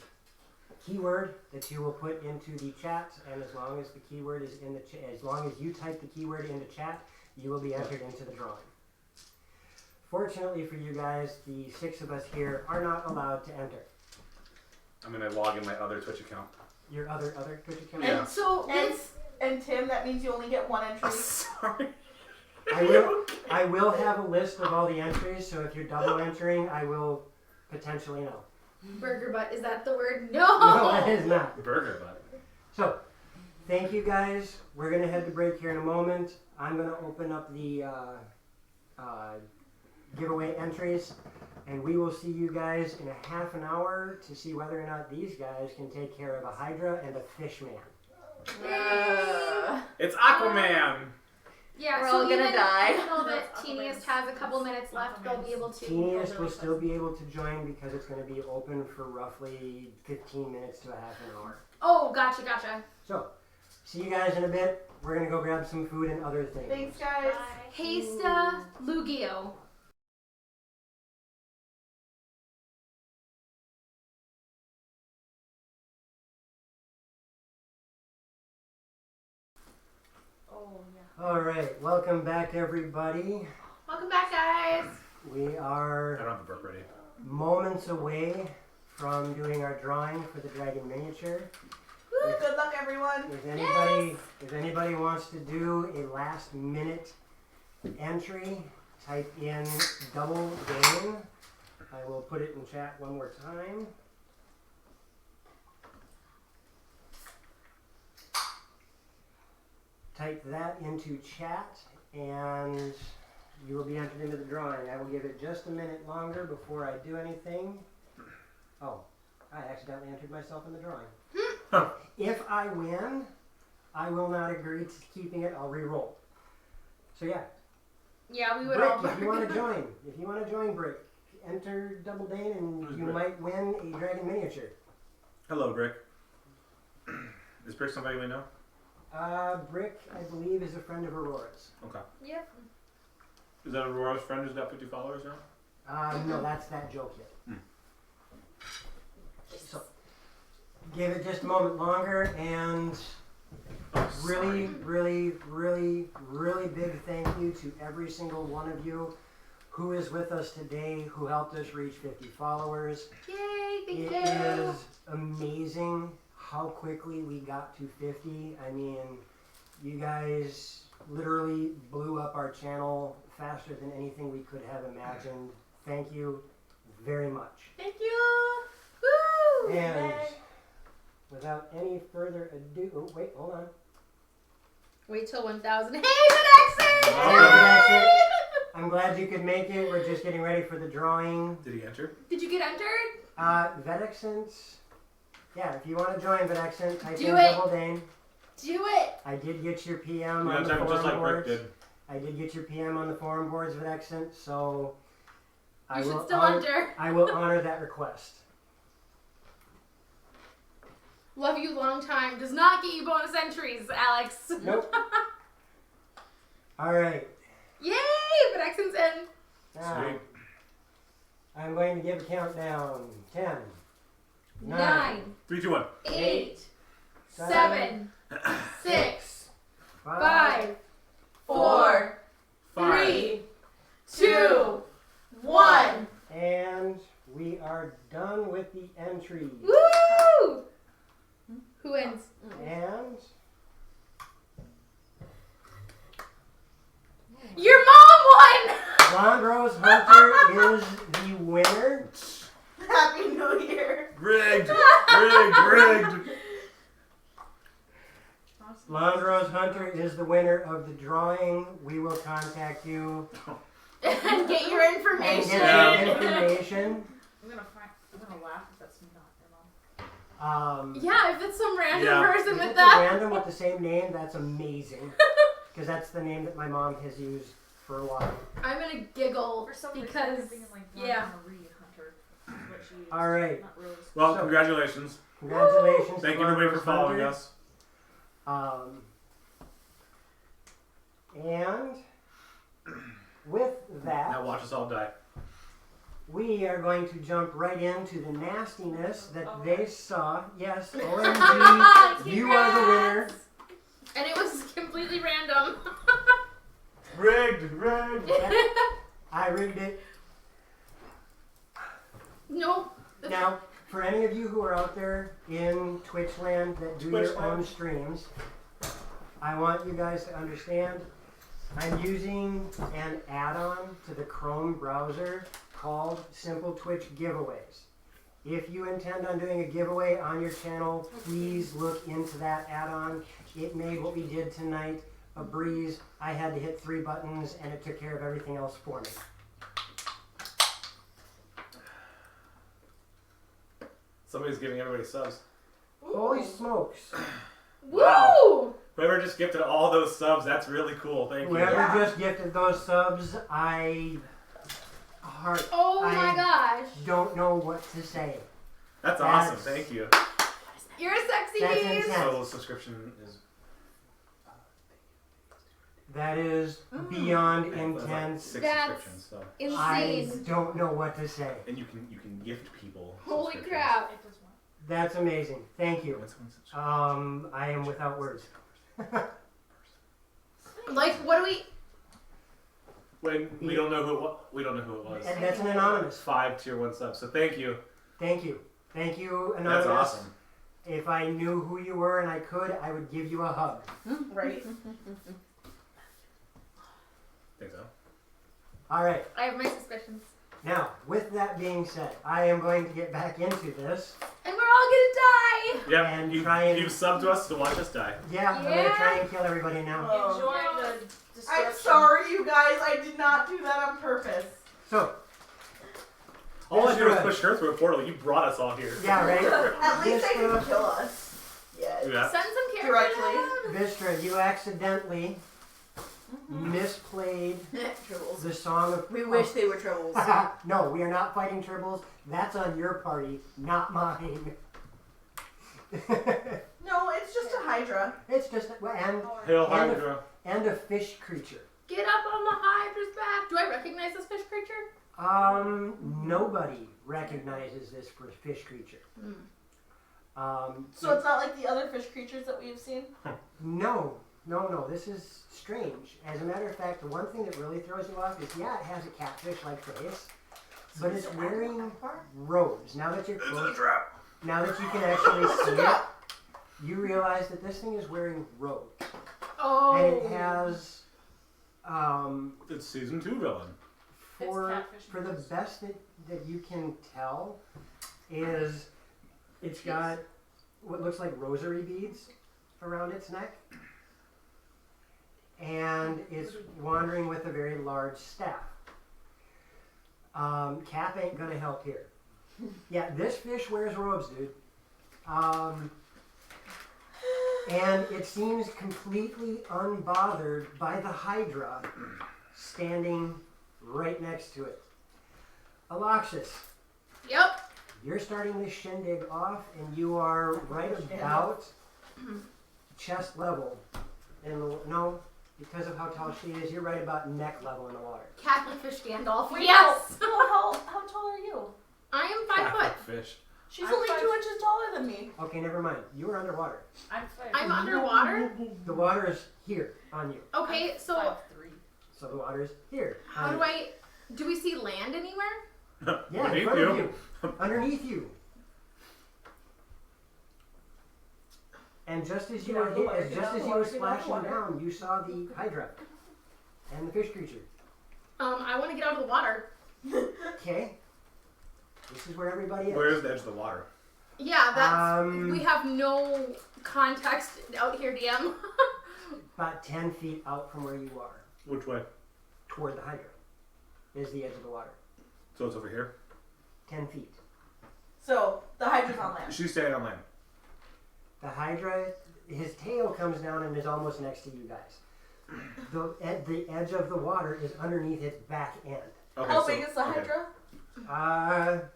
keyword that you will put into the chat, and as long as the keyword is in the chat, as long as you type the keyword into chat, you will be entered into the drawing. Fortunately for you guys, the 6 of us here are not allowed to enter. I'm gonna log in my other Twitch account. Your other Twitch account? Yeah. And so And, this, and Tim, that means you only get one entry. Sorry. I will have a list of all the entries, so if you're double entering, I will potentially know. burger butt, is that the word? No, that No! is not. Burger butt. So, thank you guys. We're going to head to break here in a moment. I'm going to open up the giveaway entries, and we will see you guys in a half an hour to see whether or not these guys can take care of a Hydra and a Fish Man. It's Aquaman. Yeah, We're so all gonna even, die. even though that Teeniest has a couple minutes left, they'll be able to. Teeniest will still be able to join because it's going to be open for roughly 15 minutes to a half an hour. Oh, gotcha, gotcha. So, see you guys in a bit. We're going to go grab some food and other things. Thanks, guys. Hesta Lugio. Oh, yeah. All right, welcome back, everybody. Welcome Welcome back, guys. We I are don't have the book ready. moments away from doing our drawing for the dragon miniature. Woo, good luck, everyone. If anybody wants to do a last minute entry, type in double game. I will put it in chat one more time. Type that into chat and you will be entered into the drawing. I will give it just a minute longer before I do anything. Oh, I accidentally entered myself in the drawing. If I win, I will not agree to keeping it. I'll re-roll. So yeah, Yeah, we would Brick, all. if you want to join, Brick, enter Double Dane and Who's you Brick? might win a dragon miniature. Hello, Brick. Is Brick somebody we know? Brick, I believe, is a friend of Aurora's. Okay. Yep. Is that Aurora's friend who's got 50 followers now? No, that's that joke yet. Hmm. So, give it just a moment longer, and really, really, really, really big thank you to every single one of you who is with us today, who helped us reach 50 followers. Yay! Thank It you. is amazing how quickly we got to 50. I mean, you guys literally blew up our channel faster than anything we could have imagined. Thank you very much. Thank you. Woo! And Yay. without any further ado, oh wait, hold on. Wait till 1,000. Hey, Vanexon! Vanexon! I'm glad you could make it. We're just getting ready for the drawing. Did he enter? Did you get entered? Vedexent. Yeah, if you want to join Vedexent, type Do in it. Double Dane. Do it. I did get your PM You on got the time forum just like Brick boards. did. I did get your PM on the forum boards with Accent, so You should still enter. I will honor that request. Love you long time. Does not get you bonus entries, Alex. Nope. All right. Yay! Vanexon's in. Now, Sweet. I'm going to give a countdown. 10, 9, 3, 2, 1. 8, 7, 7, 6, 5, 5, 4, 5. 3, 2, 1. and we are done with the entries. Woo! Who wins? And Your mom won! Blonde Rose Hunter is the winner. Happy New Year. Rigged! Rigged! Blonde Rose Hunter is the winner of the drawing. We will contact you And get your and information. get your information. I'm gonna laugh if that's not your mom. Yeah, if it's some random Yeah. person If with it's that. a random with the same name, that's amazing. Because that's the name that my mom has used for a while. I'm gonna giggle For some reason, because I'm thinking like yeah. Marie Hunter is what she used. All right. Not Rose. Well, So- congratulations. Congratulations. Thank to you Blonde everybody for Rose following Hunter. us. And with that, Now watch us all die. we are going to jump right into the nastiness that Oh, they okay. saw. Yes, OMG, you are the winner. Congrats! And it was completely random. Rigged! I rigged it. Nope. Now, for any of you who are out there in Twitch land that do your Twitch own land. streams, I want you guys to understand I'm using an add-on to the Chrome browser called Simple Twitch Giveaways. If you intend on doing a giveaway on your channel, please look into that add-on. It made what we did tonight a breeze. I had to hit 3 buttons and it took care of everything else for me. Somebody's giving everybody subs. Holy smokes. Woo! Wow. Whoever just gifted all those subs, that's really cool. Thank you. Whoever Yeah. just gifted those subs, I Oh my gosh. don't know what to say. That's awesome. Thank you. You're a sexy That's beast. insane. So the subscription is That is beyond it was like intense. 6 That's- subscriptions. So I Insane. don't know what to say. and you can gift people. Holy subscriptions. crap. It does one. That's amazing. Thank you. What's one subscription? I am without words. Like, what do we... When we don't know who it was. We don't know who it was. And that's an anonymous. 5 tier 1 subs. So thank you. Thank you. Thank you, anonymous. That's awesome. If I knew who you were and I could, I would give you a hug. Right? Think so. All right. I have my suspicions. Now, with that being said, I am going to get back into this. And we're all gonna die! Yeah, And you try and- you've subbed to us to watch us die. Yeah, I'm going to try and kill everybody now. Oh. Enjoy the destruction. I'm sorry, you guys. I did not do that on purpose. So, All I did was Vistra. push her through a portal. You brought us all here. Yeah, right? At least they didn't Vistra, kill us. Yes. Yeah. Send some Directly. characters. Vistra, you accidentally misplayed Tribbles. the song of... We wish they were tribbles. No, we are not fighting tribbles. That's on your party, not mine. No, it's just a Hydra. It's just... And Hail And- Hydra. and a fish creature. Get up on the Hydra's back. Do I recognize this fish creature? Nobody recognizes this fish creature. So it's not like the other fish creatures that we have seen? No, this is strange. As a matter of fact, the one thing that really throws you off is, yeah, it has a catfish-like face, but it's wearing robes. Now that you're close, now that you can actually see it, you realize that this thing is wearing robes. Oh. And it has, It's season 2 villain. for catfish the robes. best that you can tell, is it's got what looks like rosary beads around its neck, and it's wandering with a very large staff. Cap ain't gonna help here. Yeah, this fish wears robes, dude. And it seems completely unbothered by the Hydra standing right next to it. Alexis, Yep. you're starting this shindig off, and you are right about chest level. No, because of how tall she is, you're right about neck level in the water. Catholic fish Gandalf. Wait, Yes. No, how tall are you? I am 5 foot. Catholic fish. She's I'm only 5 2 inches taller than me. Okay, never mind. You are underwater. I'm 5. I'm underwater. The water is here on you. Okay, so 5'3". So the water is here. how on do you. I? Do we see land anywhere? Yeah, in Beneath front you. of you. Underneath you. And just as you Get out were of the water, hit, get just out of as the you water, were get out of the splashing water. down, you saw the Hydra and the fish creature. I want to get out of the water. Okay. This is where everybody is. Where's the edge of the water? Yeah, that's. Um, We have no context out here, DM. About 10 feet out from where you are, Which way? toward the Hydra, is the edge of the water. So it's over here. 10 feet. So, the Hydra's on land. She's standing on land. The Hydra, his tail comes down and is almost next to you guys. The edge of the water is underneath its back end. Okay, How so- big is the okay. Hydra?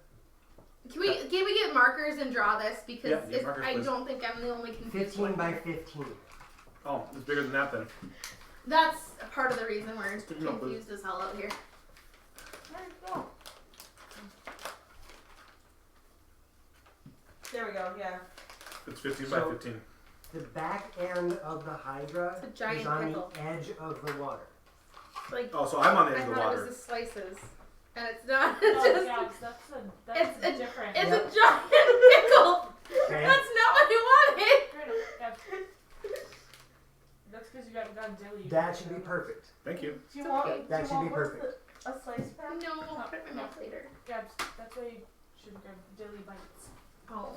Can we get markers and draw this because Yeah, get markers, I please. don't think I'm the only confused 15 one by here. 15. Oh, it's bigger than that then. That's part of the reason we're Good enough, confused as hell out here. There you go. There we go, yeah. It's 15 So- by 15. The back end of the Hydra It's a giant is on pickle. the edge of the water. Like Oh, so I'm on the I edge of the thought it water. was the slices, and it's not. It's Oh, just yeah, 'cause that's it's a- different. it's Yeah. a giant pickle. Okay? That's not what you wanted. Great, yeah. That's because you got dilly. That should be perfect. Thank you. Do you It's want, okay. do That you should want be what's perfect. A slice pack? No, I'll put it in my mouth later. Yeah, that's why you should grab dilly bites. Oh,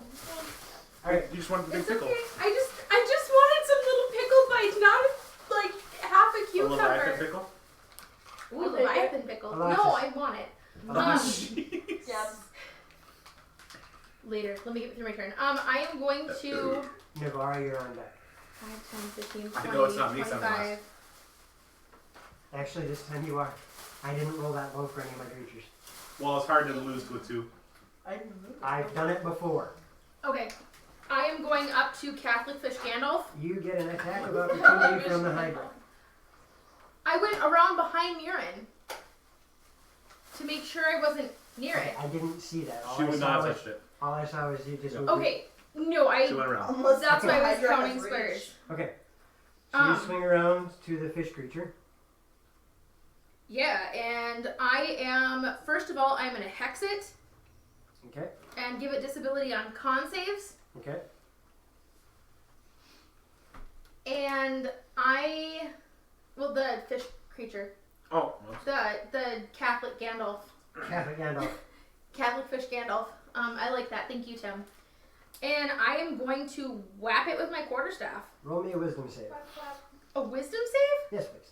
Alright, You just wanted the big it's pickle. okay. I just wanted some little pickle bites, not like half a A Leviathan cucumber. pickle? Ooh, I'll take Leviathan pickle. Alexis. No, I want it. Jeez. Yeah. Later. Let me get through my turn. I am going to Navarra, you're on deck. 5, 10, 15, I 20, know it's not me, so I'm 25. Actually, this time you are. I didn't roll that low for any of my creatures. Well, it's hard to lose to a 2. I've done it before. Okay. I am going up to Catholic Fish Gandalf. You get an attack of opportunity from the Hydra. I went around behind Murin to make sure I wasn't near it. I didn't see that. She would not have touched it. All I saw was you just. Okay. No, She went around. Unless That's the why I was Hydra counting has reach. squares. Okay. So you Um. swing around to the fish creature. Yeah, and I am, first of all, I'm going to hex it Okay. and give it disability on con saves. Okay. And the fish creature, Oh, well, the Catholic Gandalf, Catholic Gandalf. Catholic fish Gandalf. I like that. Thank you, Tim. And I am going to whap it with my quarterstaff. Roll me a wisdom save. A wisdom save? Yes, please.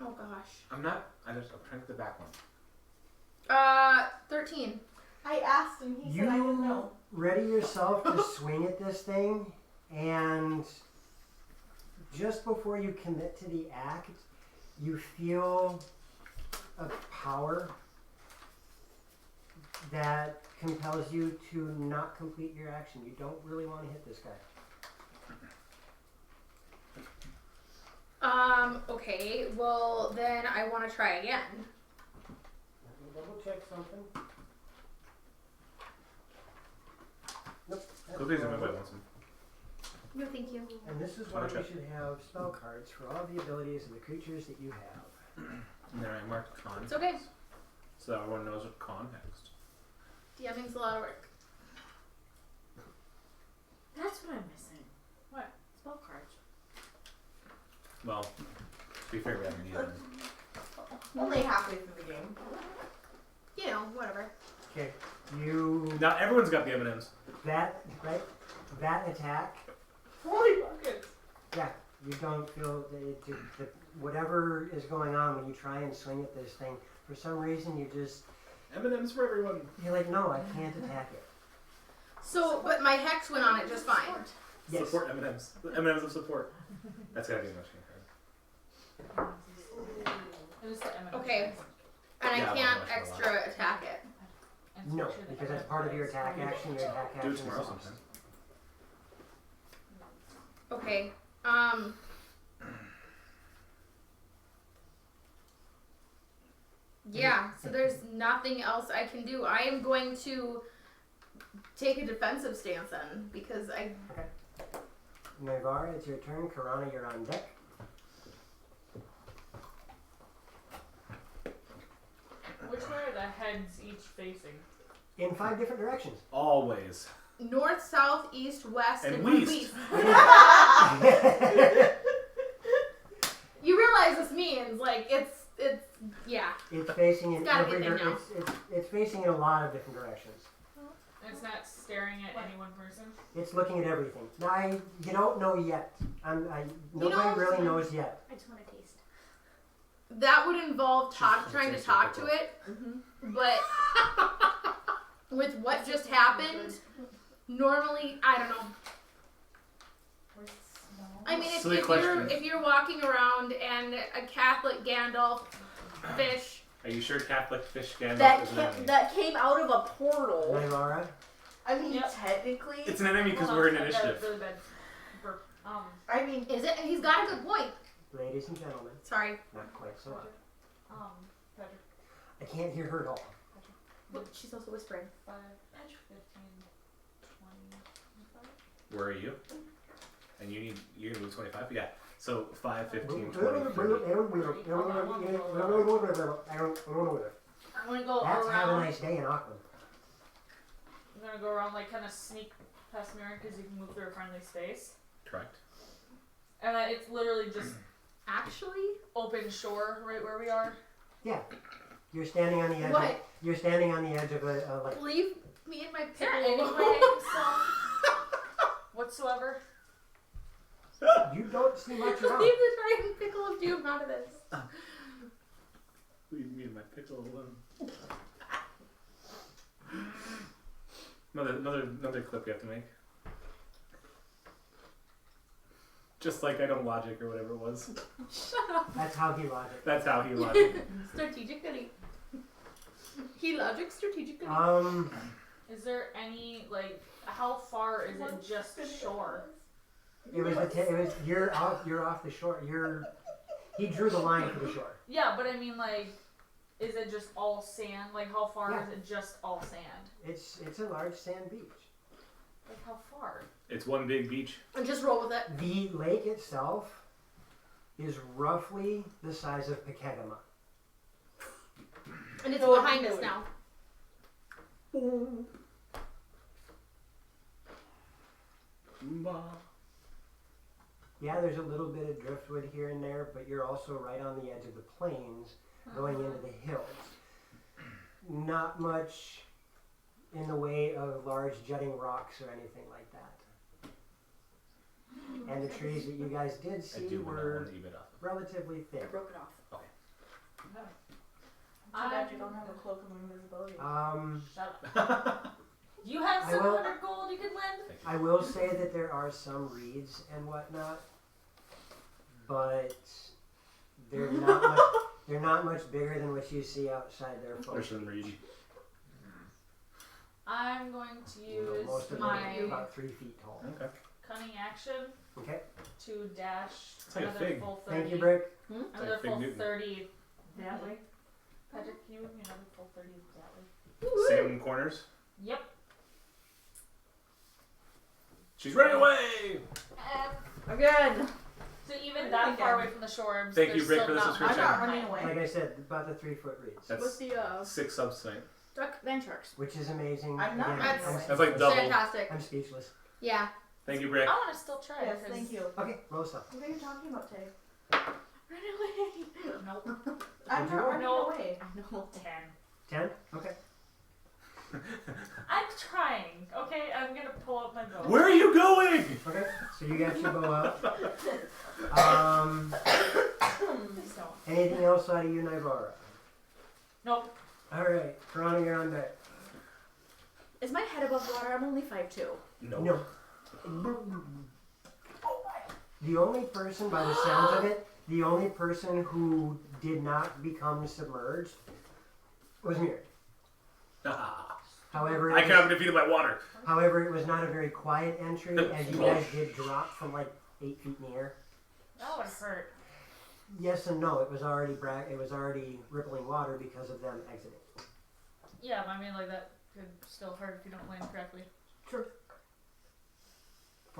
Oh gosh. I'm trying to get the back one. 13. I asked and he said I didn't know. Ready yourself to swing at this thing, and just before you commit to the act, you feel a power that compels you to not complete your action. You don't really want to hit this guy. Okay, well then I want to try again. Let me double check something. Nope. Go these are my way once. No, thank you. And this is why you should have spell cards for all the abilities of the creatures that you have. And then I marked con. It's okay. So that everyone knows what con next. DMing's a lot of work. That's what I'm missing. What? Spell cards. Well, to be fair, we haven't used them. Only halfway through the game. You know, whatever. Okay, you Now everyone's got the M&Ms. that attack. Holy buckets! Yeah, you don't feel that whatever is going on when you try and swing at this thing. For some reason, M&Ms for everyone. you're like, no, I can't attack it. So, but my hex went on it just fine. Yes. Support M&Ms. The M&Ms of support. That's gotta be a motion card. It was the M&M. Okay. And Yeah, I I'm can't not much of a extra attack it. And No, switch it because that's to part of your M&Ms. attack action. Your attack action Do it is tomorrow awesome. sometime. Okay. Yeah, so there's nothing else I can do. I am going to take a defensive stance then, because I... Navarre, it's your turn. Karana, you're on deck. Which way are the heads each facing? In 5 different directions. Always. North, south, east, west, And and west. You realize this means, like, it's yeah. It's facing in It's gotta be every a thing now. it's facing in a lot of different directions. It's not staring at any one person? It's looking at everything. Now, you don't know yet. Nobody really knows yet. I just want to taste. That would involve trying to talk to it, Mm-hmm. but with what just happened, normally, I don't know. I mean, Silly question. if you're walking around and a Catholic Gandalf fish, Are you sure Catholic fish Gandalf That is an came, enemy? that came out of a portal. Navarre, I mean, Yep. technically. It's an enemy because Hold we're on, in I got a initiative. really bad burp. I mean, is it? He's got a good point. ladies and gentlemen, Sorry, not quite so much. Patrick, I can't hear her at all. but she's also whispering. 5, 15, 20, 25. Where are you? And you're gonna move 25? Yeah. So 5, 15, 20, 30. I'm gonna go That's have a around. nice day in Auckland. I'm gonna go around, like, kind of sneak past Mirren because you can move through a friendly space. Correct. And then it's literally just Actually, open shore right where we are. You're standing on the edge. what? You're standing on the edge of a like. Leave me and my Is there pickle any alone. way whatsoever? You don't see much Leave around. the giant pickle of doom out of this. Leave me and my pixel alone. Another clip we have to make. Just like I don't logic or whatever it was. Shut up. That's how he logic. That's how he logic. Strategically. He logic strategically. Is there any, like, how far is it just shore? You're off the shore. He drew the line for the shore. Yeah, but I mean, like, is it just all sand? Like, how far Yeah. is it just all sand? It's a large sand beach. Like, how far? It's one big beach. And just roll with it. The lake itself is roughly the size of Pekegama. And it's No, behind no. us now. Yeah, there's a little bit of driftwood here and there, but you're also right on the edge of the plains going into the hills. Not much in the way of large jutting rocks or anything like that. And the trees that you guys did I see do want were to leave it off. relatively I thick. broke it off. Too bad you don't have a cloak of invisibility. Shut up. You have I will- 700 gold you can lend? I will say that there are some reeds and whatnot, but they're not much, they're not much bigger than what you see outside their There's folks. some reed. I'm going to use Most of them are my about 3 feet tall. Okay. cunning action Okay. to dash It's like a another fig. full 30. Thank you, Brick. Another Like Fig full Newton. 30 that way. Patrick, can you give me another full 30 that way? Same corners. Yep. She's running away! I'm good. So even that far away from the shore, Thank you, there's Brick, still for the not subscription. I'm not running away. Like I said, about the 3-foot reeds, That's What's the 6 subs tonight. duck then sharks? which is amazing. I'm not Again, running I'm, away. That's like double. Fantastic. I'm speechless. Yeah. Thank you, Brick. I want to still try. Yes, 'cause- thank you. Okay, roll stuff. What are you talking about, Tay? Run away. Nope. I'm Did you not roll? running No. away. I know. 10. 10? Okay. I'm trying. Okay, I'm gonna pull up my bow. Where are you going? Okay, so you got your bow up. Please don't. Anything else out of you, Nivara? Nope. Alright, Toronto, you're on deck. Is my head above water? I'm only 5'2". No. The only person, by the sounds of it, the only person who did not become submerged was Mir. However, I cannot be defeated by water. however, it was not a very quiet entry, as you guys did drop from like 8 feet in the air. That would hurt. Yes and no. It was already rippling water because of them exiting. Yeah, but I mean, like, that could still hurt if you don't land correctly. True.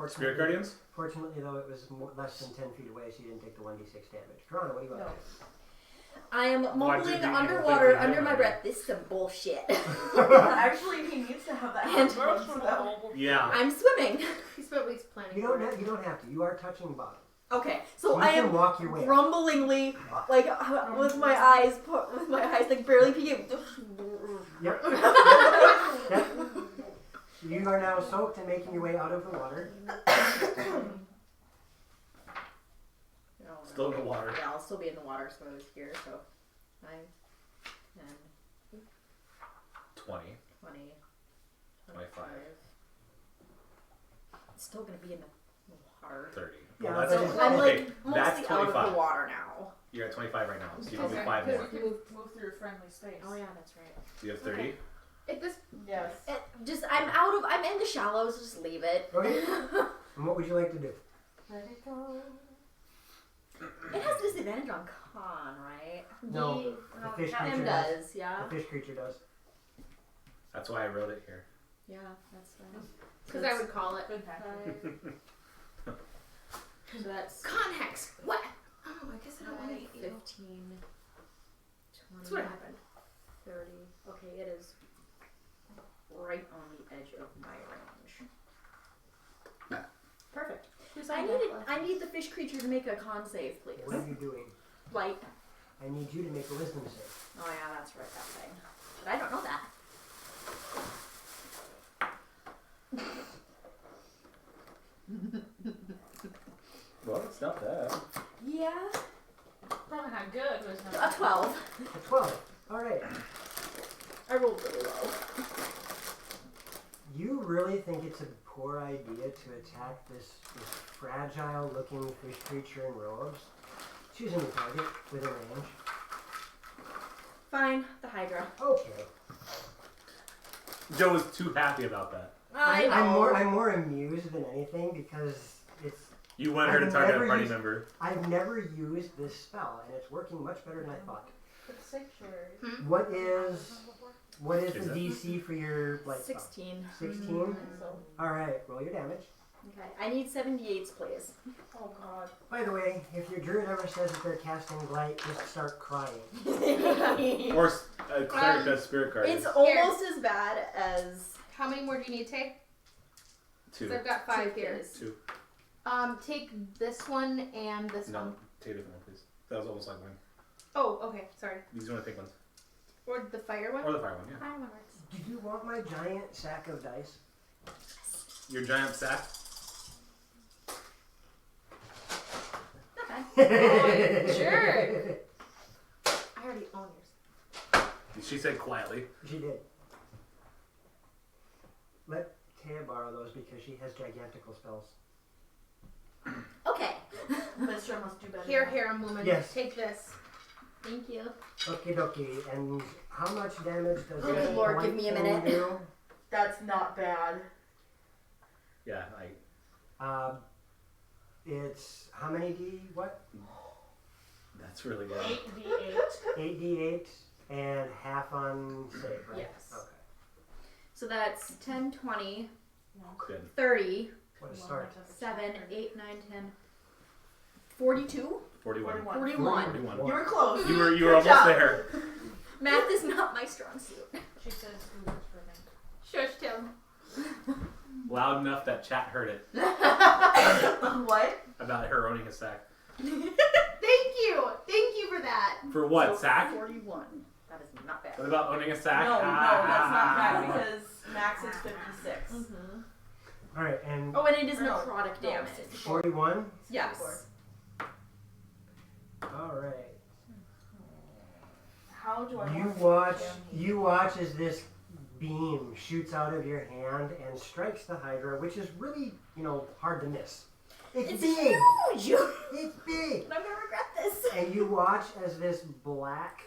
Spirit Guardians? Fortunately, though, it was less than 10 feet away, so you didn't take the 1d6 damage. Toronto, what do you got? No. I am Why mumbling did you underwater even think under we my had breath. This is some bullshit. Actually, he needs to have that. And- happen. Yeah. I'm swimming. He's probably planning. You don't have to. You are touching the bottom. Okay, so You I can am walk your way. grumblingly, like with my eyes like barely peeking. Yep. Yep. You are now soaked and making your way out of the water. Still in the water. Yeah, I'll still be in the water, so I was here. So 9, 10, 20. 20, 25. It's still gonna be in the water. 30. Yeah, Well, so that's, I'm okay, like that's mostly out of 25. the water now. You're at 25 right now, so you have Okay. 5 more. Because you can move through a friendly space. Oh yeah, that's right. Do you have 30? At this, Yes. I'm in the shallows. Just leave it. Okay. And what would you like to do? Let it go. It has disadvantage on con, right? No, the fish Him creature does. does, yeah. The fish creature does. That's why I wrote it here. Yeah, that's fine. because I would call it Good Patrick. So that's conhex. What? Oh, I guess I don't want to eat 15, you. 20, That's what happened. 30. Okay, it is right on the edge of my range. Perfect. I need the fish creature to make a con save, please. What are you doing? Light. I need you to make a wisdom save. Oh yeah, that's right, that thing. But I don't know that. Well, it's not bad. Yeah. Probably not good, but it's A not 12. A 12. Alright. I rolled really low. You really think it's a poor idea to attack this fragile looking fish creature in robes? Choose a new target within range. Fine, the Hydra. Okay. Joe was too happy about that. I know. I'm more amused than anything because it's You want her to I've target a never party used- member. I've never used this spell and it's working much better than I thought. It's sanctuary. What is Is the it? DC for your blight spell? 16. 16? So Alright, roll your damage. Okay, I need 78s, please. Oh god. By the way, if your druid ever says that they're casting light, just start crying. Or a cleric does spirit guardian. It's almost as bad as How many more do you need to take? 2. So I've got 5 here. please. 2. Take this one and this No, one. take a different one, please. That was almost like mine. Oh, okay, sorry. These are the thick ones. Or the fire one? Or the fire one, yeah. I don't know where it's. Did you want my giant sack of dice? Your giant sack. Sure. I already own yours. She said quietly. She did. Let Taya borrow those because she has gigantical spells. Okay. Mister must do better. Here, I'm woman. Yes. Take this. Thank you. Okie dokie. And how much damage does Oh, this good lord, point give me a thing minute. do? That's not bad. Yeah, It's how many D? What? that's really good. 8d8. 8d8 and half on save, right? Yes. Okay. So that's 10, 20, Good. 30, What a start. 7, 8, 9, 10, 42, 41. 41. 41. You were close. You were Good almost job. there. Math is not my strong suit. She says who works for me. Shush, Tim. Loud enough that chat heard it What? about her owning a sack. Thank you. Thank you for that. For what, So, sack? 41. That is not bad. What about owning a sack? No, that's not bad because max is 56. Mm-hmm. All right, and Oh, and it is No, necrotic no, damage. 41. Yes. All right. How do I You want to watch. damage? You watch as this beam shoots out of your hand and strikes the Hydra, which is really, hard to miss. It's big. huge! It's big. I'm gonna regret this. And you watch as this black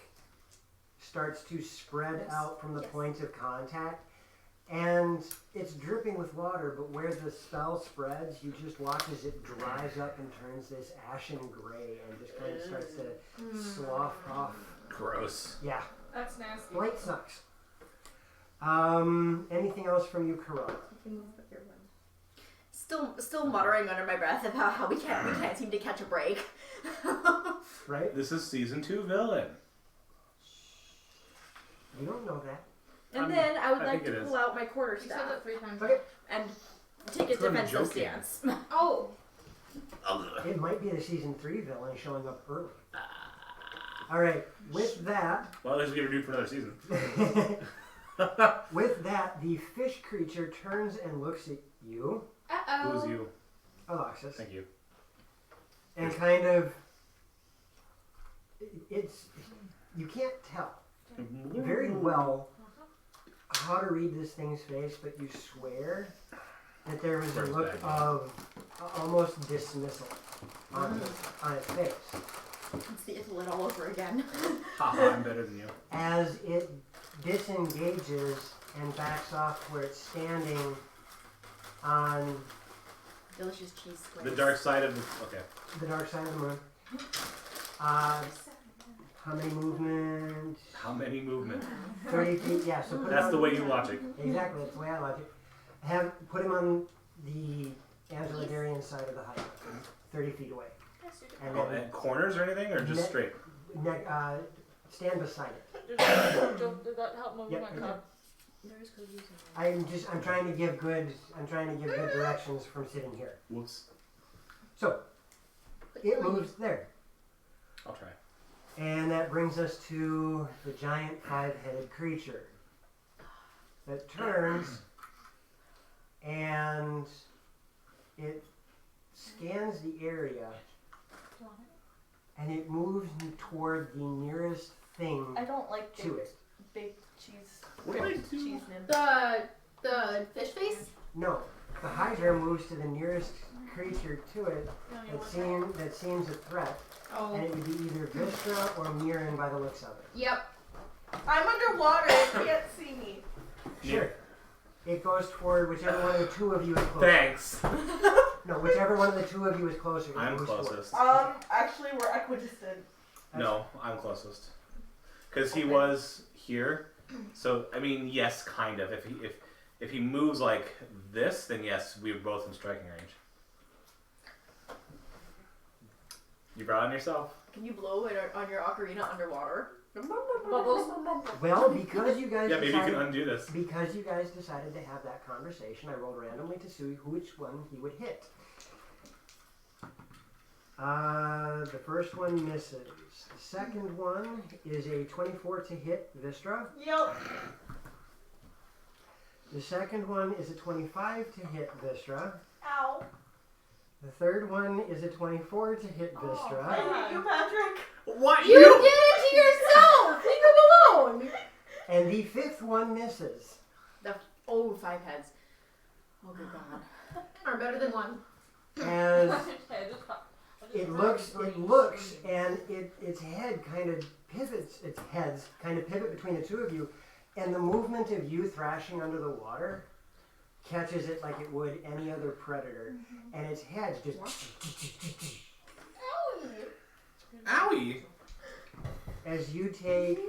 starts to spread out from the Yes. point of contact, and it's dripping with water, but where the spell spreads, you just watch as it dries up and turns this ashen gray and just kind of starts to slough off. Gross. Yeah, That's nasty. light sucks. Anything else from you, Kara? Still muttering under my breath about how we can't seem to catch a break. Right? This is season 2 villain. You don't know that. And then I would I like think to it pull out my You said quarterstaff that 3 times. Okay. and take a It's gonna be defensive joking. stance. Oh, It might be the season 3 villain showing up early. All right. With that, Well, at least we get renewed for another season. with that, the fish creature turns and looks at you, uh-oh. Who's you? Alexis, Thank you. and kind of. It's you can't tell very well how to read this thing's face, but you swear that there was a Where's look that? of almost dismissal on its face. It's the Ithilid all over again. Haha, I'm better than you. As it disengages and backs off to where it's standing on Delicious cheese squares. The dark side of the. Okay. the dark side of the moon. How many movement? How many movement? 30 feet, yeah, so put That's him the on, way you logic. exactly, that's the way I like it. Put him on the Angela Darian side of the Hydra, 30 feet away. And Oh, then and corners or anything, or just Ne- straight? stand beside it. Did that help move Yep, my okay. cup? I'm trying to give good directions from sitting here. Whoops. So, it moves there. I'll try. And that brings us to the giant 5-headed creature that turns and it scans the area and it moves toward the nearest thing I don't like to it. big cheese. What do I Cheese do? nib. The fish face? No, the Hydra moves to the nearest creature to it that seems a threat, Oh. and it would be either Vistra or Mirren by the looks of it. Yep. I'm underwater. It can't see me. Sure. It goes toward whichever one of the two of you is closer. Thanks. No, whichever one of the two of you is closer. it I'm moves toward. closest. Actually, we're equidistant. No, I'm closest. Because he Okay. was here. So I mean, yes, kind of. If If he moves like this, then yes, we're both in striking range. You brought on yourself. Can you blow it on your ocarina underwater? Bubbles. Well, because you guys Yeah, maybe you can decided, undo this. because you guys decided to have that conversation, I rolled randomly to see which one he would hit. The first one misses. The second one is a 24 to hit Vistra. Yep. The second one is a 25 to hit Vistra. Ow. The third one is a 24 to hit Vistra. I hate you, Patrick. What? You did it to yourself! Leave him alone! And the fifth one misses. Oh, 5 heads. Oh, good God. Are better than one. And it looks, and its head kind of pivots, its heads kind of pivot between the two of you, and the movement of you thrashing under the water catches it like it would any other predator, and its head just. Owie! As you take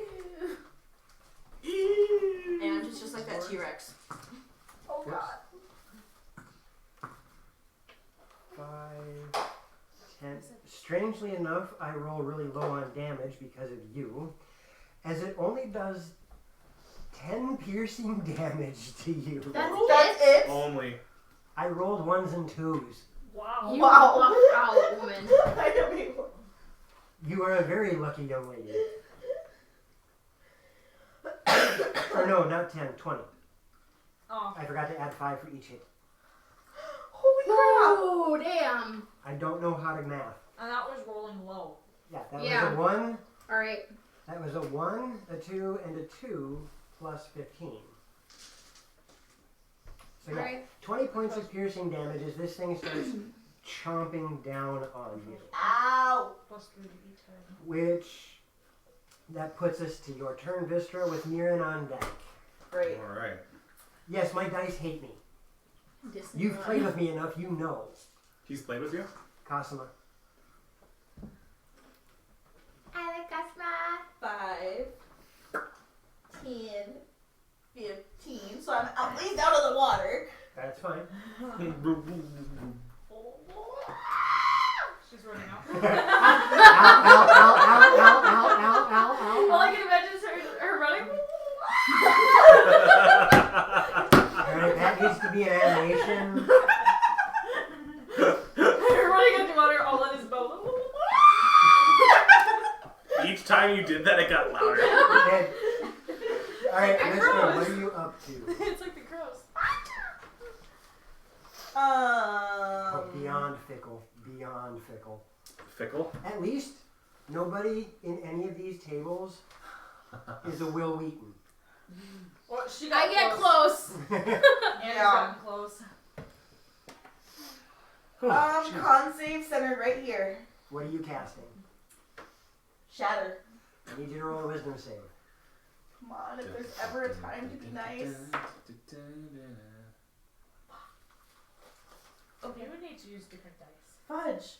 And it's just like that T-Rex. Oh God. 5, 10. Strangely enough, I roll really low on damage because of you, as it only does 10 piercing damage to you. That's That's it? it? Only. I rolled 1s and 2s. Wow. You Wow. lucked out, woman. I don't mean. You are a very lucky young lady. Or no, not 10, 20. Oh. I forgot to add 5 for each hit. Holy crap. Oh, damn. I don't know how to math. And that was rolling low. Yeah, that Yeah. was a 1. Alright. That was a 1, a 2, and a 2 plus 15. So yeah, Alright. 20 points of piercing damage as this thing starts chomping down on you. Ow. Plus 3 to each head. Which, that puts us to your turn, Vistra, with Mirren on deck. Great. Alright. Yes, my dice hate me. You've played with me enough, you know. He's played with you? Cosima. I like Cosma. 5, 10, 15. So I'm at least out of the water. That's fine. She's running out. Ow, ow, ow, ow, ow, ow, ow, ow, ow. All I can imagine is her running. Alright, that needs to be an animation. Her running underwater, all in his boat. Each time you did that, it got louder. Alright, I Vistra, froze. what are you up to? It's like the crows. Oh, beyond fickle. Beyond fickle. Fickle? At least nobody in any of these tables is a Will Wheaton. Well, she got I get close. Anna's Yeah. gotten close. Con save centered right here. What are you casting? Shatter. I need you to roll a wisdom save. Come on, if there's ever a time to be nice. Okay. You would need to use different dice. Fudge.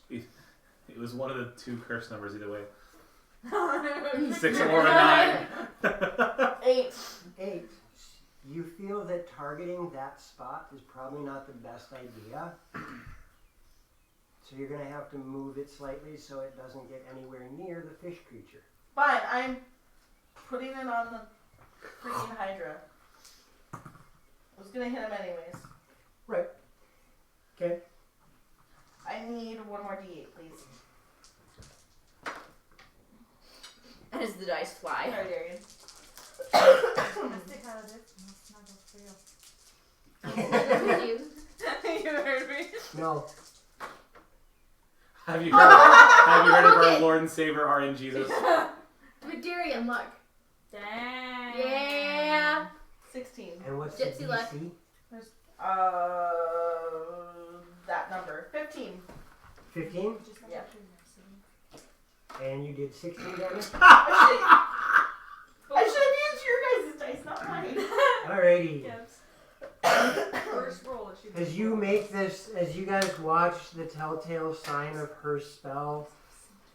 It was one of the 2 curse numbers either way. 6 6 or a 9. 8. 8. You feel that targeting that spot is probably not the best idea. So you're going to have to move it slightly so it doesn't get anywhere near the fish creature. Fine, I'm putting it on the freaking Hydra. I was gonna hit him anyways. Right. Okay. I need one more D8, please. As the dice fly. Sorry, Darian. You. You heard me. No. Have you heard of our Okay. Lord and Savior, our in Jesus? With Darian, look. Dang. Yeah. 16. And what's Gypsy the luck. DC? That number. 15. 15? Yeah. And you did 16 damage? I should have used your guys' dice, not mine. Alrighty. Yes. First roll that she did. As you make this, as you guys watch the telltale sign of her spell,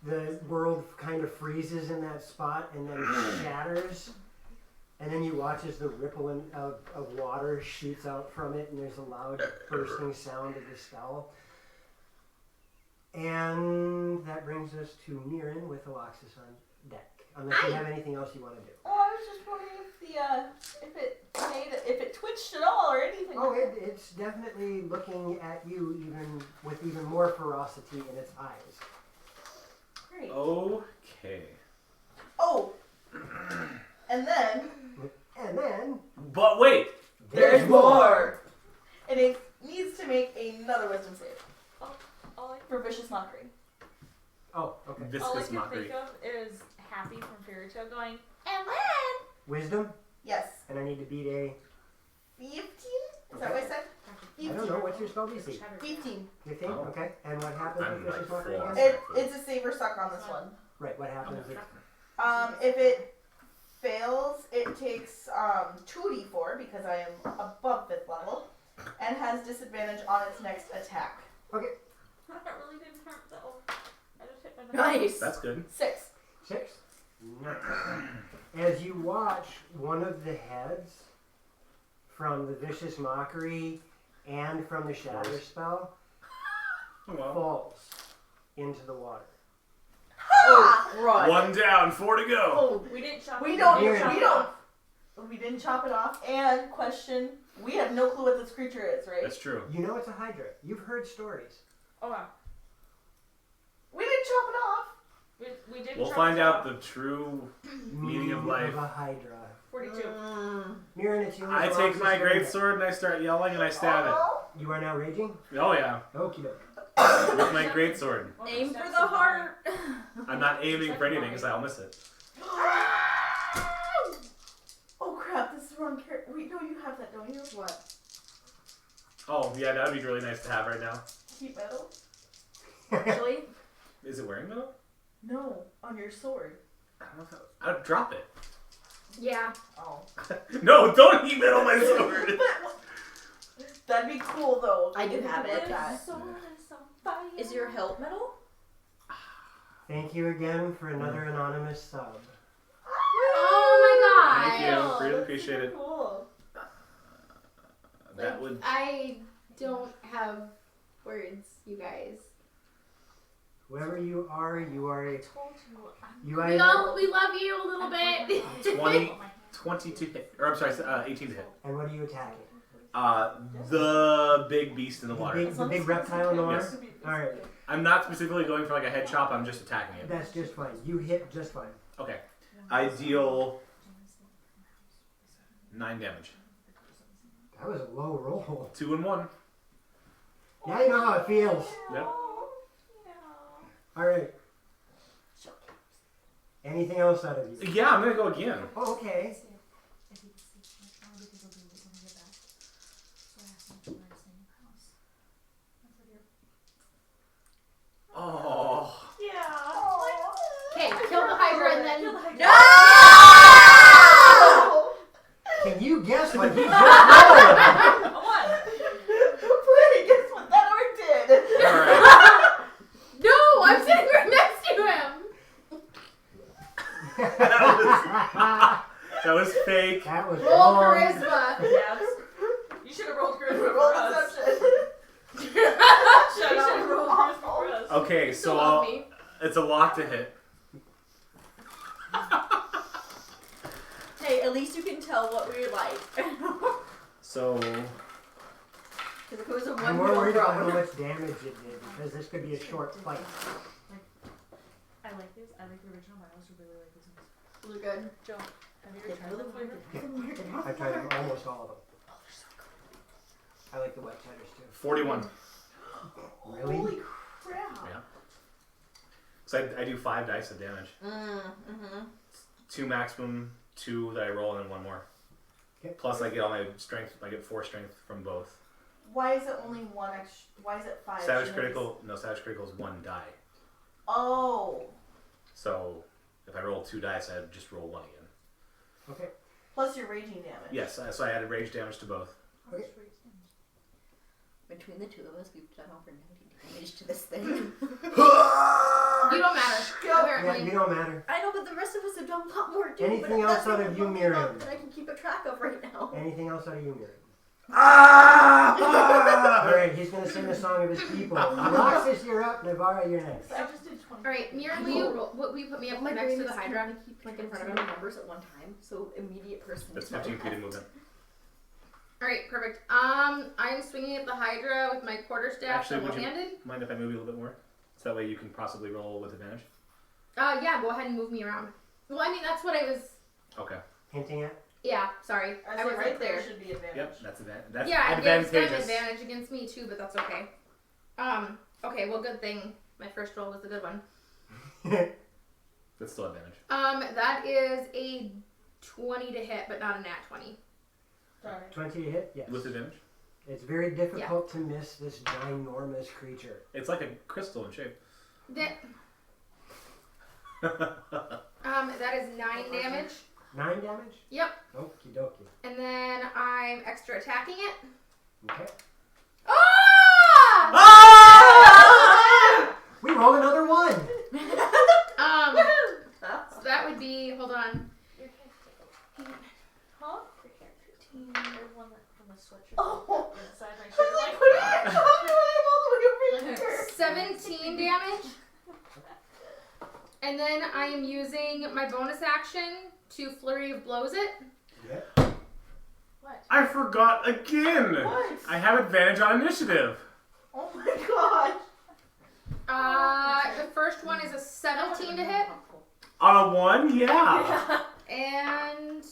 the world kind of freezes in that spot and then shatters. And then you watch as the ripple of water shoots out from it, and there's a loud bursting sound of the spell. And that brings us to Mirren with Aloxis on deck. Unless you have anything else you want to do. Oh, I was just wondering if it twitched at all or anything. Oh, it's definitely looking at you with even more ferocity in its eyes. Great. Okay. Oh, and then But wait! there's more. And it needs to make another wisdom save All for vicious mockery. Oh, okay. I Viscous can mockery. think of is Happy from Fairy Tale going, and then. Wisdom, Yes. and I need to beat a... 15? Is that what I said? I don't know, what's your spell DC? 15. 15? Oh. Okay. And what happens I'm with Vicious like Mockery four. again? It's a save or suck on this one. Right, what happens if... If it fails, it takes 2d4 because I am above 5th level, and has disadvantage on its next attack. Okay, That really didn't hurt though. I just hit my nose. Nice. That's good. 6. 6. As you watch, one of the heads from the Vicious Mockery and from the Shatter spell Oh, well. falls into the water. Right. 1 down, 4 to go. Oh, We didn't chop we it. don't. Here. We didn't chop it off. And question: we have no clue what this creature is, right? That's true. You know it's a Hydra. You've heard stories. Oh wow. We didn't chop it off. We didn't We'll chop find it out off. the true meaning of life. Of a Hydra. 42. Mirren, it's yours. I take my Aloxis, great sword and I start yelling and I stab it. You are now raging? Oh yeah, Okie doke. with my great sword. Well, Aim that's for the heart. I'm not aiming for anything because I'll miss it. Oh crap! This is the wrong character. Wait, no, you have that, don't you? What? Oh yeah, that would be really nice to have right now. Heat metal? Actually, Is it wearing metal? No, on your sword. I don't know if I'd drop it. Yeah. Oh. No, don't heat metal my sword. That'd be cool though. I do have it. That. Is your help metal? Thank you again for another anonymous sub. Oh my Thank you. god. Really appreciate it. Cool. That would. I don't have words, you guys. Whoever you are a... You We either... love you a little bit. 20 to hit. Or I'm sorry, 18 to hit. And what are you attacking? The big beast in the water. The big reptile in the water? Yes. Alright, I'm not specifically going for like a head chop, I'm just attacking it. that's just fine. You hit just fine. Okay. I deal 9 damage. That was a low roll. 2 and 1. Now you know how it feels. Yep. Alright. Anything else out of you? Yeah, I'm gonna go again. Oh, okay. Oh. Yeah. Okay, kill the Hydra and then. No! Can you guess what he just rolled? A 1. Please, guess what that orc did? Alright. No, I'm sitting right next to him. That was fake. That was Roll wrong. charisma. Yes. You should have rolled charisma Roll for us. deception. You should have rolled charisma for us. Okay, Still love so me. it's a lot to hit. Hey, at least you can tell what we like. So Because if it was a I'm one more roll worried about how throw. much damage it did because this could be a short fight. I like this. I like the original, but I also really like this one. Those are good. Joe, have you ever tried the flavor? I've tried almost all of them. I like the wet cheddars too. 41. Really? Holy crap. Yeah. So I do 5 dice of damage. Mm-hmm. 2 maximum, 2 that I roll, and then 1 more. Okay. Plus I get all my strength. I get 4 strength from both. Why is it only one extra? Why is it 5? Savage Shouldn't it be- critical. No, savage critical is 1 die. Oh. So if I roll 2 dice, I just roll 1 again. Okay. Plus your raging damage. Yes. So I added rage damage to both. Okay. Between the two of us, we've done over 90 damage to this thing. You don't matter. Yeah, Apparently. you don't matter. I know, but the rest of us have done a lot more too. Anything but else that's out not of you, a Miriam? that I can keep track of right now. Anything else out of you, Miriam? Ah! Alright, he's gonna sing a song of his people. Roxas, you're up. Navarra, you're next. I just did 20. All right, Mira, will you put me up My next brain to the is Hydra? trying to keep like in front of numbers at one time, so immediate person. That's to my 15 feet of left. movement. All right, perfect. I'm swinging at the Hydra with my quarterstaff, Actually, would you- double-handed. Mind if I move you a little bit more? So that way you can possibly roll with advantage? Yeah, go ahead and move me around. Well, I mean, that's what I was. Okay. Hinting at? Yeah, sorry, I I was right right there. should be advantage. Yep, that's that's Yeah, it gives them advantageous. advantage against me too, but that's okay. Okay, well, good thing my first roll was the good one. That's still advantage. That is a 20 to hit, but not a nat 20. Sorry. 20 to hit? Yes. With advantage? It's very difficult to miss this ginormous creature. It's like a crystal in shape. That is 9 damage. 9 damage? Yep. Okie dokie. And then I'm extra attacking it. Okay. Ah! We rolled another 1! So that would be, hold on. Huh? There's one from the sweatshirt. Oh. Inside my I shirt. was like, what are you talking about? I'm all the way over here. 17 damage. And then I am using my bonus action to Flurry of Blows it. Yep. What? I forgot again! What? I have advantage on initiative. Oh my gosh. The first one is a 17 to hit. On a 1? Yeah. And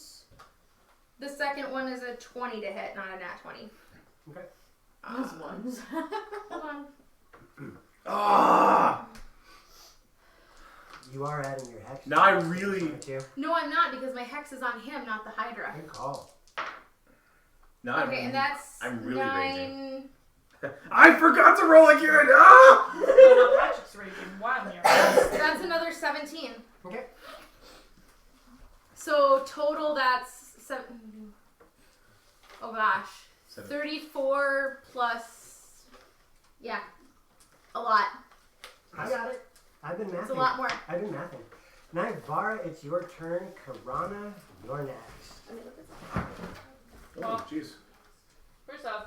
the second one is a 20 to hit, not a nat 20. Okay. Those ones. Hold on. Ah! You are adding your hex. Now I really- Aren't you? No, I'm not, because my hex is on him, not the Hydra. Good call. Now Okay, and that's I'm really 9. I forgot to roll again! Ah! No, no, Patrick's raging. Wow, you're That's another 17. Okay. So total, that's 7. Oh gosh. 34 plus. Yeah. A lot. I got it. I've been mathing. It's a lot more. I've been mathing. Naivara, it's your turn. Karana, you're next. Oh, jeez. First off,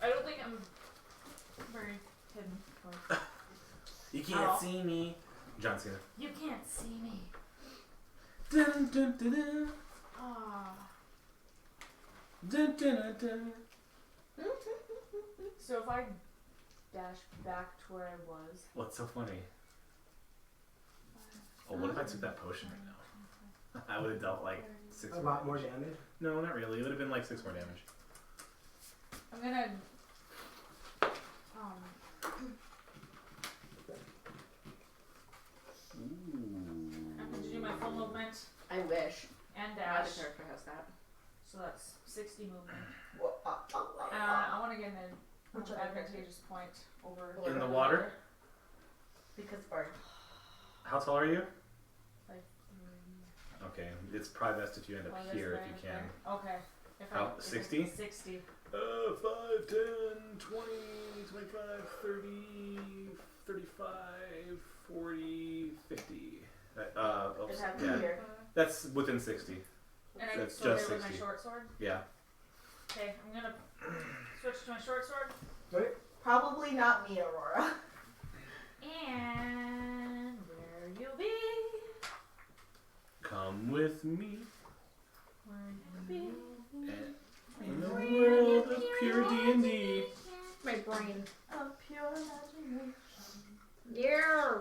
I don't think I'm very hidden. You can't can't see me. John Cena. You can't see me. Dun, dun, dun, dun. Ah. Dun, dun, dun, dun. So if I dash back to where I was. What's so funny? Oh, what if I took that potion right now? I would have dealt like 6 A lot more damage. No, not really. It would have been like 6 more damage. I'm gonna. I'm going to do my full movement I wish. and My dash. other character has that. So that's 60 movement. Oh, I want to get an Which other advantageous point over. In the water? Because Bard. How tall are you? Like, Okay, it's probably best if you end up here if you can. Okay. If How, 60? 60. 5, 10, 20, 25, 30, 35, 40, 50. It Oops, happened yeah. here. That's within 60. And I That's still just hit with my 60. short sword. Yeah. Okay, I'm gonna switch to my short sword. Okay. Probably not me, Aurora. And where you be? Come with me Where you be? in a world of pure D&D. My brain. Of pure imagination. Yeah.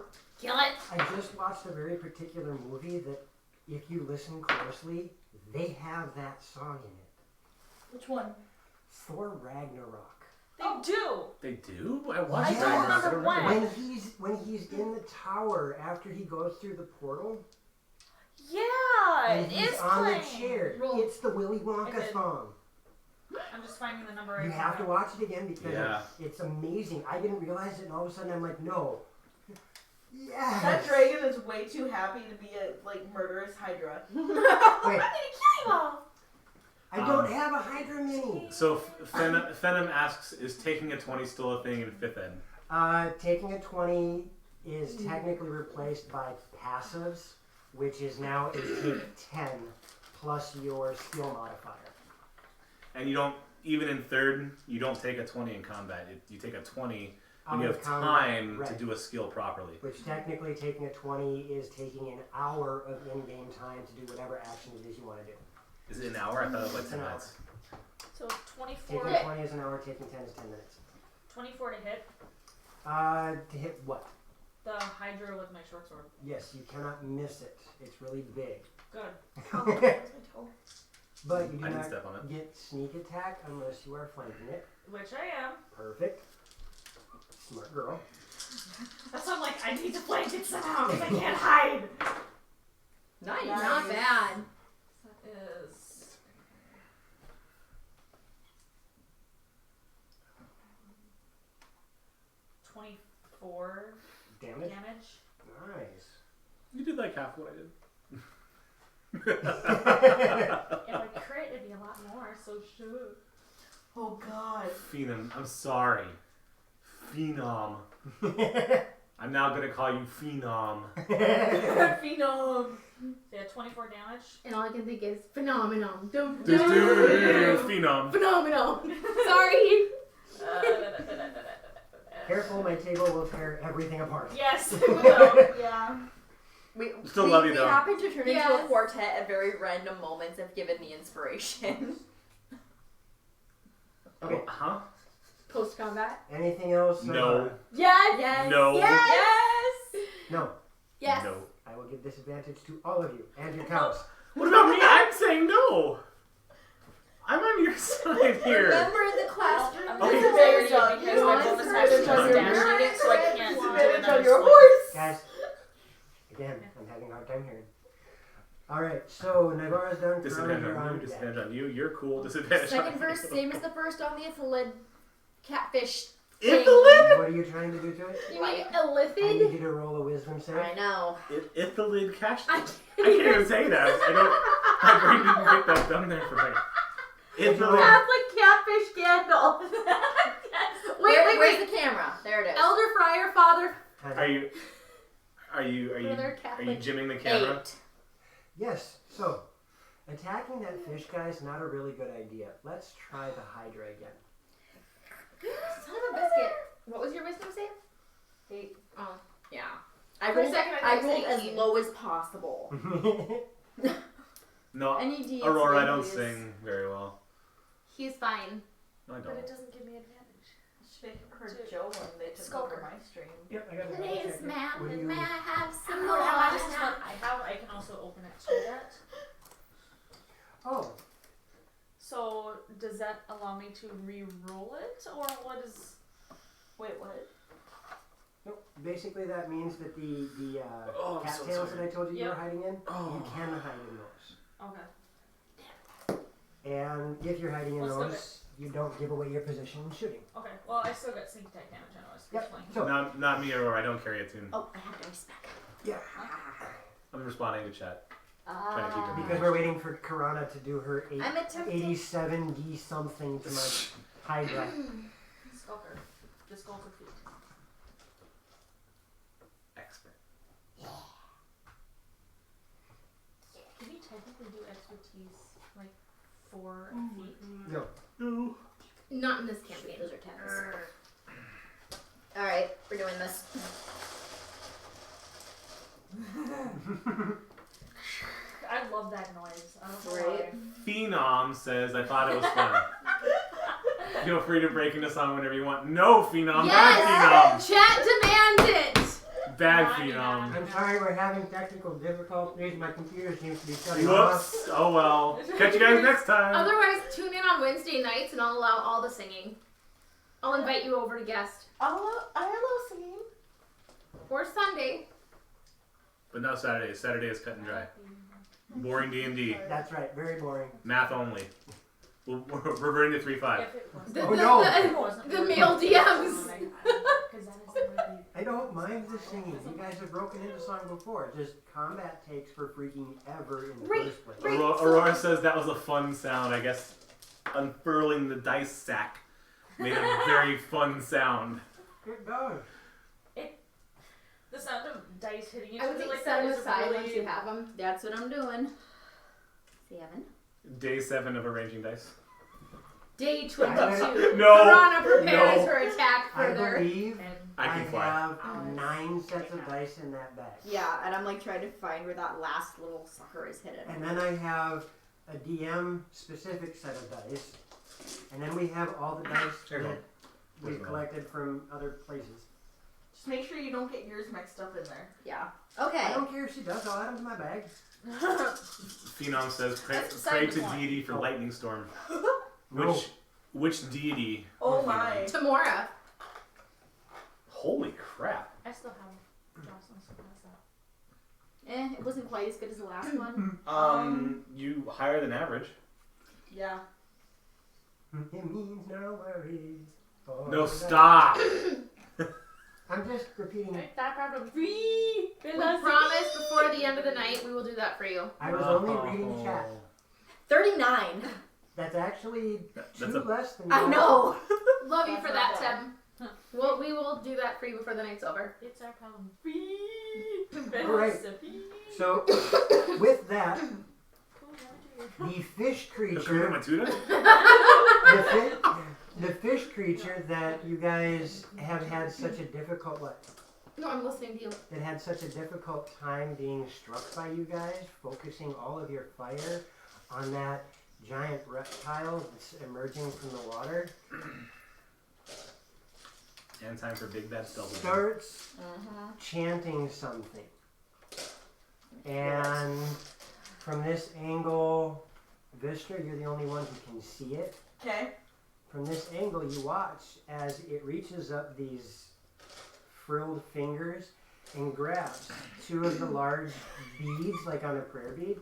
Kill it. I just watched a very particular movie that, if you listen closely, they have that song in it. Which one? Thor Ragnarok. They do. They do? I watched I that. don't I remember when. When he's in the tower after he goes through the portal, Yeah, and he's on the chair, Roll. it's the Willy I Wonka did. song. I'm just finding the number. You have to watch it again because Yeah. it's amazing. I didn't realize it, and all of a sudden I'm like, no. Yes. That dragon is way too happy to be a murderous Hydra. Wait, I'm gonna kill you all. I don't have a Hydra mini. So Phenom asks, is taking a 20 still a thing in 5th Ed? Taking a 20 is technically replaced by passives, which is now a take 10 plus your skill modifier. And you don't, even in third, you don't take a 20 in combat. You take a 20 when Out you of have combat, time right. to do a skill properly. Which technically taking a 20 is taking an hour of in-game time to do whatever action it is you want to do. Is it an hour? I thought it was like It's 10 an hour. minutes. So 24, Taking 20 is an hour, taking 10 is 10 minutes. 24 to hit To hit what? the Hydra with my short sword. Yes, you cannot miss it. It's really big. Good. But you do I didn't not step on it. get sneak attack unless you are flanking it. Which I am. Perfect. Smart girl. That's why I'm like, I need to flank it somehow because I can't hide. Nice. Not bad. That is. $24 Damage. damage. Nice. You did like half what I did. If I crit, it'd be a lot more, so sure. Oh God. Phenom. I'm sorry. Phenom. I'm now gonna call you Phenom. Phenom. Yeah, 24 damage. And all I can think is phenomenon. Phenom. Phenomenon. Sorry. Careful, my table will tear everything apart. Yes, it will. Yeah. We Still love you, we though. happen to turn into a Yes. quartet at very random moments if given the inspiration. Okay. Huh? Post combat. Anything else? No. Yes. Yes. No. Yes. No. Yes. No. I will give disadvantage to all of you and your counts. What about me? I'm saying no. I'm on your side here. Remember the classroom. I'm Okay. disadvantaged Okay. because my bonus action is on your dashing it, so I can't do Disadvantage another on your swing. horse. Guys, again, I'm having a hard time hearing. Alright, so Nagara's done. Disadvantage Corona, you're on you. deck. Disadvantage on you. You're cool. Disadvantage on Second verse, you. same as the first on the Ithalid catfish. Ithalid? What are you trying to do to it? You mean I illithid? need you to roll a wisdom save. I know. Ithalid cash. I I can't even say that. I don't. My brain didn't get that done there for a second. Ithalid. Catholic catfish candle. Where's the camera? There it is. Elder Friar Father Are you Brother Catholic. jimming the camera? 8. Yes, so attacking that fish guy's not a really good idea. Let's try the Hydra again. Son of a biscuit. What was your wisdom save? 8. Oh. Yeah. I For a rolled, second, I I thought you rolled said as 18. low as possible. No, Any D8 Aurora, I don't please. sing very well. He's fine. No, I But it don't. doesn't give me advantage. They heard Joe when they took Skulker. over my stream. Yep, I got it. Today's man, What do and you- may I have some Oh, more? this is what I have. I can also open it to that. Oh, So does that allow me to re-roll it, or what is? Wait, what? nope. Basically that means that the Oh, I'm so cattails that I told you you were Yep. hiding in, you Oh. can hide in those. Okay. And if you're hiding in Let's do those, you don't give away your position in shooting. Okay. Well, I still got sneak attack damage. I know it's Yep. flank. So Not me, Aurora. I don't carry a tune. Oh, I have dice back. yeah, I'm responding to chat. Trying to keep it because we're waiting for Karana to do her I'm attempting. 87d something to my Hydra. Skulker. The skulker feet. Expert. Can you technically do expertise like 4 feet? No. No. Not in this campaign. Those are 10s. Alright, we're doing this. I love that noise. I don't know Right. why. Phenom says, I thought it was fun. Feel free to break into song whenever you want. No, Phenom. Yes! Chat demands it! Bad Ninety-nine. Phenom. I'm sorry, we're having technical difficulties. My computer seems to be shutting Whoops. Oh well. Catch you guys next time. Otherwise, tune in on Wednesday nights and I'll allow all the singing. I'll invite you over to guest. I love singing. Or Sunday. But no Saturday. Saturday is cut and dry. Boring D&D. off. That's right, very boring. Math only. We're reverting to 3.5. If it was The, Oh, the, no. the male DMs. I don't mind the singing. You guys have broken into song before. Just combat takes for freaking ever in the Right, first place. right. Aurora says that was a fun sound. I guess unfurling the dice sack made a very fun sound. Good dog. The sound of dice hitting each I would other think like set that them is aside really... once you have them. That's what I'm doing. 7. Day 7 of arranging dice. Day 22. No. Piranha prepares No. her attack I further. believe And I can fly. have 9 sets of dice in that bag. Yeah, and I'm like trying to find where that last little sucker is hidden. And then I have a DM specific set of dice. And then we have all the dice There you go. that we've collected from other places. Just make sure you don't get yours mixed up in there. Yeah. I Okay. don't care if she does, I'll add them to my bag. Phenom says, pray That's beside to the point. deity for lightning storm. No. Which deity? Oh was my. Tamora. Holy crap. I still have Jocelyn still has that. It wasn't quite as good as the last one. You higher than average. Yeah. It means no worries. for No, the- stop. I'm just repeating it. Make that problem free. We promise before the end of the night we will do that for you. I was only reading chat. 39. That's actually That's 2 less than I yours. know. Love you That's for not that, Tim. Well, we will do that for you before the night's over. It's our problem free. Alright. So, with that, the fish Hakuna creature, Matata? the fish creature that you guys have had such a difficult No, I'm listening to you. that had such a difficult time being struck by you guys, focusing all of your fire on that giant reptile that's emerging from the water, And time for Big Bad Stealth. starts chanting something. And from this angle, Vistra, you're the only one who can see it. Okay. From this angle, you watch as it reaches up these frilled fingers and grabs 2 of the large beads, like on a prayer bead,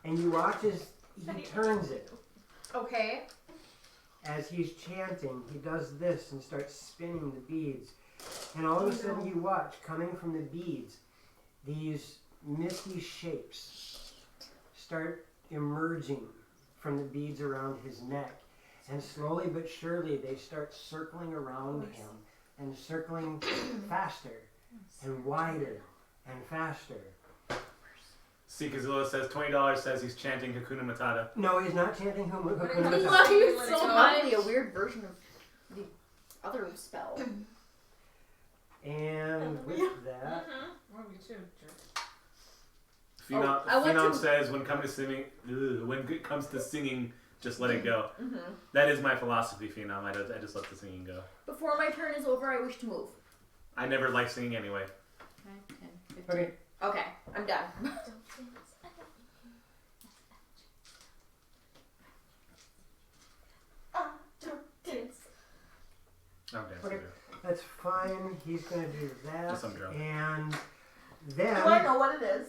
and you watch as he turns it. Okay. As he's chanting, he does this and starts spinning the beads. And all of a sudden you watch, coming from the beads, these misty shapes start emerging from the beads around his neck. And slowly but surely they start circling around him and circling faster and wider and faster. Seekazilla says $20 says he's chanting Hakuna Matata. No, he's not chanting Hakuna I Matata. love you Let's so go. Probably much. a weird version of the other spell. And with that, Well, we should. Phenom, I want Phenom to- says when it comes to singing, just let it go. Mm-hmm. That is my philosophy, Phenom. I just let the singing go. Before my turn is over, I wish to move. I never like singing anyway. 9, 10, 15. okay, Okay, I'm done. I'm dancing. Okay. that's fine. He's gonna do that. Just I'm drunk. And Do I then, know what it is?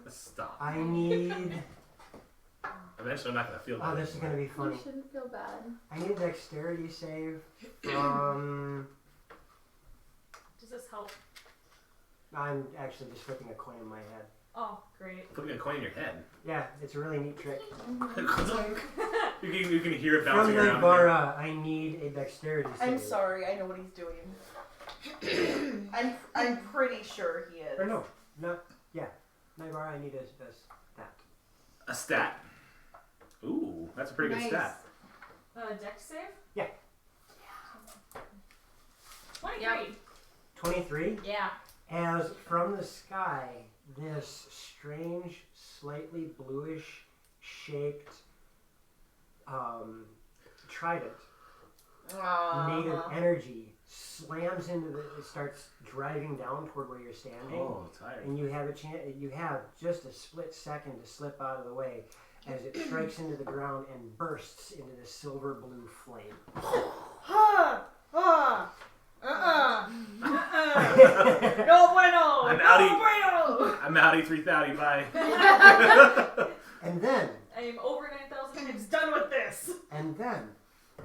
Stop. I need. Eventually, I'm not gonna feel Oh, that. this is gonna be funny. You shouldn't feel bad. I need a dexterity save from. Does this help? I'm actually just flipping a coin in my head. Oh, great. Putting a coin in your head. Yeah, it's a really neat trick. you can hear it From bouncing the around. Vara, I need a dexterity save. I'm sorry, I know what he's doing. I'm pretty sure he is. Or no, Nightmare, I need a stat. A stat. Ooh, that's a pretty good stat. Dex save? Yeah. 23. Yep. 23. Yeah. As from the sky, this strange, slightly bluish shaped trident, native energy, slams into it starts driving down toward where you're standing. Oh, tired. And you have a chance. You have just a split second to slip out of the way as it strikes into the ground and bursts into this silver blue flame. No bueno! I'm no outie. bueno! I'm outie 3,000. Bye. And then, I am over 9,000 times done with this. and then,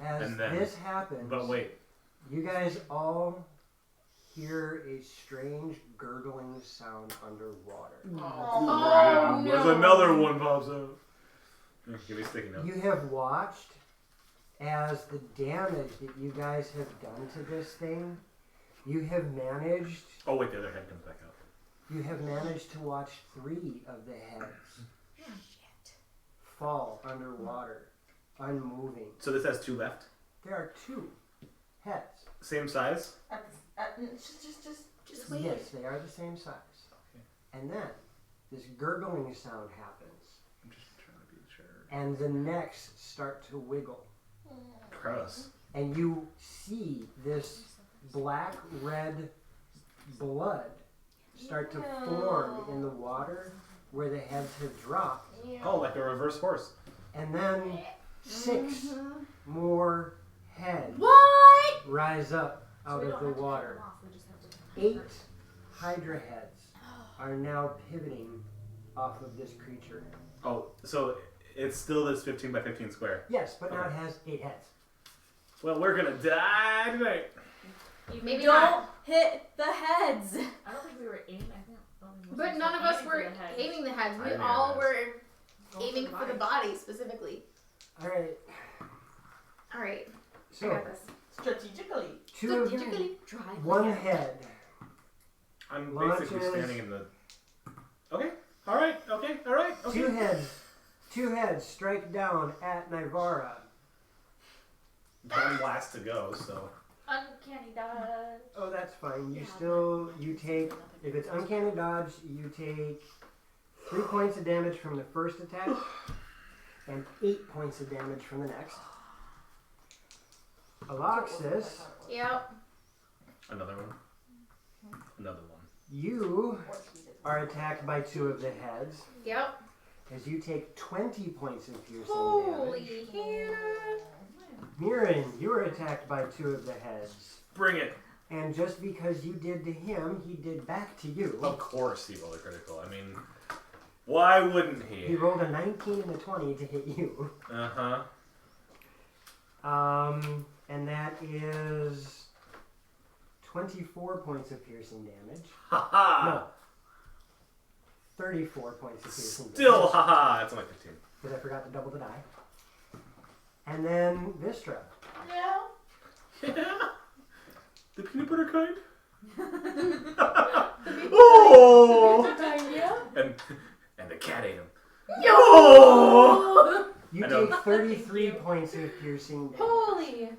as And then. this happens, But wait. you guys all hear a strange gurgling sound underwater. Oh, There's no. another one pops up. Give me a sticky note. You have watched as the damage that you guys have done to this thing You have managed. Oh wait, the other head comes back out. You have managed to watch 3 of the heads fall underwater, unmoving. So this has 2 left. There are 2 heads. Same size. Just wait. Yes, they are the same size. Okay. And then this gurgling sound happens, I'm just trying to be sure. and the necks start to wiggle, Gross. and you see this black-red blood start to form in the water where the heads have dropped, Oh, like a reverse horse. and then 6 more heads What? rise up out of the water. 8 Hydra heads are now pivoting off of this creature. Oh, so it's still this 15 by 15 square. Yes, but now it has 8 heads. Well, we're gonna die tonight. Maybe Don't not. hit the heads. I don't think we were aiming. I think. But none of us were aiming the heads. We all were aiming for the body specifically. All right. All right. I So got this. Strategically. 2 of them, Strategically. Drive. 1 head. I'm Launches. basically standing in the. Okay. All right. Okay. All right. Okay. 2 heads strike down at Nivara. Time last to go. So. Uncanny dodge. Oh, that's fine. You Yeah, take, if it's uncanny dodge, you take 3 points of damage from the first attack and 8 points of damage from the next. Aloxis, Yep. Another one. Another one. you are attacked by 2 of the heads Yep. as you take 20 points of piercing damage. Holy Hannah. Mirren, you are attacked by 2 of the heads. Bring it. And just because you did to him, he did back to you. Of course he rolled a critical. I mean, why wouldn't He he? rolled a 19 and a 20 to hit you. Uh huh. And that is 24 points of piercing damage. Ha No. ha. 34 points of piercing damage. Still, haha. It's only 15. Because I forgot to double the die. And then Vistra. Yeah. Yeah. The peanut butter kind. Oh. Yeah. And the cat ate him. Yo! You I know. take 33 points of piercing damage Holy.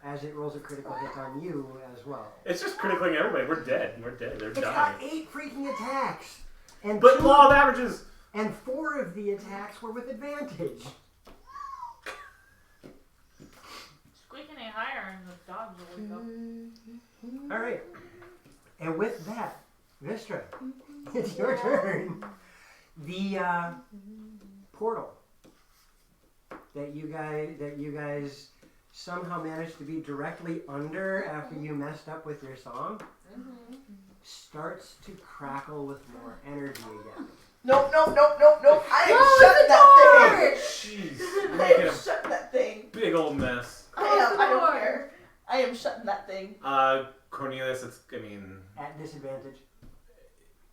as it rolls a critical hit on you as well. It's just critically everybody. We're dead. We're dead. They're It's dying. got 8 freaking attacks. And But law of averages. and 4 of the attacks were with advantage. Squeak any higher and the dogs will wake up. All right. And with that, Vistra, it's your turn. The portal that you guys somehow managed to be directly under after you messed up with your song starts to crackle with more energy again. Nope. I am shutting that Jeez. thing. I Making am a shutting that thing. big old mess. I don't care. I am shutting that thing. Cornelius, I mean, At disadvantage.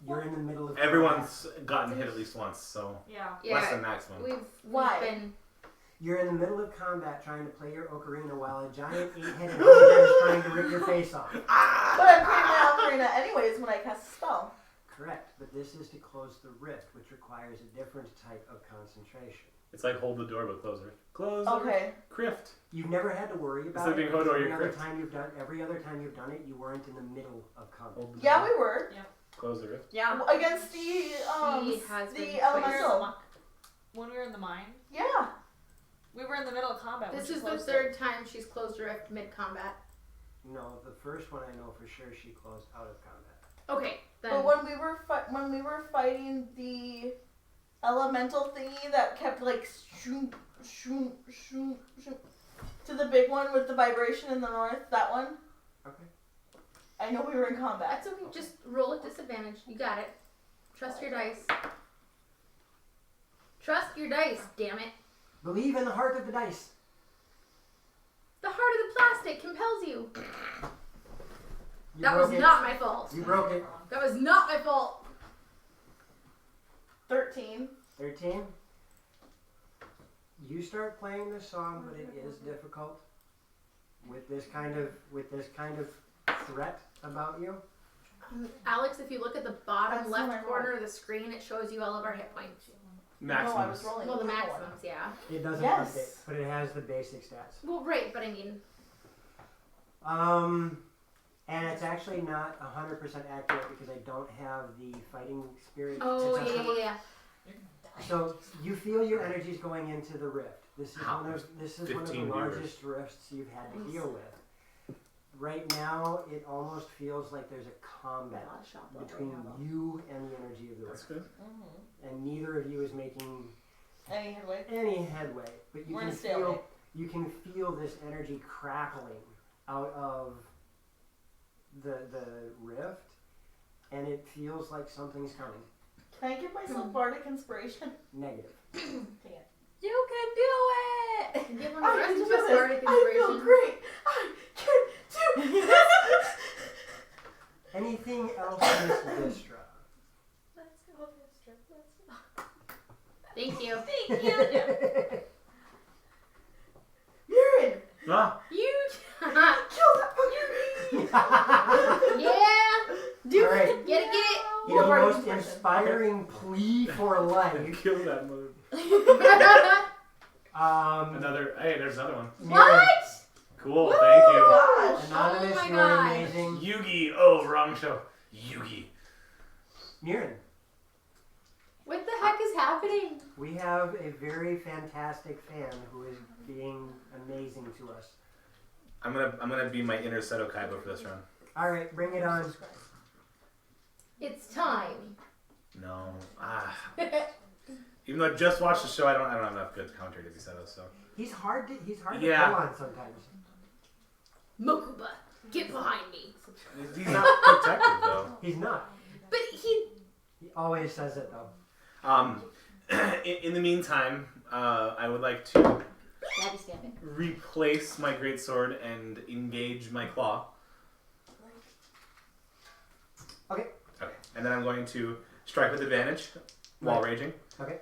You're in the middle of everyone's gotten hit at least once, so Yeah. less Yeah. than maximum. We've Why? been. You're in the middle of combat trying to play your ocarina while a giant 8-headed ogre is trying to rip your face off. But I'm playing my ocarina anyways when I cast a spell. Correct, but this is to close the rift, which requires a different type of concentration. It's like hold the door but close it. Close the Okay. Crift. You've never had to worry about like it. being because Hodor, every you're other correct. time you've done it, you weren't in the middle of combat. Hold the Yeah, door. we were. Close the rift. Yeah. Against the She has been the quite elemental. When we were in the mine, Yeah. we were in the middle of combat. when This she is the closed third time she's closed a rift mid combat. No, the first one I know for sure she closed out of combat. Okay, then. But when we were fighting the elemental thingy that kept like shoom to the big one with the vibration in the north, that one. Okay. I know we were in combat. That's okay. Just roll at disadvantage. You got it. Trust your dice. Trust your dice, damn it. Believe in the heart of the dice. The heart of the plastic compels you. You That broke was it. not my fault. You broke it. That was not my fault. 13. 13. You start playing this song, but it is difficult with this kind of threat about you. Alex, if you look at the bottom That's what I left rolled. corner of the screen, it shows you all of our hit points. No, I was Maximums. rolling. Well, the purple one. maximums, yeah. It doesn't Yes. update, but it has the basic stats. Well, right, but I mean, And it's actually not 100% accurate because I don't have the fighting spirit. oh to test it. yeah. So you feel your energies going into the rift. This is How? one of the 15 largest rifts you've had to deal with. Right now, it almost feels like there's a combat between you and the energy of the That's rift, good. and neither of you is making Any headway? any headway. But you We're can in a stalemate. feel this energy crackling out of the rift, and it feels like something's coming. Can I give myself bardic inspiration? Negative. Dang it. You can do it! Give them I the rest can of do us this. bardic I feel inspiration. great. I can do this. Anything else, Miss Vistra? Thank you. Thank you! Murin, Ah, You. kill that fucker. Yeah. Do All right. it. Get it. The Yeah, bardic most inspiration. inspiring plea for life. kill that mode. Another. Hey, there's another one. What? Cool. Woo! Thank you. Gosh. Anonymous, Oh my you're gosh. amazing. Yugi. Oh, wrong show. Yugi. Murin, What the heck is happening? we have a very fantastic fan who is being amazing to us. I'm gonna be my inner Seto Kaiba for this round. All right, bring it on. It's time. No. Even though I just watched the show, I don't have enough good commentary to be Seto. So. He's hard to Yeah. pull on sometimes. Mokuba, get behind me. He's not protected though. He's not. But he. He always says it though. In the meantime, I would like to Stabby stabbing. replace my greatsword and engage my claw. Okay. Okay. And then I'm going to strike with advantage while Right. raging. Okay.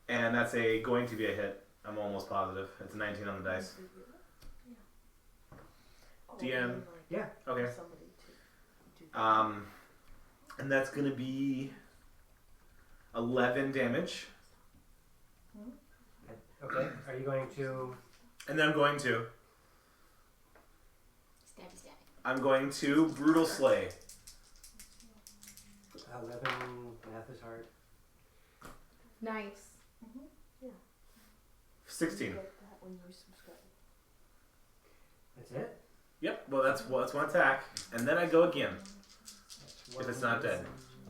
And that's going to be a hit. I'm almost positive. It's a 19 on the dice. DM. Yeah. Okay. And that's gonna be 11 damage. Okay. Are you going to? And then I'm going to brutal slay. 11. Math is hard. Nice. 16. That's it. Yep. Well, that's one attack, and then I go again. That's If it's not dead.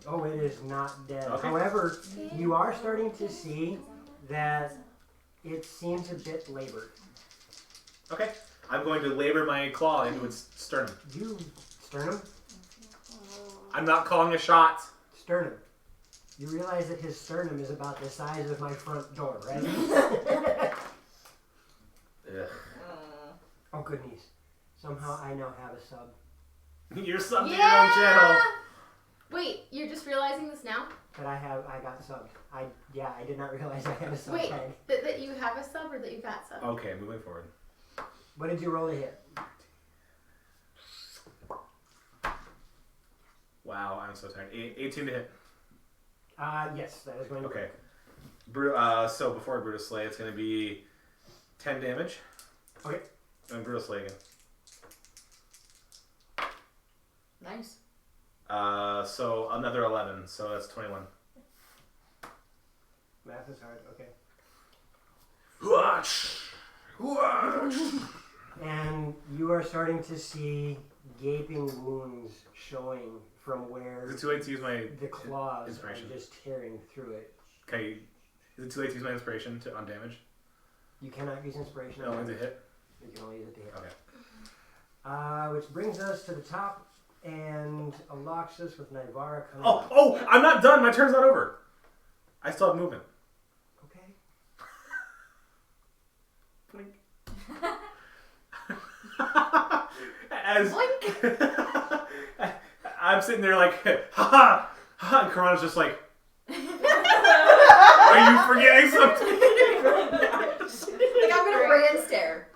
Oh, it is not dead. Okay. However, you are starting to see that it seems a bit labored. Okay. I'm going to labor my claw into its sternum. You sternum. I'm not calling a shot. Sternum. You realize that his sternum is about the size of my front door, right? Ugh. Oh, goodness. Somehow I now have a sub. You're subbed to your own channel. Wait, you're just realizing this now? That I got subbed. I did not realize I had a sub Wait, tag. that you have a sub or that you got sub? Okay, moving forward. What did you roll to hit? Wow, I'm so tired. 18 to hit. Yes, that is going to Okay. So before Brutal Slay, it's going to be 10 damage. Okay. And Brutal Slay again. Nice. So another 11, so that's 21. Math is hard. Okay. And you are starting to see gaping wounds showing from where Is it too late to use my the claws inspiration? are just tearing through it. Okay. Is it too late to use my inspiration on damage? You cannot use inspiration No, on only to damage. hit. You can only use it to hit. Okay. Which brings us to the top, and Aloxus with Nivara coming up. Oh! I'm not done. My turn's not over. I still have movement. Okay. As I'm sitting there like, ha ha, and Karana's just like, are you forgetting something? grand stare.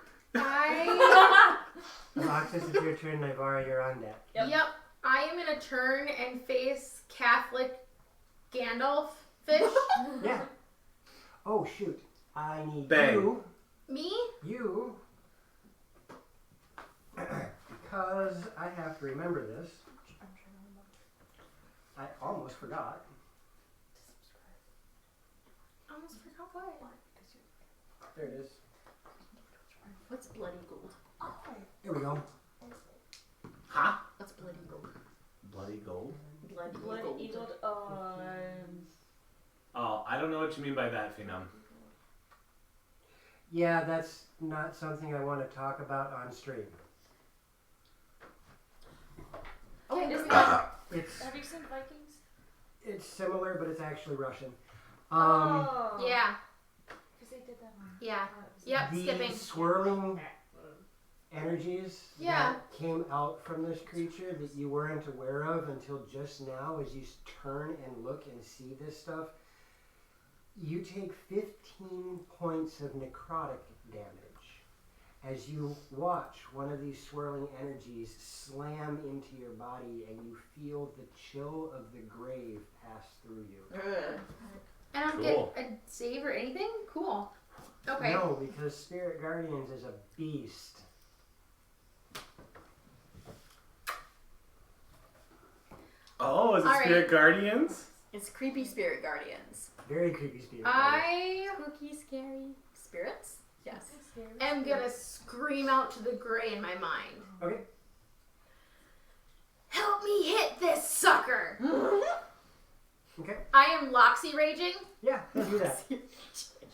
Alexis, it's your turn. Nivara, you're on deck. Yep. I am gonna turn and face Catholic Gandalf fish. Yeah. Oh shoot! I need Bang. you. Me? You. Because I have to remember this. I almost forgot. Almost forgot what. There it is. What's bloody gold? Here we go. Huh? What's bloody gold? Bloody gold? Bloody gold. Eagle. Oh, I don't know what you mean by that, Phenom. Yeah, that's not something I want to talk about on stream. Okay, just It's Have you seen Vikings? it's similar, but it's actually Russian. Yeah. Because they did that one. Yeah. Yep. The Skipping. swirling energies Yeah. that came out from this creature that you weren't aware of until just now, as you turn and look and see this stuff, you take 15 points of necrotic damage as you watch one of these swirling energies slam into your body and you feel the chill of the grave pass through you. I don't Cool. get a save or anything? Cool. Okay. No, because Spirit Guardians is a beast. Oh, is it All right. Spirit Guardians? It's creepy spirit guardians. Very creepy Spirit Guardians. I Spooky, scary spirits? Yes. am gonna scream out to the gray in my mind. Okay. Help me hit this sucker! Okay. I am Loxy raging. Yeah, let's do that.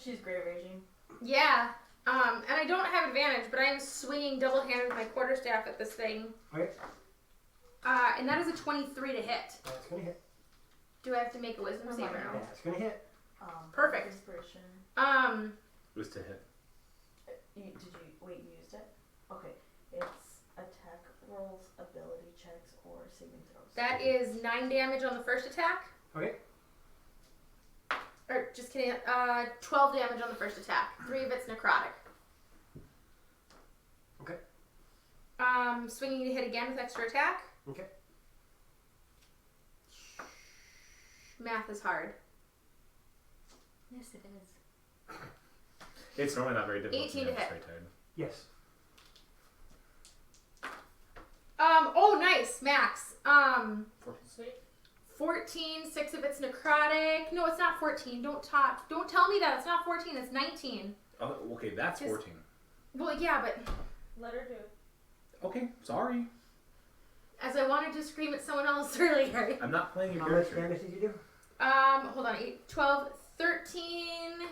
She's great raging. Yeah. And I don't have advantage, but I am swinging double-handed with my quarterstaff at this thing. Okay. And that is a 23 to hit. That's gonna hit. Do I have to make a wisdom save or no? That's gonna hit. Perfect. Inspiration. It was to hit. You used it? Okay. It's attack rolls, ability checks, or saving throws. That is 9 damage on the first attack. Okay. Or, just kidding, 12 damage on the first attack. 3 of it's necrotic. Okay. Swinging to hit again with extra attack. Okay. Math is hard. Yes, it is. It's normally not very difficult. 18 me, to I'm just hit. very tired. Yes. Oh, nice, max. Sweet. 14, 6 of it's necrotic. No, it's not 14. Don't tell me that. It's not 14, it's 19. Oh, okay, that's Just- 14. Well, yeah, but Let her do it. Okay, sorry. as I wanted to scream at someone else earlier. I'm not playing your How much character. damage did you do? Hold on. 8, 12, 13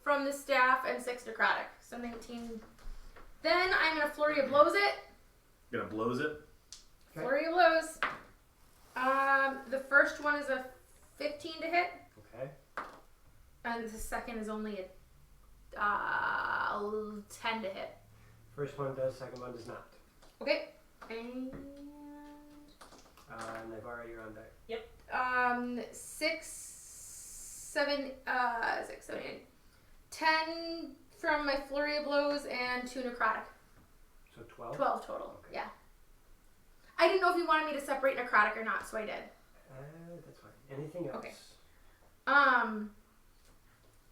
from the staff and 6 necrotic. So 19. Then I'm going to flurry of blows it. Gonna blows it. Okay. Flurry of blows. The first one is a 15 to hit. Okay. And the second is only a 10 to hit. First one does, second one does not. Okay. And Nivara, you're on deck. 6, 7, 8, 10 from my flurry of blows and 2 necrotic. So 12? 12 total. Okay. Yeah. I didn't know if you wanted me to separate necrotic or not, so I did. That's fine. Anything else? Okay. I'm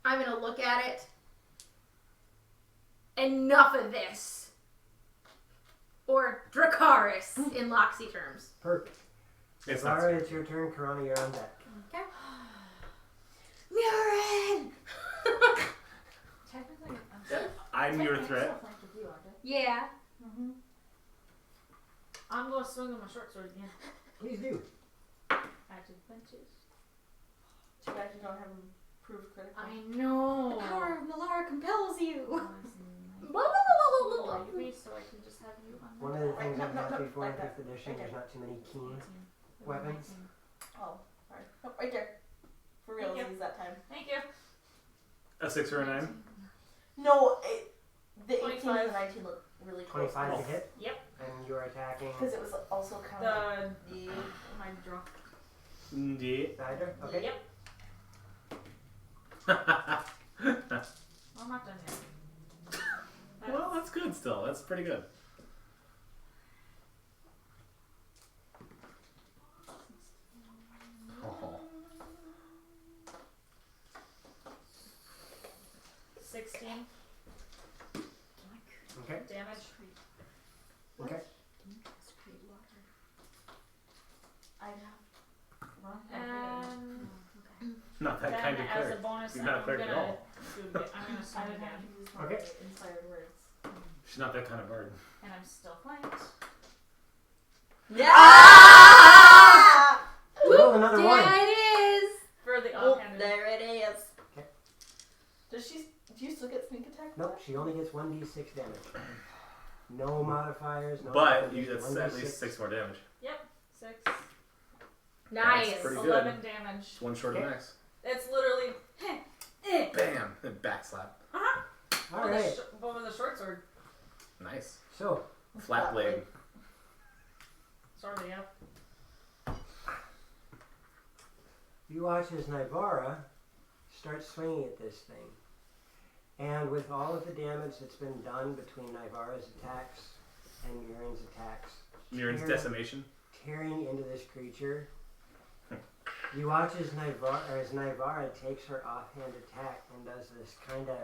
gonna look at it. Enough of this. Or Dracarys in Loxy terms. Perfect. It's not. Nivara, it's your turn. Karana, you're on deck. Okay. Murin! Technically, I'm your threat. Yeah. I'm going to swing with my short sword again. Please do. Active punches. Too bad you don't have improved critical. I know. The power of Malara compels you. So I can just have you on One of the things I'm happy for in 5th edition, there's not too many keen weapons. Oh, sorry. Oh, right there. For real, Thank you. use that time. Thank you. A 6 or a 9? No, the 18 and 25. the 19 look really close. 25 to hit. Yep. And you're attacking Because it was also kind of The my draw. Yeah. Hydra? Okay. Yep. I'm not done yet. good still. That's pretty good. Oh. 16 Okay. damage. Okay. I have wrong And Not that then kind of as a cleric. bonus, You're not a I'm cleric at gonna all. I'm gonna swing I would again. have to use my Okay. inspired words. She's not that kind of bard. And I'm still flanked. Yeah! Roll another one. Yeah, it is. For the Oh, offhanded. there it is. Do you still get sneak attack? Nope, she only gets 1d6 damage. No modifiers, no But nothing, you just that's at 1d6. least 6 more damage. 6. Nice. pretty good. 11 damage. Just one short of Okay. max. It's literally. Bam! And back slap. Alright, But with a short sword. Nice. so Flat blade. Sort of, yeah. you watch as Nivara starts swinging at this thing. And with all of the damage that's been done between Nivara's attacks and Murin's attacks, Murin's Tear- decimation. tearing into this creature, you watch as Nivara takes her offhand attack and does this kind of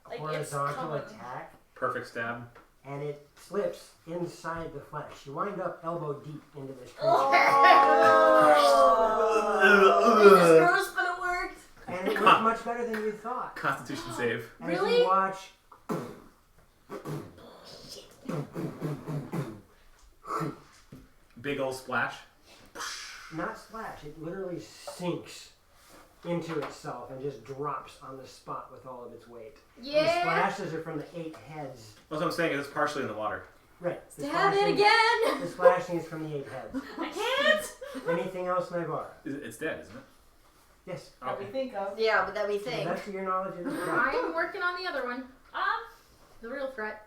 Like, it's horizontal coming. attack, Perfect stab. and it slips inside the flesh. You wind up elbow deep into this creature. This is gross, but it worked. And it worked much better than you thought. Constitution save. As Really? you watch, Big old splash. not splash, it literally sinks into itself and just drops on the spot with all of its weight. The Yeah. splashes are from the 8 heads. That's what I'm saying. It's partially in the water. Right. The Stab it splashing- again. The splashing is from the 8 heads. I can't! Anything else, Nivara? It's dead, isn't it? Yes. That we think of. Yeah, but that we To the think. best of your knowledge, it is correct. I'm working on the other one. The real threat.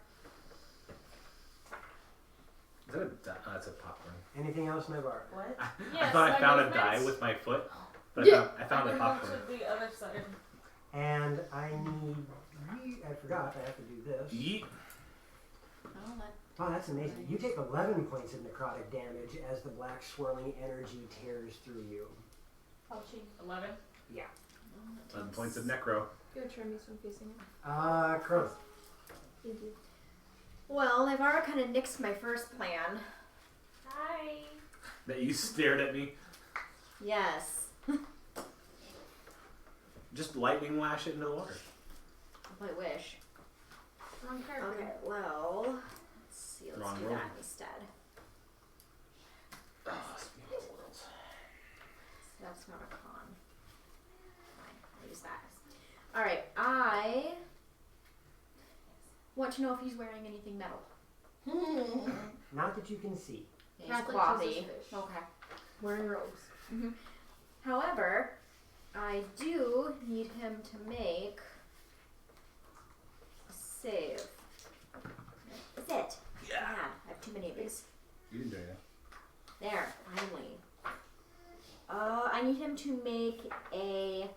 Is that a that's a popcorn. Anything else, Nivara? What? I Yes, thought I found a movements. die with my foot, but Yeah. I found a I'm popcorn. going to the other side. And I need. I forgot. I have to do this. Yeet. Oh, that's amazing. You take 11 points of necrotic damage as the black swirling energy tears through you. Ouchie. 11. 11 points of necro. Go turn me so I'm facing it. Crow. Thank you. Well, Nivara kind of nixed my first plan. Hi. That you stared at me. Yes. Just lightning lash it into the water. I wish. Wrong character. Okay, well, let's see. Let's Wrong do world. that instead. Oh, speaking of worlds. So that's not a con. Fine, I'll use that. Alright, I want to know if he's wearing anything metal. Not that you can see. He's Catholic clothy. Jesus fish. Okay. Wearing robes. However, I do need him to make a save. That's it. Yeah. I have too many of these. You didn't do it. There, finally. I need him to make a.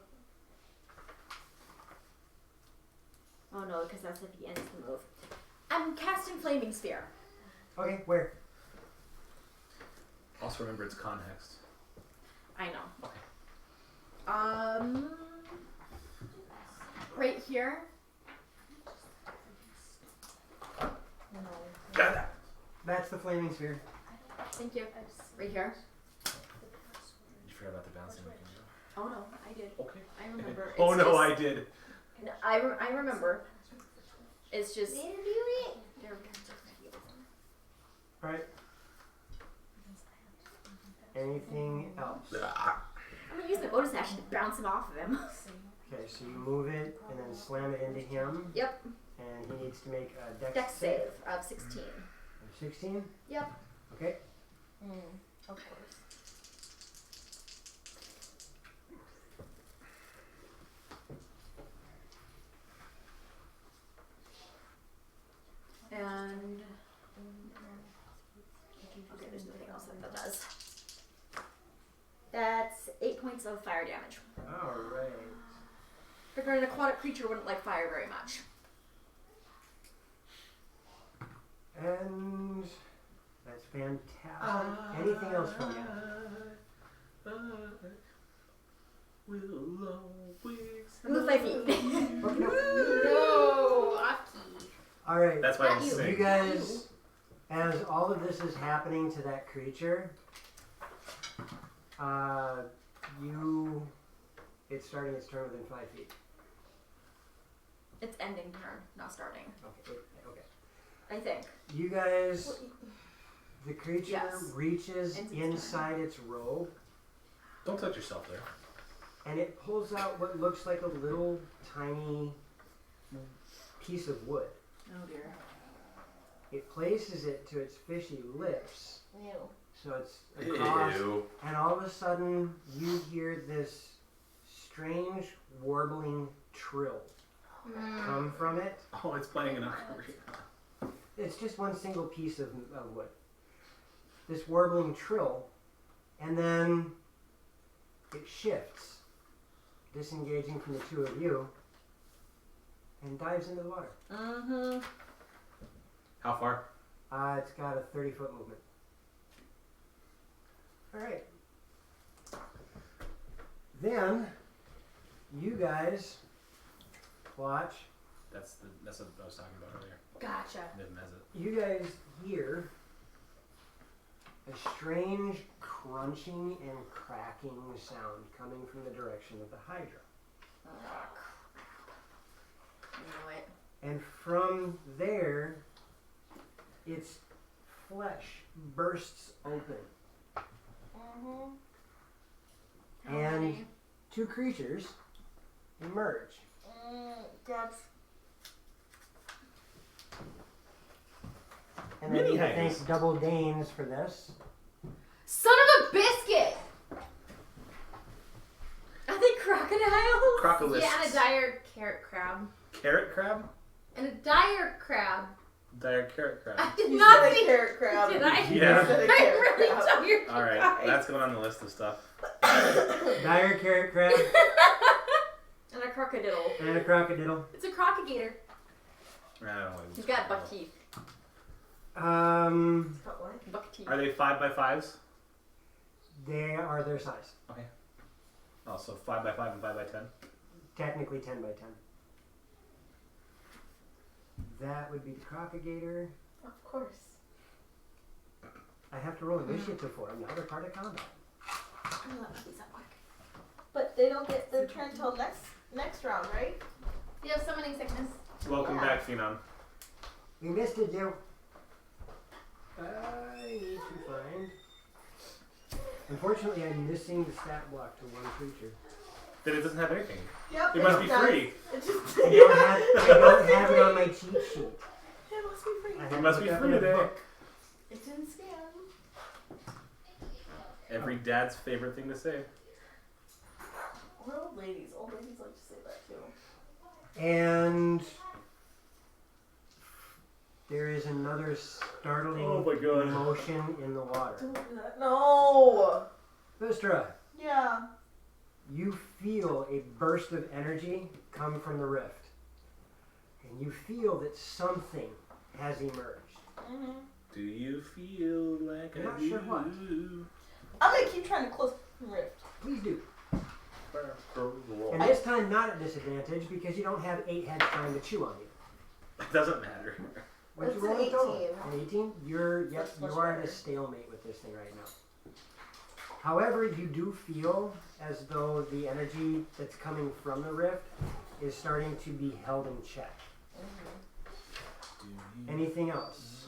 Oh no, because that's if he ends the move. I'm casting Flaming Sphere. Okay, where? Also remember it's context. I know. Okay. Right here. That's the flaming sphere. Thank you. Right here. You forgot about the bouncing mechanism. Oh no, I did. Okay. I remember. Oh It's no, just- I did. No, I remember. It's just. There we go. Alright. Anything else? I'm gonna use my bonus action to bounce him off of him. Okay, so you move it and then slam it into him. Yep. And he needs to make a dex Dex save of 16. 16? Yep. Okay. Of course. And okay, there's nothing else that does. That's 8 points of fire damage. Alright. Figured an aquatic creature wouldn't like fire very much. And that's fantastic. Anything else from you? Move 5 feet. No, Aki. All right. That's why I Not don't you. sing. You guys, as all of this is happening to that creature, it's starting its turn within 5 feet. It's ending turn, not starting. Okay. I think. You guys, the creature Yes. reaches Ends its inside its robe Don't touch yourself there. and it pulls out what looks like a little tiny piece of wood. Oh dear. It places it to its fishy lips, Ew. so it's across, Ew. and all of a sudden you hear this strange warbling trill come from it. Oh, it's playing an ocarina. It's just one single piece of wood. This warbling trill, and then it shifts, disengaging from the two of you, and dives into the water. Mm-hmm. How far? It's got a 30-foot movement. Alright. Then, you guys watch. That's what I was talking about earlier. Gotcha. Didn't mess it. You guys hear a strange crunching and cracking sound coming from the direction of the Hydra. Oh, crap. I knew it. And from there, its flesh bursts open. Mm-hmm. How And many? two creatures emerge. Grabs. And I need to Mini thank hydras. Double Danes for this. Son of a biscuit! Are they crocodiles? Crocodile. Yeah, and a dire carrot crab. Carrot crab? And a dire crab. Dire carrot crab. I did You not said a see. carrot crab. Did I? Yeah. You said a I'm carrot really crab. tired. All right, guys. that's going on the list of stuff. Dire carrot crab And a crocodile. and a crocodile. It's a crocagator. I don't know. He's got buck teeth. Buck teeth. Are they 5x5s? They are their size. Oh, so 5x5 and 5x10. Technically 10 by 10. That would be the crocagator. Of course. I have to roll initiative for them. Now they're part of combat. I'm gonna let these up quick. But they don't get their turn till next round, right? You have summoning sickness. Welcome Yeah. back, Phenom. We missed it, you. I need to find. Unfortunately, I'm missing the stat block to one creature. Then it doesn't have anything. Yep. It must be does. free. It just I don't have it on my cheat sheet. It must be free. I It have must to be look up free in a today. book. It didn't scan. Every dad's favorite thing to say. Or old ladies. Old ladies like to say that too. And there is another startling Oh my God. motion in the water. Don't do that. No. Vistra, Yeah. you feel a burst of energy come from the rift. And you feel that something has emerged. Mm-hmm. Do you feel like I'm I not do? sure what. I'm gonna keep trying to close the rift. Please do. It And this time not at disadvantage because you don't have 8 heads trying to chew on you. doesn't matter. What'd you It's roll an in total? 18. An 18? You're That's you much are at a better. stalemate with this thing right now. However, you do feel as though the energy that's coming from the rift is starting to be held in check. Anything else?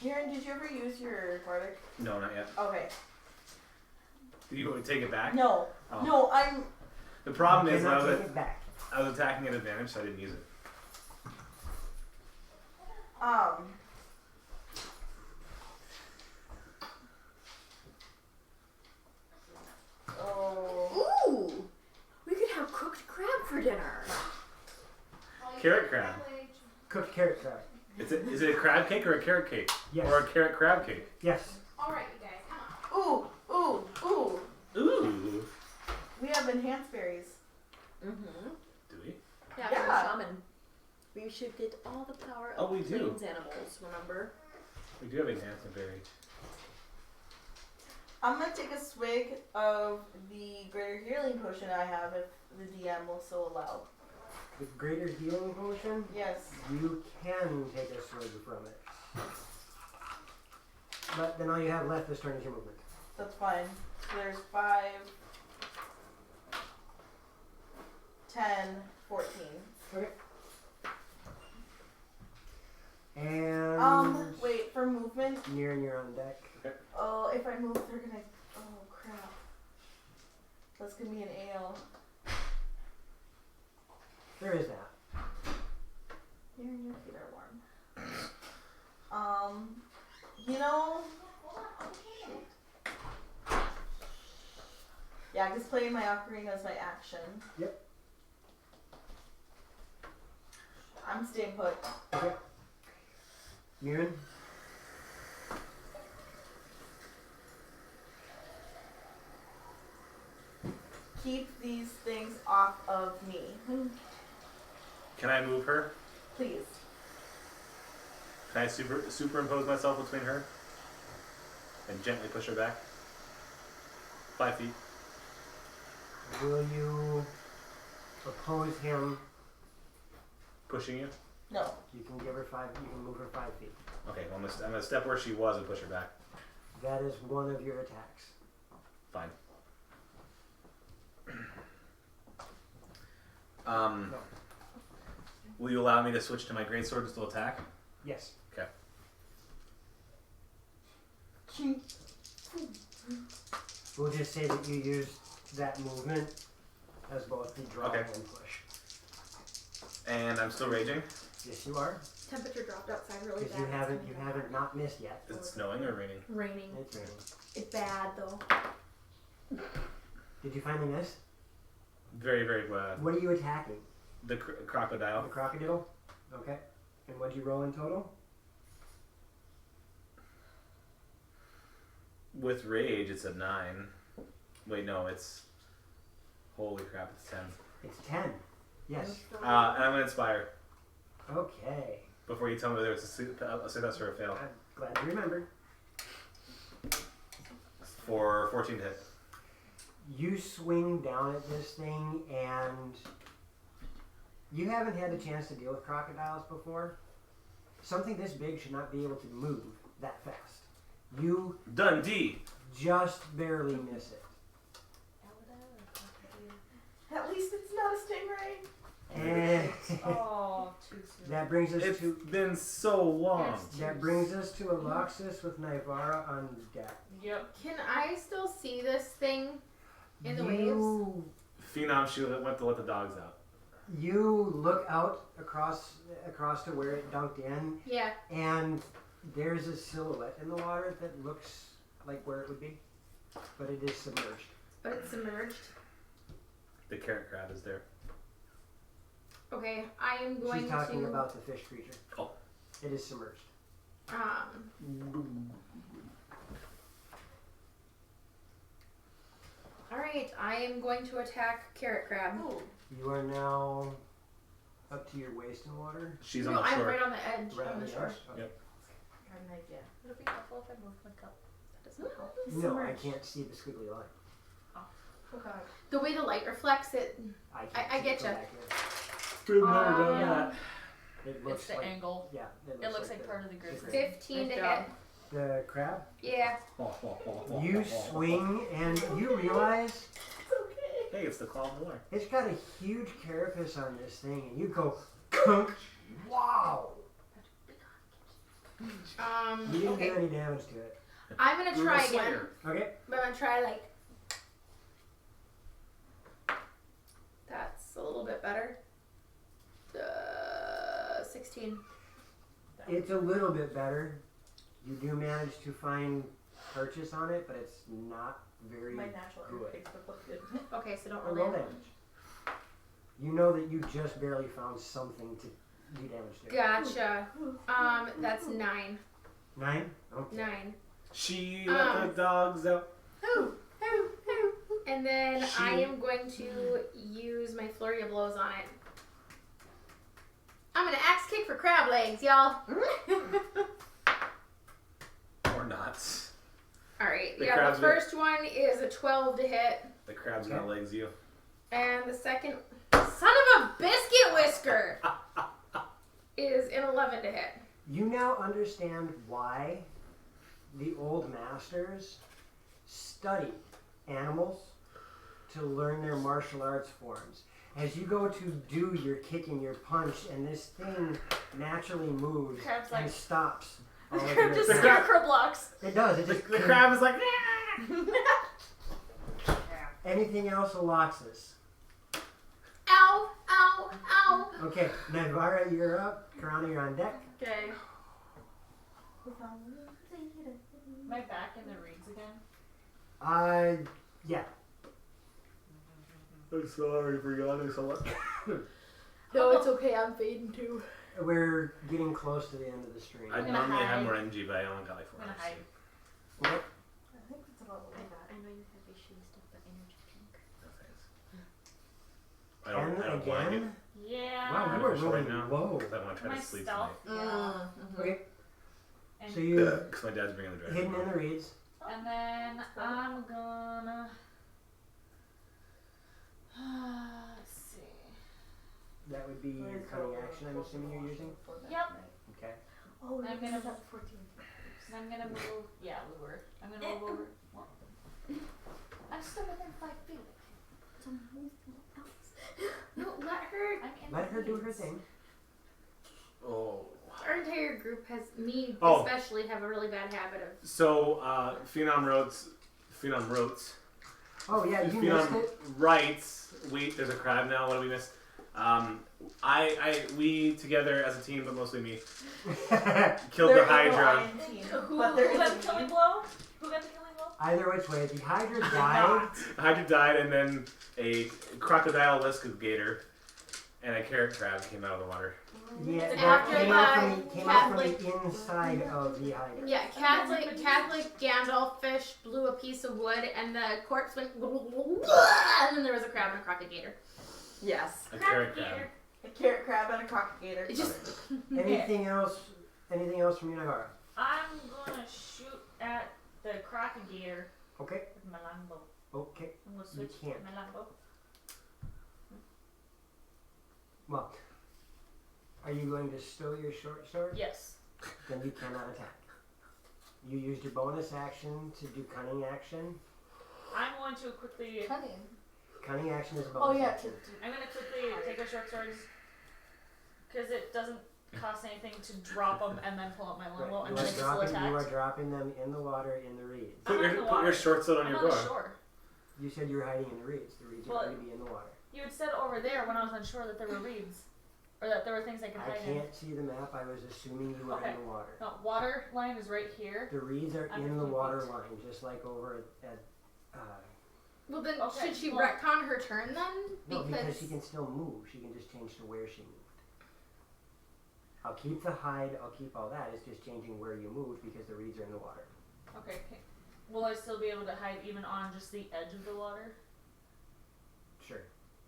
Aaron, did you ever use your bardic? No, not yet. Okay. Do you want to take it back? No. Oh. No, I'm. The problem You is cannot take it back. I was attacking at advantage, so I didn't use it. Oh. Ooh! We could have cooked crab for dinner. Carrot crab. Cooked carrot crab. Is it a crab cake or a carrot cake? Yes. Or a carrot crab cake? Yes. Alright, you guys, come on. Ooh. Ooh. We have enhanced berries. Mm-hmm. Do we? Yeah, Yeah. shaman. We should get all the power Oh, of we do. plains animals, remember? We do have enhancement berry. I'm gonna take a swig of the greater healing potion I have if the DM will so allow. The greater healing potion, Yes. you can take a swig from it. But then all you have left this turn is your movement. That's fine. So there's 5, 10, 14. Okay. And Wait, for movement, you're on deck. oh, if I move, they're gonna, oh crap. That's gonna be an ale. There is that. Here, your feet are warm. You know, yeah, just playing my ocarina as my action. Yep. I'm staying put. Okay. Murin? Keep these things off of me. Can I move her? Please. Can I superimpose myself between her? And gently push her back? 5 feet. Will you oppose him? Pushing you? No. You can give her 5, you can move her 5 feet. Okay, well, I'm gonna step where she was and push her back. That is one of your attacks. Fine. Will you allow me to switch to my greatsword and still attack? Yes. Okay. We'll just say that you used that movement as both the draw Okay. and push. And I'm still raging. Yes, you are. Temperature dropped outside really Because bad. you haven't not missed yet. Is it snowing or raining? Raining. It's raining. It's bad though. Did you finally miss? Very, very glad. What are you attacking? The crocodile. The crocodile? Okay. And what'd you roll in total? With rage, it's a 9. Wait, no, it's... Holy crap, it's 10. It's 10. Yes. And I'm gonna inspire. Okay. Before you tell me whether it's a success or a fail. I'm glad you remembered. For 14 to hit. You swing down at this thing and you haven't had a chance to deal with crocodiles before. Something this big should not be able to move that fast. You Dundee! just barely miss it. At least it's not a stingray. And Oh, too soon. that brings us It's to been so long. Alexis with Naivara on deck. Yep. Can I still see this thing in the waves? You Phenom, she went to let the dogs out. you look out across to where it dunked in, Yeah. and there's a silhouette in the water that looks like where it would be, but it is submerged. But it's submerged. The carrot crab is there. Okay, I am going She's talking to. about the fish creature. Oh. It is submerged. Alright, I am going to attack Carrot Crab. Ooh. You are now up to your waist in water. She's on No, the I'm shore. right on the edge. Right on on the the shore. edge? Okay. Yep. Got an idea. Would it be helpful if I moved my cup? That doesn't help. No, I can't see the squiggly line. Oh god. The way the light reflects it. I I see it getcha. from back here. We've never done Yeah. that. It looks It's the like, angle. yeah, It looks like the- part of the the grizzly. grave. 15 Nice to job. hit. The crab. Yeah. You swing and you realize It's okay. Hey, it's the claw of war. it's got a huge carapace on this thing, and you go, kunk. Wow. You didn't Okay. do any damage to it. I'm gonna Brutal try again. Slayer. Okay. But I'm gonna try like. That's a little bit better. 16. It's a little bit better. You do manage to find purchase on it, but it's not very My natural good. Facebook looks good. Okay, so don't Or roll roll damage. damage. You know that you just barely found something to do damage to. Gotcha. That's 9. 9? Okay. 9. She let the dogs out. And then She- I am going to use my flurry of blows on it. I'm gonna axe kick for crab legs, y'all. Or not. Alright, The yeah, the crab's first one is a 12 to hit. The crab's gonna legs you. And the second, son of a biscuit whisker, is an 11 to hit. You now understand why the old masters studied animals to learn their martial arts forms. As you go to do your kick and your punch, and this thing naturally moves Crab's and like- stops. The all of crab your just attacks. scarecrow blocks. It does. It just The crab is like, Anything else, Alexis? Ow, ow, ow. Okay, Navara, you're up. Karana, you're on deck. Okay. Am I back in the reeds again? Yeah. I'm sorry for yawning so much. No, it's okay. I'm fading too. We're getting close to the end of the stream. I gonna normally have hide. more energy, but I only got like 4 I'm gonna hours. hide. Okay. I think that's about what we got. I know you have issues stuff, but energy drink. No thanks. I don't And want to again? Yeah. Wow, you I'm were right really now. low. because I want to try My to sleep stealth. tonight. Yeah. Okay, And, so you Because my dad's bringing the dragon. hidden in the reeds. and then I'm gonna. Let's see. That would be your cunning action, I'm assuming you're using? Yep. Okay. Oh, I'm gonna- have 14. And I'm gonna move. Yeah, we were. I'm gonna move over. Well, I'm still within 5 feet. No, let her. I'm in Let the her do her reeds. thing. Oh. Our entire group has, me Oh. especially, have a really bad habit of. So, Phenom wrote. Oh yeah, you missed Phenom it. writes. Wait, there's a crab now. What do we miss? We together as a team, but mostly me, killed There the is no Hydra. I in team, Who- but there Who is got a the killing team. blow? Who got the killing blow? Either which way, the Hydra Did died. not. The Hydra died, and then a crocodile gator and a carrot crab came out of the water. Yeah, After that came out the from Catholic- the inside of the Hydra. Yeah, Catholic Gandalf fish blew a piece of wood, and the corpse went, and then there was a crab and a crocodile. Yes. A carrot crab. A carrot crab and a crocodile. It just Anything else? Anything else from you, Nagara? I'm gonna shoot at the crocodile Okay. with my longbow. Okay. I'm gonna You switch can't. to my longbow. Well, are you going to stow your short sword? Yes. Then you cannot attack. You used your bonus action to do cunning action. I'm going to quickly. Cunning. Cunning action is a Oh bonus yeah, action. I'm gonna quickly take our short swords because it doesn't cost anything to drop them and then pull out my Right. longbow and You, then are I can still dropping, you are attack. dropping them in the water in the reeds. I'm on the Put water. your short sword on I'm your on the bow. shore. You said you were hiding in the reeds. The reeds are Well, going to be in the water. You had said over there when I was unsure that there were reeds, or that there were things I could I hide in. can't see the map. I was assuming you were Okay. in the water. No, water line is right here. The reeds are I'm in the 15 water feet. line, just like over at well then Okay, should she well- retcon her turn then? no, because she can still move. She can just change to where she moved. I'll keep the hide. I'll keep all that. It's just changing where you moved because the reeds are in the water. Okay. Will I still be able to hide even on just the edge of the water? Sure.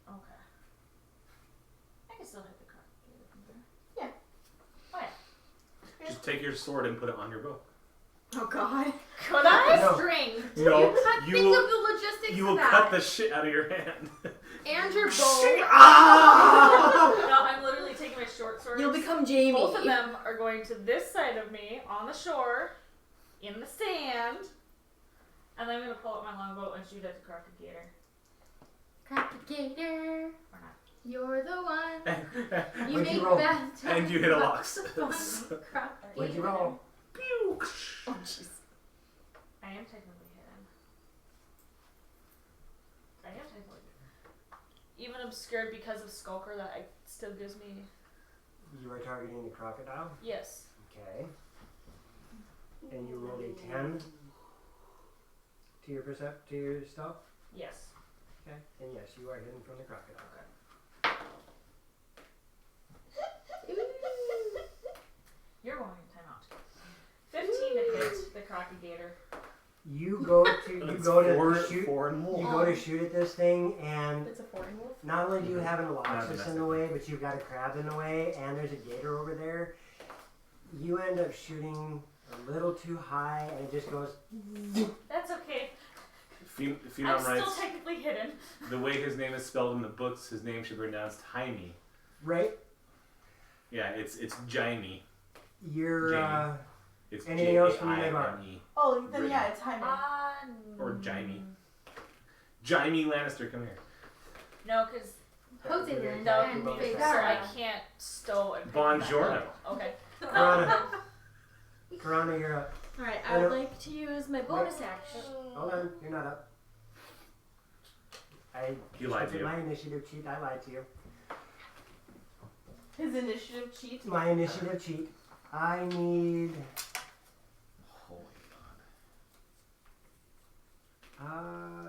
Okay. I can still hit the crocodile from there. Yeah. Oh yeah. Just take your sword and put it on your bow. Oh God. Could I? No. String. No, Think you will. of the logistics You of will that. cut the shit out of your hand. And your bow. Ah! No, I'm literally taking my short swords. You'll become Jamie. Both of them are going to this side of me on the shore, in the sand, and then I'm gonna pull out my longbow and shoot at the crocodile. Crocodile, Or not. you're the one. You What'd you make roll? best And you hit a lox. What'd you roll? Pew! Oh jeez. I am technically hidden. I am technically even obscured because of Skulker. That still gives me You are targeting the crocodile. yes. Okay. And you rolled a 10 to your to your stealth. Yes. Okay. And yes, you are hidden from the crocodile. You're going in timeout. 15 to hit the crocodile. You go to shoot. Four and wolf. You go to shoot at this thing, and It's a foreign wolf. not only do you have an Not Aloxus domestic. in the way, but you've got a crab in the way, and there's a gator over there. You end up shooting a little too high, and it just goes. That's okay. Phenom I'm still writes, technically hidden. the way his name is spelled in the books, his name should be pronounced Jaime. Right? Yeah, it's Jaime. You're. Jamie. It's Anything else from Jaime. Nevar? Oh, then yeah, it's Jaime. Or Jaime. Jaime Lannister, come here. No, because Jose You're Lynn. no, attacking and both so sides. I can't stow and pick Buongiorno. that up. Okay. Piranha. Piranha, you're up. Alright, I would like to use my bonus action. Hold on, you're not up. He lied to you. My initiative cheat, I lied to you. His initiative cheat. My initiative cheat. I need. Holy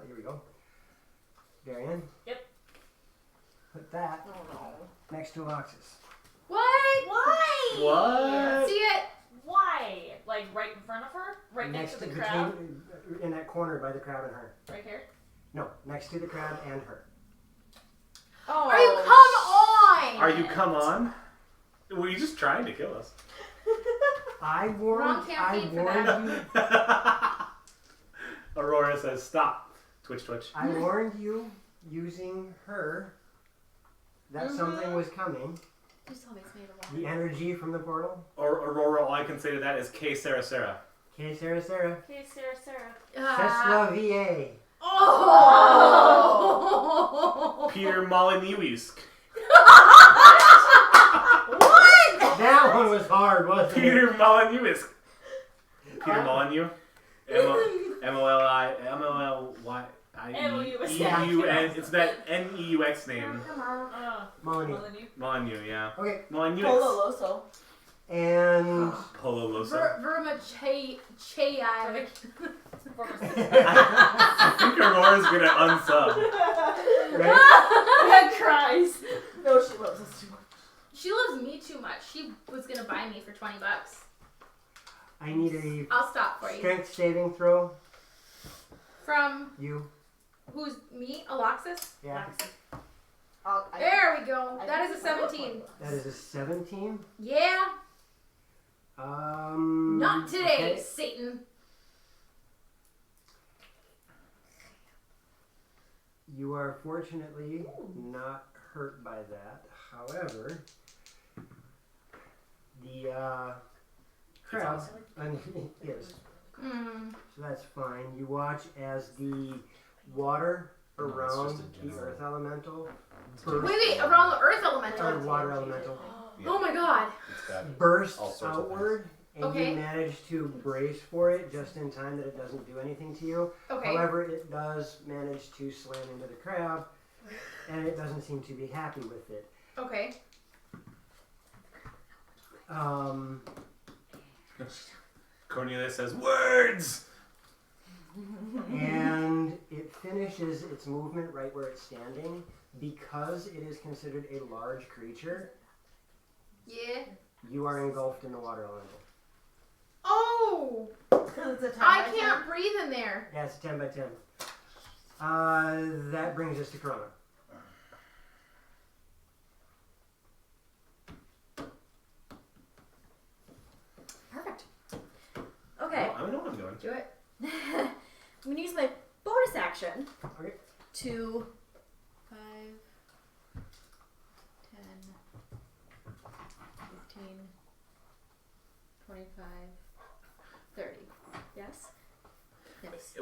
Here we go. Varian. Yep. Put that Oh no. next to Aloxus. What? Why? What? See it? Why? Like right in front of her? Right next to the crowd? In that corner by the crab and her. Right here? No, next to the crab and her. Oh. Are you come on? Are you come on? Were you just trying to kill us? I warned. Wrong campaign for you. Aurora says stop. Twitch. I warned you using her. That something was coming. Just tell me it's made of The water. energy from the portal. Or Aurora, all I can say to that is K Sarah. Okay, Sarah. Okay, Sarah. Tesla VA. Oh! Peter Molyneux. What? That one was hard, wasn't it? Peter Molyneux. Peter Molyneux. M-O-L-Y. E-U-N. It's that N-E-U-X name. Molyneux. Molyneux, yeah. Okay, Molyneux. Polo Loso. and Polo Loso. Verma Chai. I think Aurora's gonna unsub. right? That cries. No, she loves us too much. She loves me too much. She was gonna buy me for $20. I need a I'll stop for you. strength saving throw. From You. who's me? Aloxus? Yeah. There we go. That is a 17. That is a 17. Yeah. Not today, okay. Satan. You are fortunately not hurt by that. However, the crowd is. Mm. So that's fine. You watch as the water No, it's around just a the general- earth elemental Wait, around the earth elemental. or water elemental Yeah. Oh my god. It's got bursts all sorts of outward, and Okay. you manage to brace for it just in time that it doesn't do anything to you. Okay. However, it does manage to slam into the crab, and it doesn't seem to be happy with it. Okay. Cornelia says words. And it finishes its movement right where it's standing. Because it is considered a large creature, Yeah. you are engulfed in the water elemental. Oh! Because it's a 10 I by can't breathe in there. Yeah, it's 10 by 10. That brings us to Corona. Perfect. Okay. Oh, I know what I'm doing. Do it. I'm gonna use my bonus action Okay. to 5, 10, 15, 25, 30. Yes? Yes.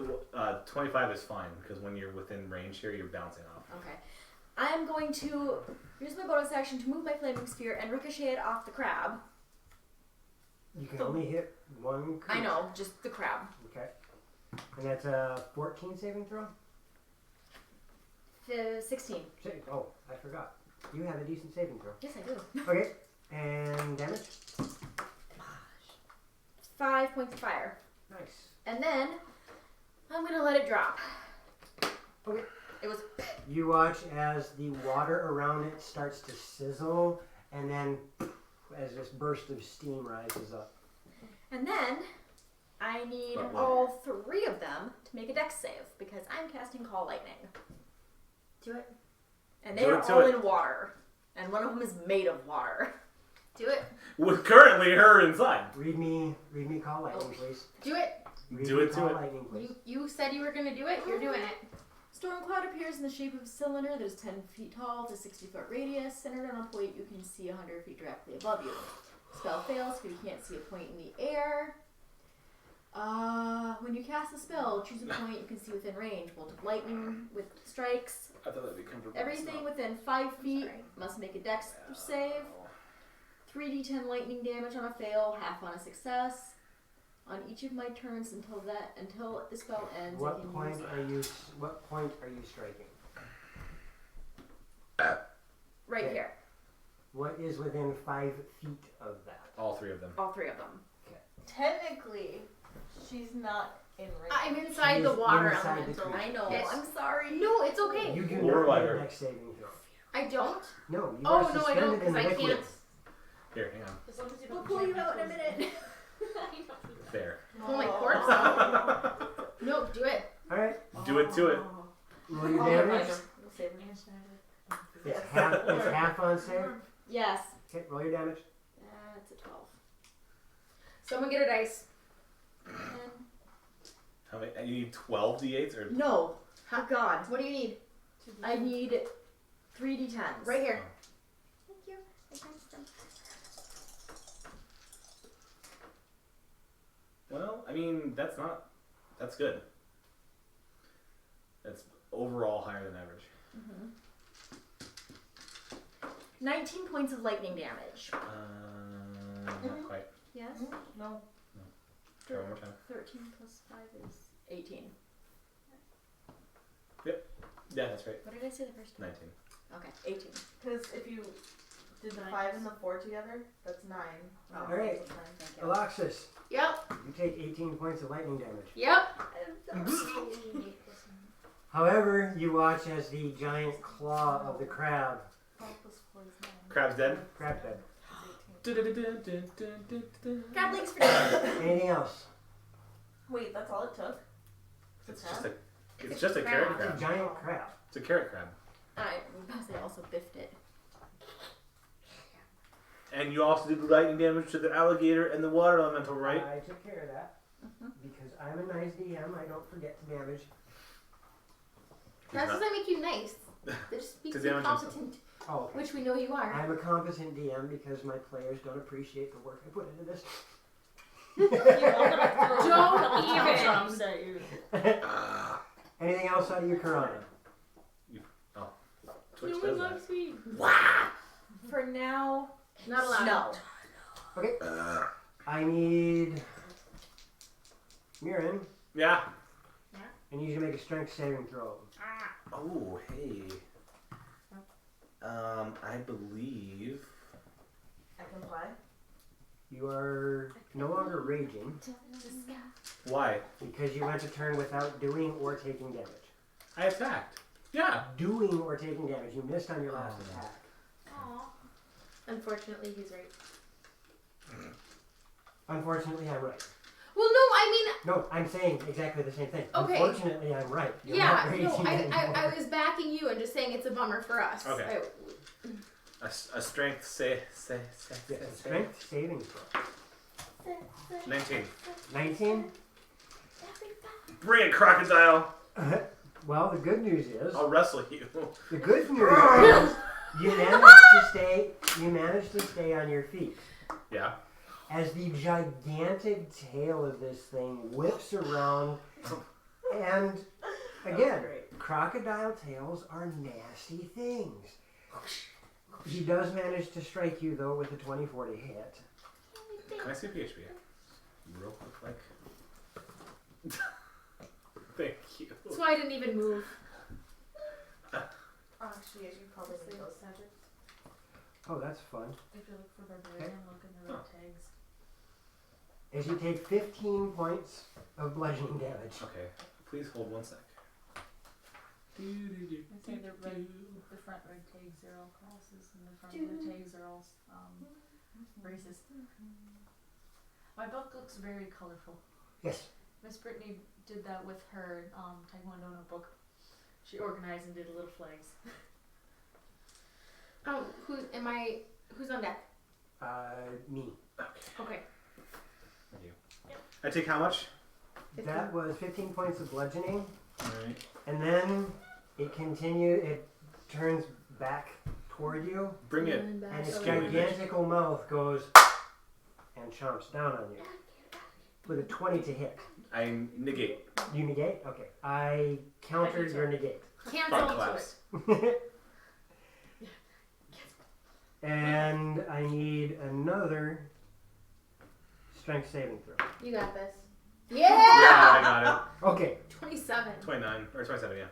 25 is fine because when you're within range here, you're bouncing off. Okay. I'm going to use my bonus action to move my flaming sphere and ricochet it off the crab. You can only hit one creature. I know, just the crab. Okay. And that's a 14 saving throw? 16. Oh, I forgot. You have a decent saving throw. Yes, I do. Okay. And damage? 5 points of fire. Nice. And then I'm gonna let it drop. Okay. It was. You watch as the water around it starts to sizzle, and then as this burst of steam rises up. And then I need But what? all 3 of them to make a dex save because I'm casting Call Lightning. Do it. And Do they it, are do all it. in water. And one of them is made of water. Do it. With currently her inside. Read me call lightning, please. Do it. Read Do me it, do call it. lightning, please. You said you were gonna do it. You're doing it. Storm cloud appears in the shape of a cylinder that is 10 feet tall with a 60-foot radius, centered on a point you can see 100 feet directly above you. Spell fails if you can't see a point in the air. When you cast the spell, choose a point you can see within range. Bolt of lightning with strikes. I thought that'd be comfortable. Everything within 5 feet must make a dex save. 3d10 lightning damage on a fail, half on a success. On each of my turns until the spell ends, I What can point use are you striking? right Okay. here. What is within 5 feet of that? All 3 of them. All 3 of them. Technically, she's not in range. I'm inside the She's water inside the elemental. creature. I know. Yes. I'm sorry. No, it's okay. You do We'll not revive make a her. dex saving throw. I don't. No, you Oh are no, I suspended don't in because the I liquid. can't. Here, hang on. As long as you We'll don't pull jam you my out in a toes minute. There. Pull my corpse out. No, do it. Alright, Do it to it. roll your Oh, damage. Save me. It's half on save. Yes. Okay, roll your damage. It's a 12. Someone get a dice. 10. How many? You need 12 d8s or? No. Oh God. What do you need? I need 3d10s. Right here. Thank you. I got them. Well, I mean, that's good. That's overall higher than average. 19 points of lightning damage. Not quite. Yes. No. Try one more time. 13 plus 5 is 18. Yeah, that's right. What did I say the first time? 19. Okay, 18. Because if you did the 5 and the 4 together, that's 9. Oh, Alright. Thank you. Alexis, Yep. you take 18 points of lightning damage. Yep. However, you watch as the giant claw of the crab, 5 plus 4 is 9. Crab's dead. crab dead. Grab links for days. Anything else? Wait, that's all it took? It's just a carrot It's a crab. giant crab. It's a carrot crab. I suppose they also biffed it. And you also did lightning damage to the alligator and the water elemental, right? I took care of that. Because I'm a nice DM, I don't forget to damage. That doesn't make you nice. That just makes To you damage himself. competent, Oh, okay. which we know you are. I'm a competent DM because my players don't appreciate the work I put into this. Don't even. Drums at you. Anything else out of your Karana? Twitch No does one that. loves me. For now, Not allowed. no. Okay. I need Mirren. Yeah. I need you to make a strength saving throw. Oh, hey. I believe. I can fly. You are no longer raging Why? because you went a turn without doing or taking damage. I attacked. Yeah. Doing or taking damage. You missed on your last attack. Aw. Unfortunately, he's right. Unfortunately, I'm right. Well, no, I No, I'm saying exactly the same thing. Okay. Unfortunately, I'm right. mean, You're not yeah, raging no, I anymore. was backing you and just saying it's a bummer for us. Okay. A strength say. Yeah, strength saving throw. 19. 19? Bring it, crocodile. Well, the good news is I'll wrestle you. the good news is you managed to stay on your feet. Yeah. As the gigantic tail of this thing whips around, and again, crocodile tails are nasty things. He does manage to strike you though with a 24 to hit. Can I see PHP? Real quick, like. Thank you. That's why I didn't even move. Actually, you probably need those. Oh, that's fun. If you look for barbarian, look in the red tags. As you take 15 points of bludgeoning damage. Okay. Please hold 1 sec. I'd say the front red tags are all classes, and the front red tags are all races. My book looks very colorful. Yes. Miss Brittany did that with her Taekwondo notebook. She organized and did little flags. Oh, who's on deck? Me. Okay. Thank you. I take how much? 15. That was 15 points of bludgeoning. Alright. And then it turns back toward you, Bring it. And back and its over. Scaly bitch. gigantical mouth goes and chomps down on you. With a 20 to hit. I negate. You negate? Okay. I countered your negate. Cancel Front to collapse. it. And I need another strength saving throw. You got this. Yeah, I got it. Okay. 27. 29 or 27, yeah.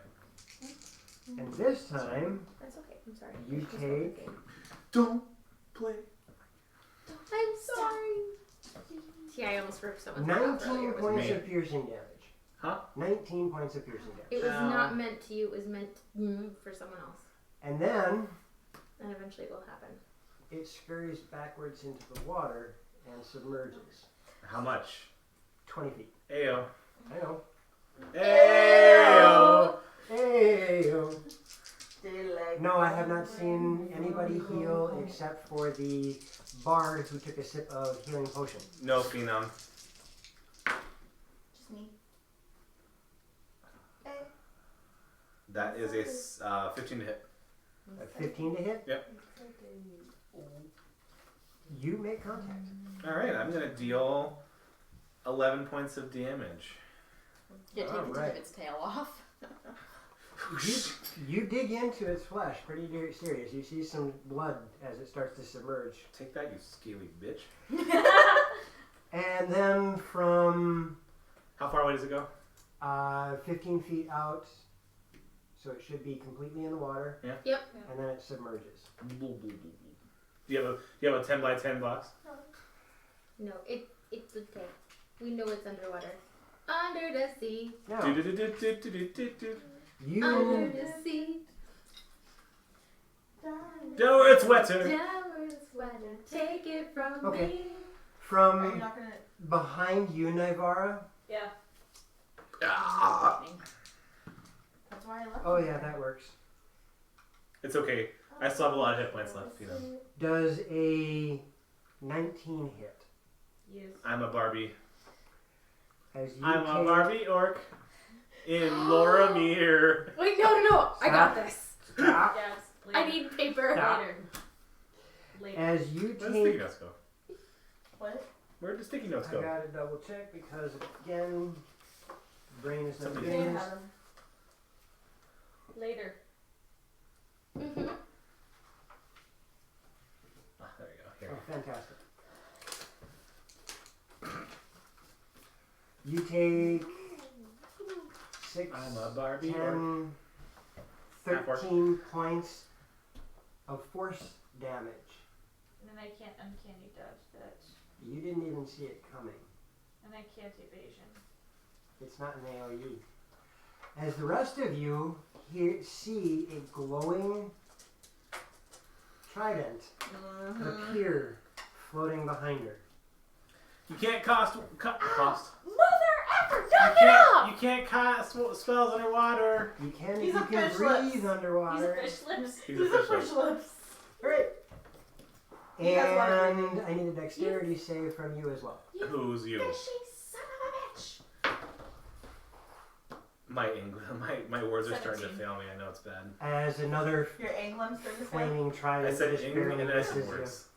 And this time, That's okay. I'm sorry. you Just take. Don't play. I'm sorry. See, I almost ripped someone's head off 19 earlier. points me. of piercing damage. Huh? 19 points of piercing damage. It was Ow. not meant to you. It was meant for someone else. And then And eventually it will happen. it scurries backwards into the water and submerges. How much? 20 feet. Ayo. I know. Ayo. Ayo. Daylight. No, I have not seen anybody heal except for the bard who took a sip of healing potion. No phenom. Just me. That is a 15 to hit. A 15 to hit? Yep. You make contact. Alright, I'm gonna deal 11 points of damage. Yeah, take the tip Alright. of its tail off. You dig into its flesh pretty serious. You see some blood as it starts to submerge. Take that, you scaly bitch. And then from How far away does it go? 15 feet out, so it should be completely in the water. Yeah. Yep. And then it submerges. Do you have a 10 by 10 box? No, it's okay. We know it's underwater. Under the sea. Now, Do-do-do-do-do-do-do-do. you Under the sea. No, it's wetter. Down the sweater. Take it from Okay. me. Are you from not gonna? behind you, Naivara. Yeah. Ah. That's why I left. Oh you yeah, there. that works. It's okay. I still have a lot of hit points left, you know. Does a 19 hit? Yes. I'm a Barbie. As you I'm a take- Barbie orc in Loromir. Wait, no. I got this. Stop. Yes. Later. I need paper. Stop. Later. Later. As you Where does sticky take, notes go? What? Where do sticky notes I go? gotta double check because again, brain is not Somebody- They doing had this. them. Later. Mm-hmm. Ah, there you go. Here. Oh, fantastic. You take 6, I'm a Barbie orc. 10, Half orc. 13 points of force damage. And then I can't uncanny dodge that. You didn't even see it coming. And I can't evasion. It's not an AoE. As the rest of you see a glowing trident appear floating behind her. You can't cost. Mother effer, You knock it can't. off! You can't cast spells underwater. You can He's you a can fish breathe lips. underwater. He's a fish lips. He's He's a a fish fish lips. Alright. He has one of And I need a dexterity save from you as well. Who's you? Fishy son of a bitch. My words are starting to 17. fail me. I know it's bad. As another Your anglim's starting to say. flaming I trident said just ing barely and I said misses you. words.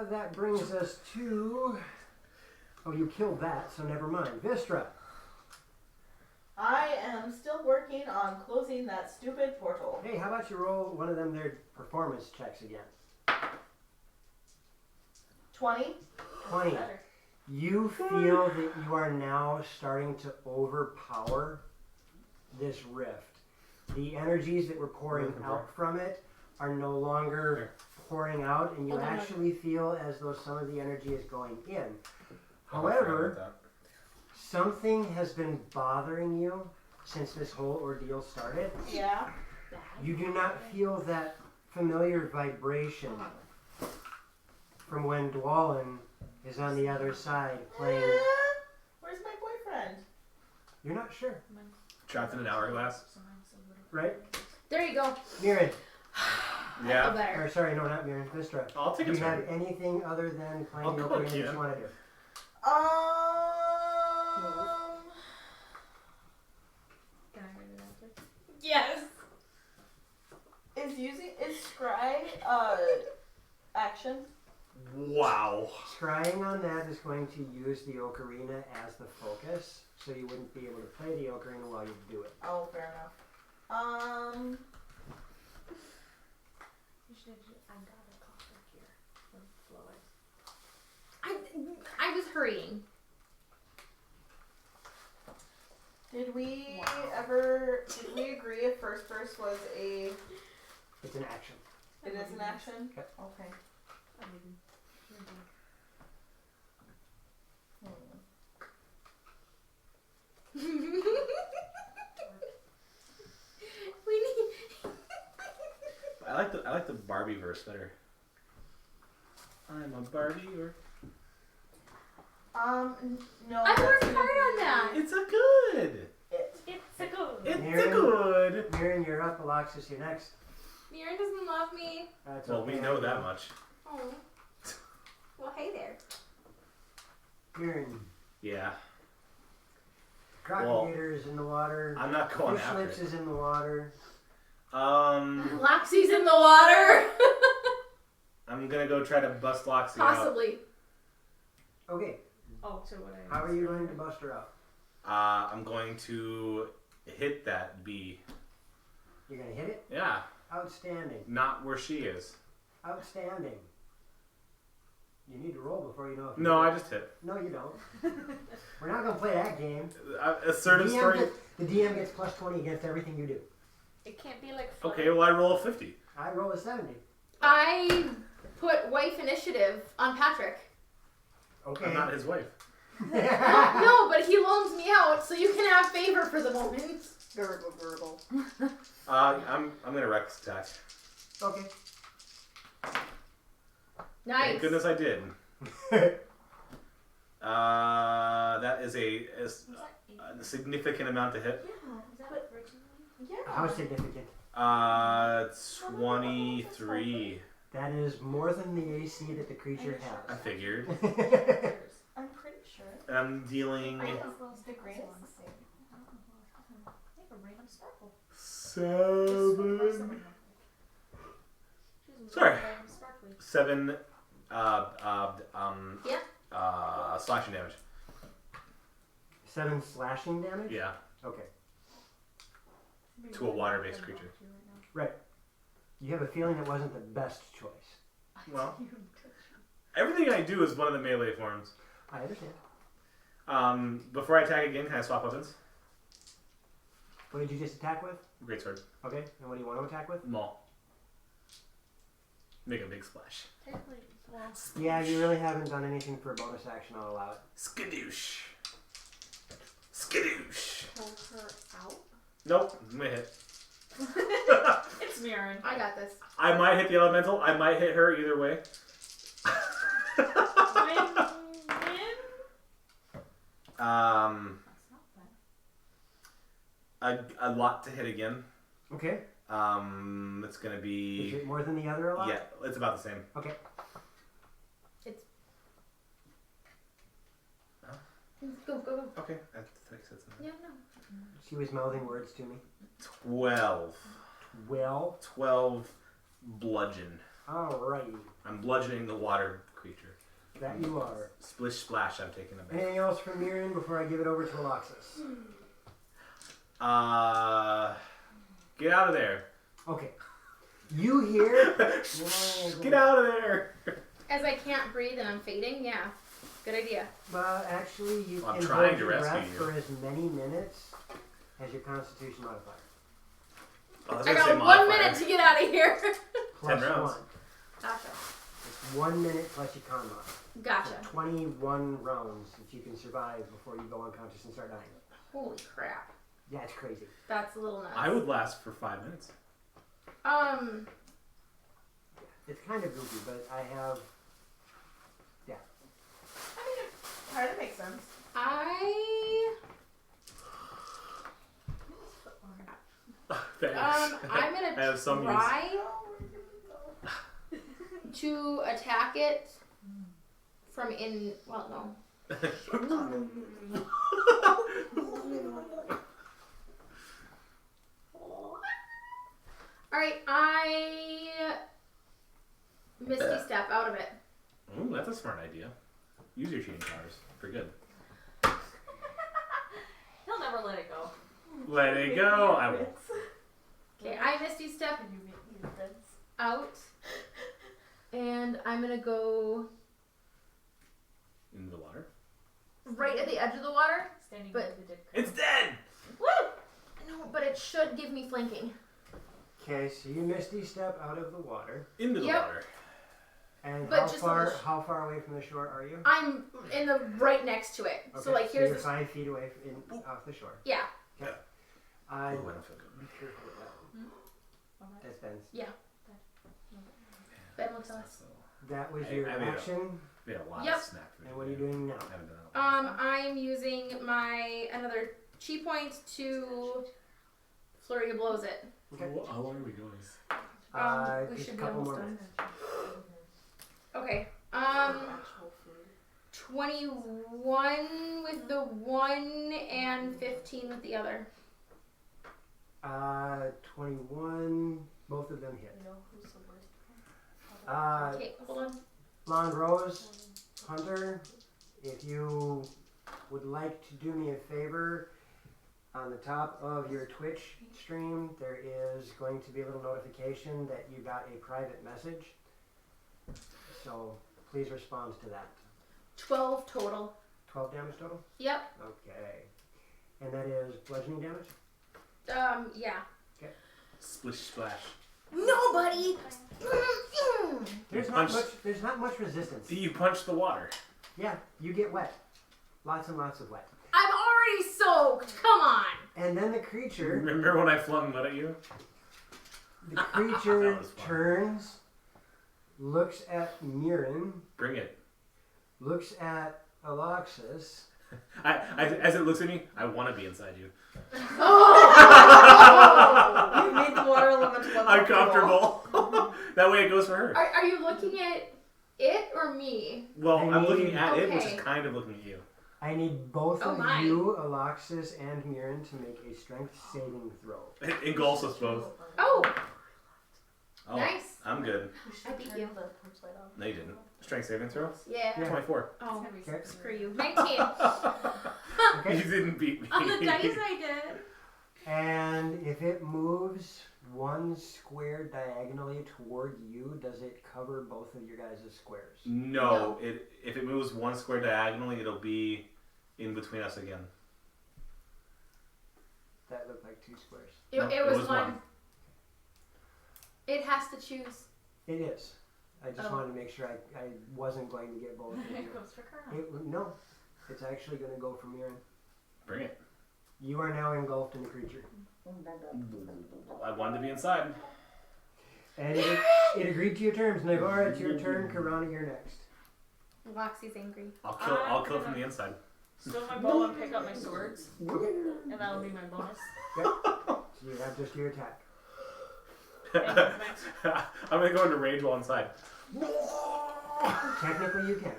That brings us to. Oh, you killed that, so never mind. Vistra. I am still working on closing that stupid portal. Hey, how about you roll one of them their performance checks again? 20. 20. Better. You feel that you are now starting to overpower this rift. The energies that were pouring out from it are no longer pouring out, and you Hold on. actually feel as though some of the energy is going in. Oh, I forgot However, about something has been bothering you since this whole ordeal started. Yeah. You do not feel that familiar vibration from when Dwalin is on the other side playing. Where's my boyfriend? You're not sure, Trapped in an hourglass. right? There you go. Mirren. I feel Yeah. better. Or sorry, no, not Mirren. Vistra. I'll take Do a you have turn. anything other than playing I'll the go ocarina that again. you want to do? Can I read it after? Yes. Is scry action? Wow. Scrying on that is going to use the ocarina as the focus, so you wouldn't be able to play the ocarina while you do it. Oh, fair enough. You should. I got a copper here. Blow it. I was hurrying. Did we agree if first burst was a? It's an action. It is an action. Okay. Okay. I didn't. We need. I like the Barbie verse better. I'm a Barbie or No. I that's worked gonna hard on be that. it's a good. It. It's a good. It's Mirren. a good. Mirren, you're up. Alexis, you're next. Mirren doesn't love me. That's Well, okay. we know that much. Oh. Well, hey there. Mirren. Yeah. Crocodile is in the water. I'm not going Fish after lips it. is in the water. Loxy's in the water. I'm gonna go try to bust Loxy out. Possibly. Okay, Oh, so what I. how are you going to bust her out? I'm going to hit that bee. You're going to hit it? Yeah. Outstanding. Not where she is. Outstanding. You need to roll before you know if you No, hit I just hit. No, you don't. We're not going to play that game. Assertive story. The DM gets plus 20 against everything you do. It can't be like. Okay, well I roll a 50. I roll a 70. I put wife initiative on Patrick. Okay. I'm not his wife. No, but he loans me out, so you can have favor for the moment. Gurgle, gurgle. I'm gonna Rex attack. Okay. Nice. Thank goodness I did. That is a significant amount to hit. Is that originally? Yeah. How significant? 23. That is more than the AC that the creature I has. figured. I'm pretty sure. And I'm dealing The green is the same. Make a random sparkle. 7. Sorry. 7 slashing damage. 7 slashing damage? Yeah. Okay. To a water-based creature. Right. You have a feeling it wasn't the best choice. Well, everything I do is one of the melee forms. I understand. Before I attack again, can I swap weapons? What did you just attack with? Greatsword. Okay. And what do you want to attack with? Maul. Make a big splash. Yeah, you really haven't done anything for a bonus action. I'll allow it. Skadoosh. Skadoosh. Pull her out. Nope, I'm gonna hit. It's Mirren. I got this. I might hit the elemental. I might hit her either way. Win. A lot to hit again. Okay. It's gonna Is be it more than the other a lot? yeah. It's about the same. Okay. Go, go, go. Okay, I thought you said something. Yeah, no. She was mouthing words to me. 12. Well, 12 bludgeon. alrighty. I'm bludgeoning the water creature. That you are. Splish splash. I'm taking a bit. Anything else from Mirren before I give it over to Alexis? Get out of there. Okay. You hear? Get out of there. As I can't breathe and I'm fading, yeah. Good idea. Well, actually, you I'm can trying hold to your rescue breath you. for as many minutes as your Constitution modifier. Oh, was I gonna say got 1 modifier. minute to get out of here. Plus rounds. 1. Gotcha. It's 1 minute plus your con mod. Gotcha. So 21 rounds that you can survive before you go unconscious and start dying. Holy crap. Yeah, it's crazy. That's a little nuts. I would last for 5 minutes. It's kind of goofy, but I have... Yeah. Kind of makes sense. Thanks. I'm I gonna have some use. try to attack it from in. Well, no. All right, I misty step out of it. Ooh, that's a smart idea. Use your cheating powers for good. He'll never let it go. Let it go. I won't. Okay, I misty step Can you make me friends? out, and I'm gonna go In the water. right at the edge of the water. Standing But- with the dick. It's dead. Woo! No, but it should give me flanking. Okay, so you misty step out of the water. Into the Yep. water. And But just on the how far away from the shore are you? I'm in the right next to it. Okay, So like here's you're the 5 feet away off the shore. yeah. Okay. Ooh, I don't feel good. Be careful with that. That's Ben's. Ben will tell us. That was I your made a- action. We had a lot Yep. of snack food. And what are you doing now? I haven't done that. I'm using my another chi point to flurry of blows it. Okay. How long are we going? We Just should a be couple almost more done. minutes. Okay. Actual food. 21 with the one and 15 with the other. 21. Both of them hit. You know who's the worst? Okay, hold on. Blonde Rose, Hunter, if you would like to do me a favor, on the top of your Twitch stream, there is going to be a little notification that you got a private message. So please respond to that. 12 total. 12 damage total? Yep. Okay. And that is bludgeoning damage? Yeah. Splish splash. Nobody. There's not much resistance. You punch the water. Yeah, you get wet. Lots and lots of wet. I'm already soaked. Come on. And then the creature, Remember when I flung mud at you? the creature That was fun. turns, looks at Mirren, Bring it. looks at Aloxus. As it looks at me, I want to be inside you. You made the water elemental I'm comfortable. That way it goes for her. Are you looking at it or me? Well, I I'm mean- looking at it, which Okay. is kind of looking at you. I need both Oh of my. you, Aloxus and Mirren, to make a strength saving throw. It engulfs us both. Oh, Oh, nice. I'm good. We should I beat turn you. the torchlight off. No, you didn't. Strength saving throw? Yeah. Yeah. 24. Oh, Okay. screw you. 19. Okay. You didn't beat me. On the dice I did. And if it moves one square diagonally toward you, does it cover both of your guys' squares? No, if it moves one square diagonally, it'll be in between us again. That looked like 2 squares. It, No, it was one. It has to choose. It is. I just Oh. wanted to make sure I wasn't going to get both of you. It goes for Colonel. No, it's actually going to go for Mirren. Bring it. You are now engulfed in the creature. I wanted to be inside. And it agreed to your terms. Navarra, it's your turn. Karana, you're next. Loxy's angry. I'll kill it from the inside. Stow my bow and pick up my swords. And that'll be my bonus. So you have just your attack. I'm gonna go into rage while inside. Technically, you can.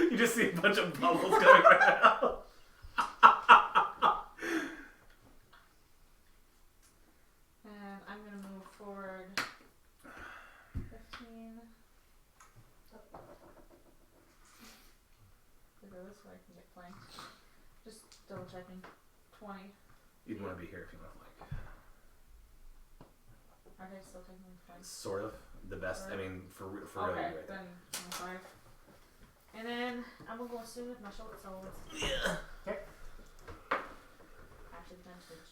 You just see a bunch of bubbles coming right out. And I'm gonna move forward 15. To go this way I can get flanked. Just double checking. 20. You'd want to be here if you want to like. Are they still taking me flank? Sort of the best. I mean, for really Okay, right there. then 25. And then I'm gonna go assume with my short swords. Yeah. Okay. Actually, vintage.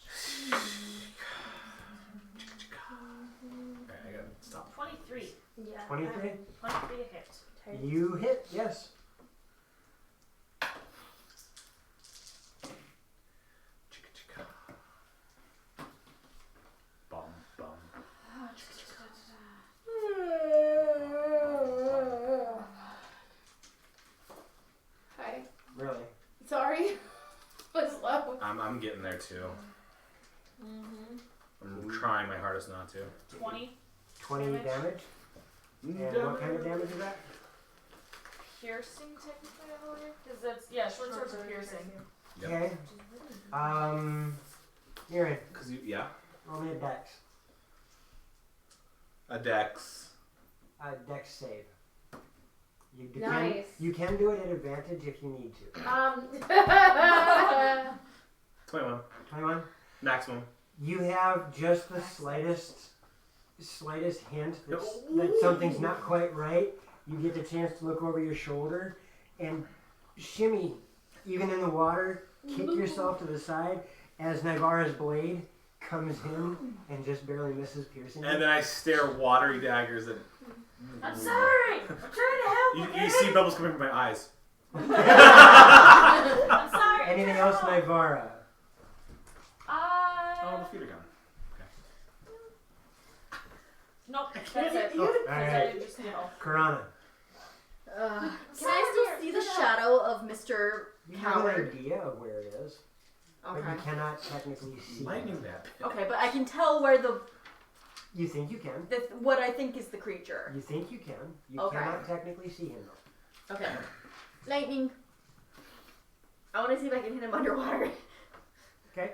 Alright, I gotta stop. 23. Yeah. 23? 23 a hit. You hit, yes. Bum bum. Hi. I'm getting there too. Mm-hmm. I'm trying my hardest not to. 20. 20 damage. And what kind of damage is that? Piercing, technically, I believe. Because that's, short swords are piercing. Yep. Okay. Miriam, Cause roll me a dex. a dex. A dex save. Nice. You can do it at advantage if you need to. 21. 21. Maximum. You have just the slightest hint that something's not quite right. You get the chance to look over your shoulder and shimmy, even in the water, kick yourself to the side as Nivara's blade comes in and just barely misses piercing. And then I stare watery daggers at. I'm sorry! I'm trying to help, You see bubbles coming from my eyes. I'm sorry! Anything else, Nivara? Oh, the feet are gone. Nope, that's it. Alright. Just, Karana. Can I still see the shadow of Mr. You have Coward? an idea of where it is, but Okay. you cannot technically see Lightning it. that. Okay, but I can tell where You think you can. what I think is the creature. You think you can. You Okay. cannot technically see him though. Okay. Lightning. I want to see if I can hit him underwater. Okay.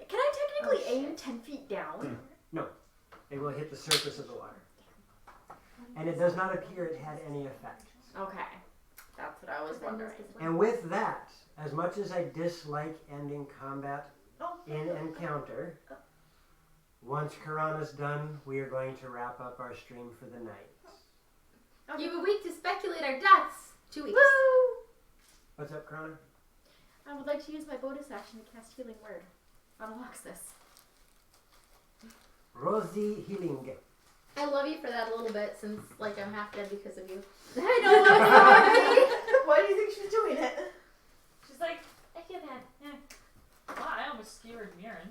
Can I technically aim 10 feet down? It will hit the surface of the water. And it does not appear it had any effect. Okay. That's what I was wondering. And with that, as much as I dislike ending combat in encounter, once Karana's done, we are going to wrap up our stream for the night. You have a week to speculate our deaths. 2 weeks. Woo! What's up, Karana? I would like to use my bonus action to cast Healing Word. Unlocks this. Rosie Healing. I love you for that a little bit since, I'm half dead because of you. I know, I'm sorry. Why do you think she's doing it? She's like, I get that. Yeah. Wow, I almost skewered Mirren.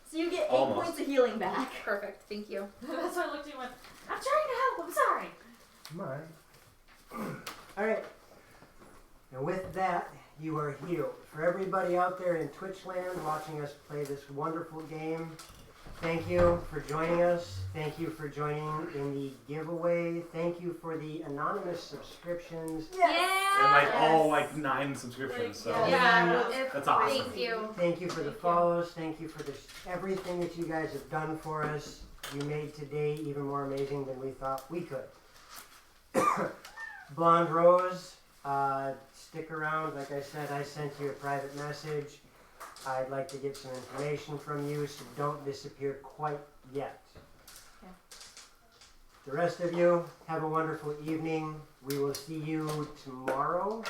So you get 8 Almost. points of healing back. Perfect. Thank you. That's why I looked at you and went, I'm trying to help, I'm sorry. Come on. Alright. And with that, you are healed. For everybody out there in Twitch land watching us play this wonderful game, thank you for joining us. Thank you for joining in the giveaway. Thank you for the anonymous subscriptions. And 9 subscriptions. So Yeah. That's awesome. Thank you. Thank you for the follows. Thank you for everything that you guys have done for us. You made today even more amazing than we thought we could. Blonde Rose, stick around. Like I said, I sent you a private message. I'd like to get some information from you, so don't disappear quite yet. Okay. The rest of you, have a wonderful evening. We will see you tomorrow.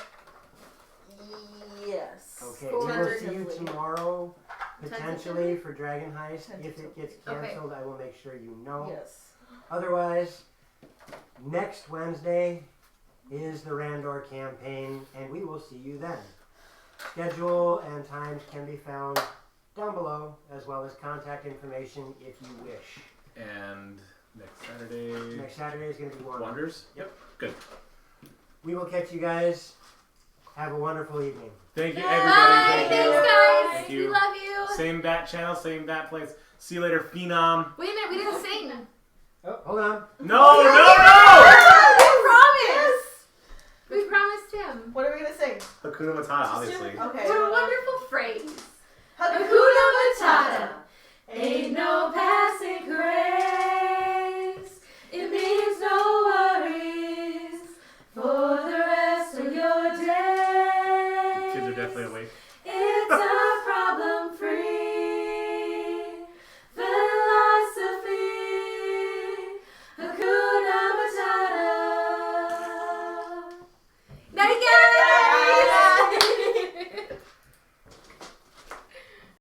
Yes. Okay, we will see you Tentatively. tomorrow, potentially for Dragon Heist. If it gets Okay. canceled, I will make sure you know. Yes. Otherwise, next Wednesday is the Randor campaign, and we will see you then. Schedule and times can be found down below, as well as contact information if you wish. And next Saturday. Next Saturday is going to be Wonders? Yep. Good. We will catch you guys. Have a wonderful evening. Thank you, Bye. everybody. Thanks, you. guys. Thank you. We love you. Same bat channel, same bat place. See you later, Phenom. Wait a minute. We didn't sing. Oh, hold on. No! We promised him. What are we gonna sing? Hakuna Matata, obviously. Okay. It's a wonderful phrase. Hakuna Matata. Ain't no passing craze. It means no worries for the rest of your day. Kids are definitely awake. It's a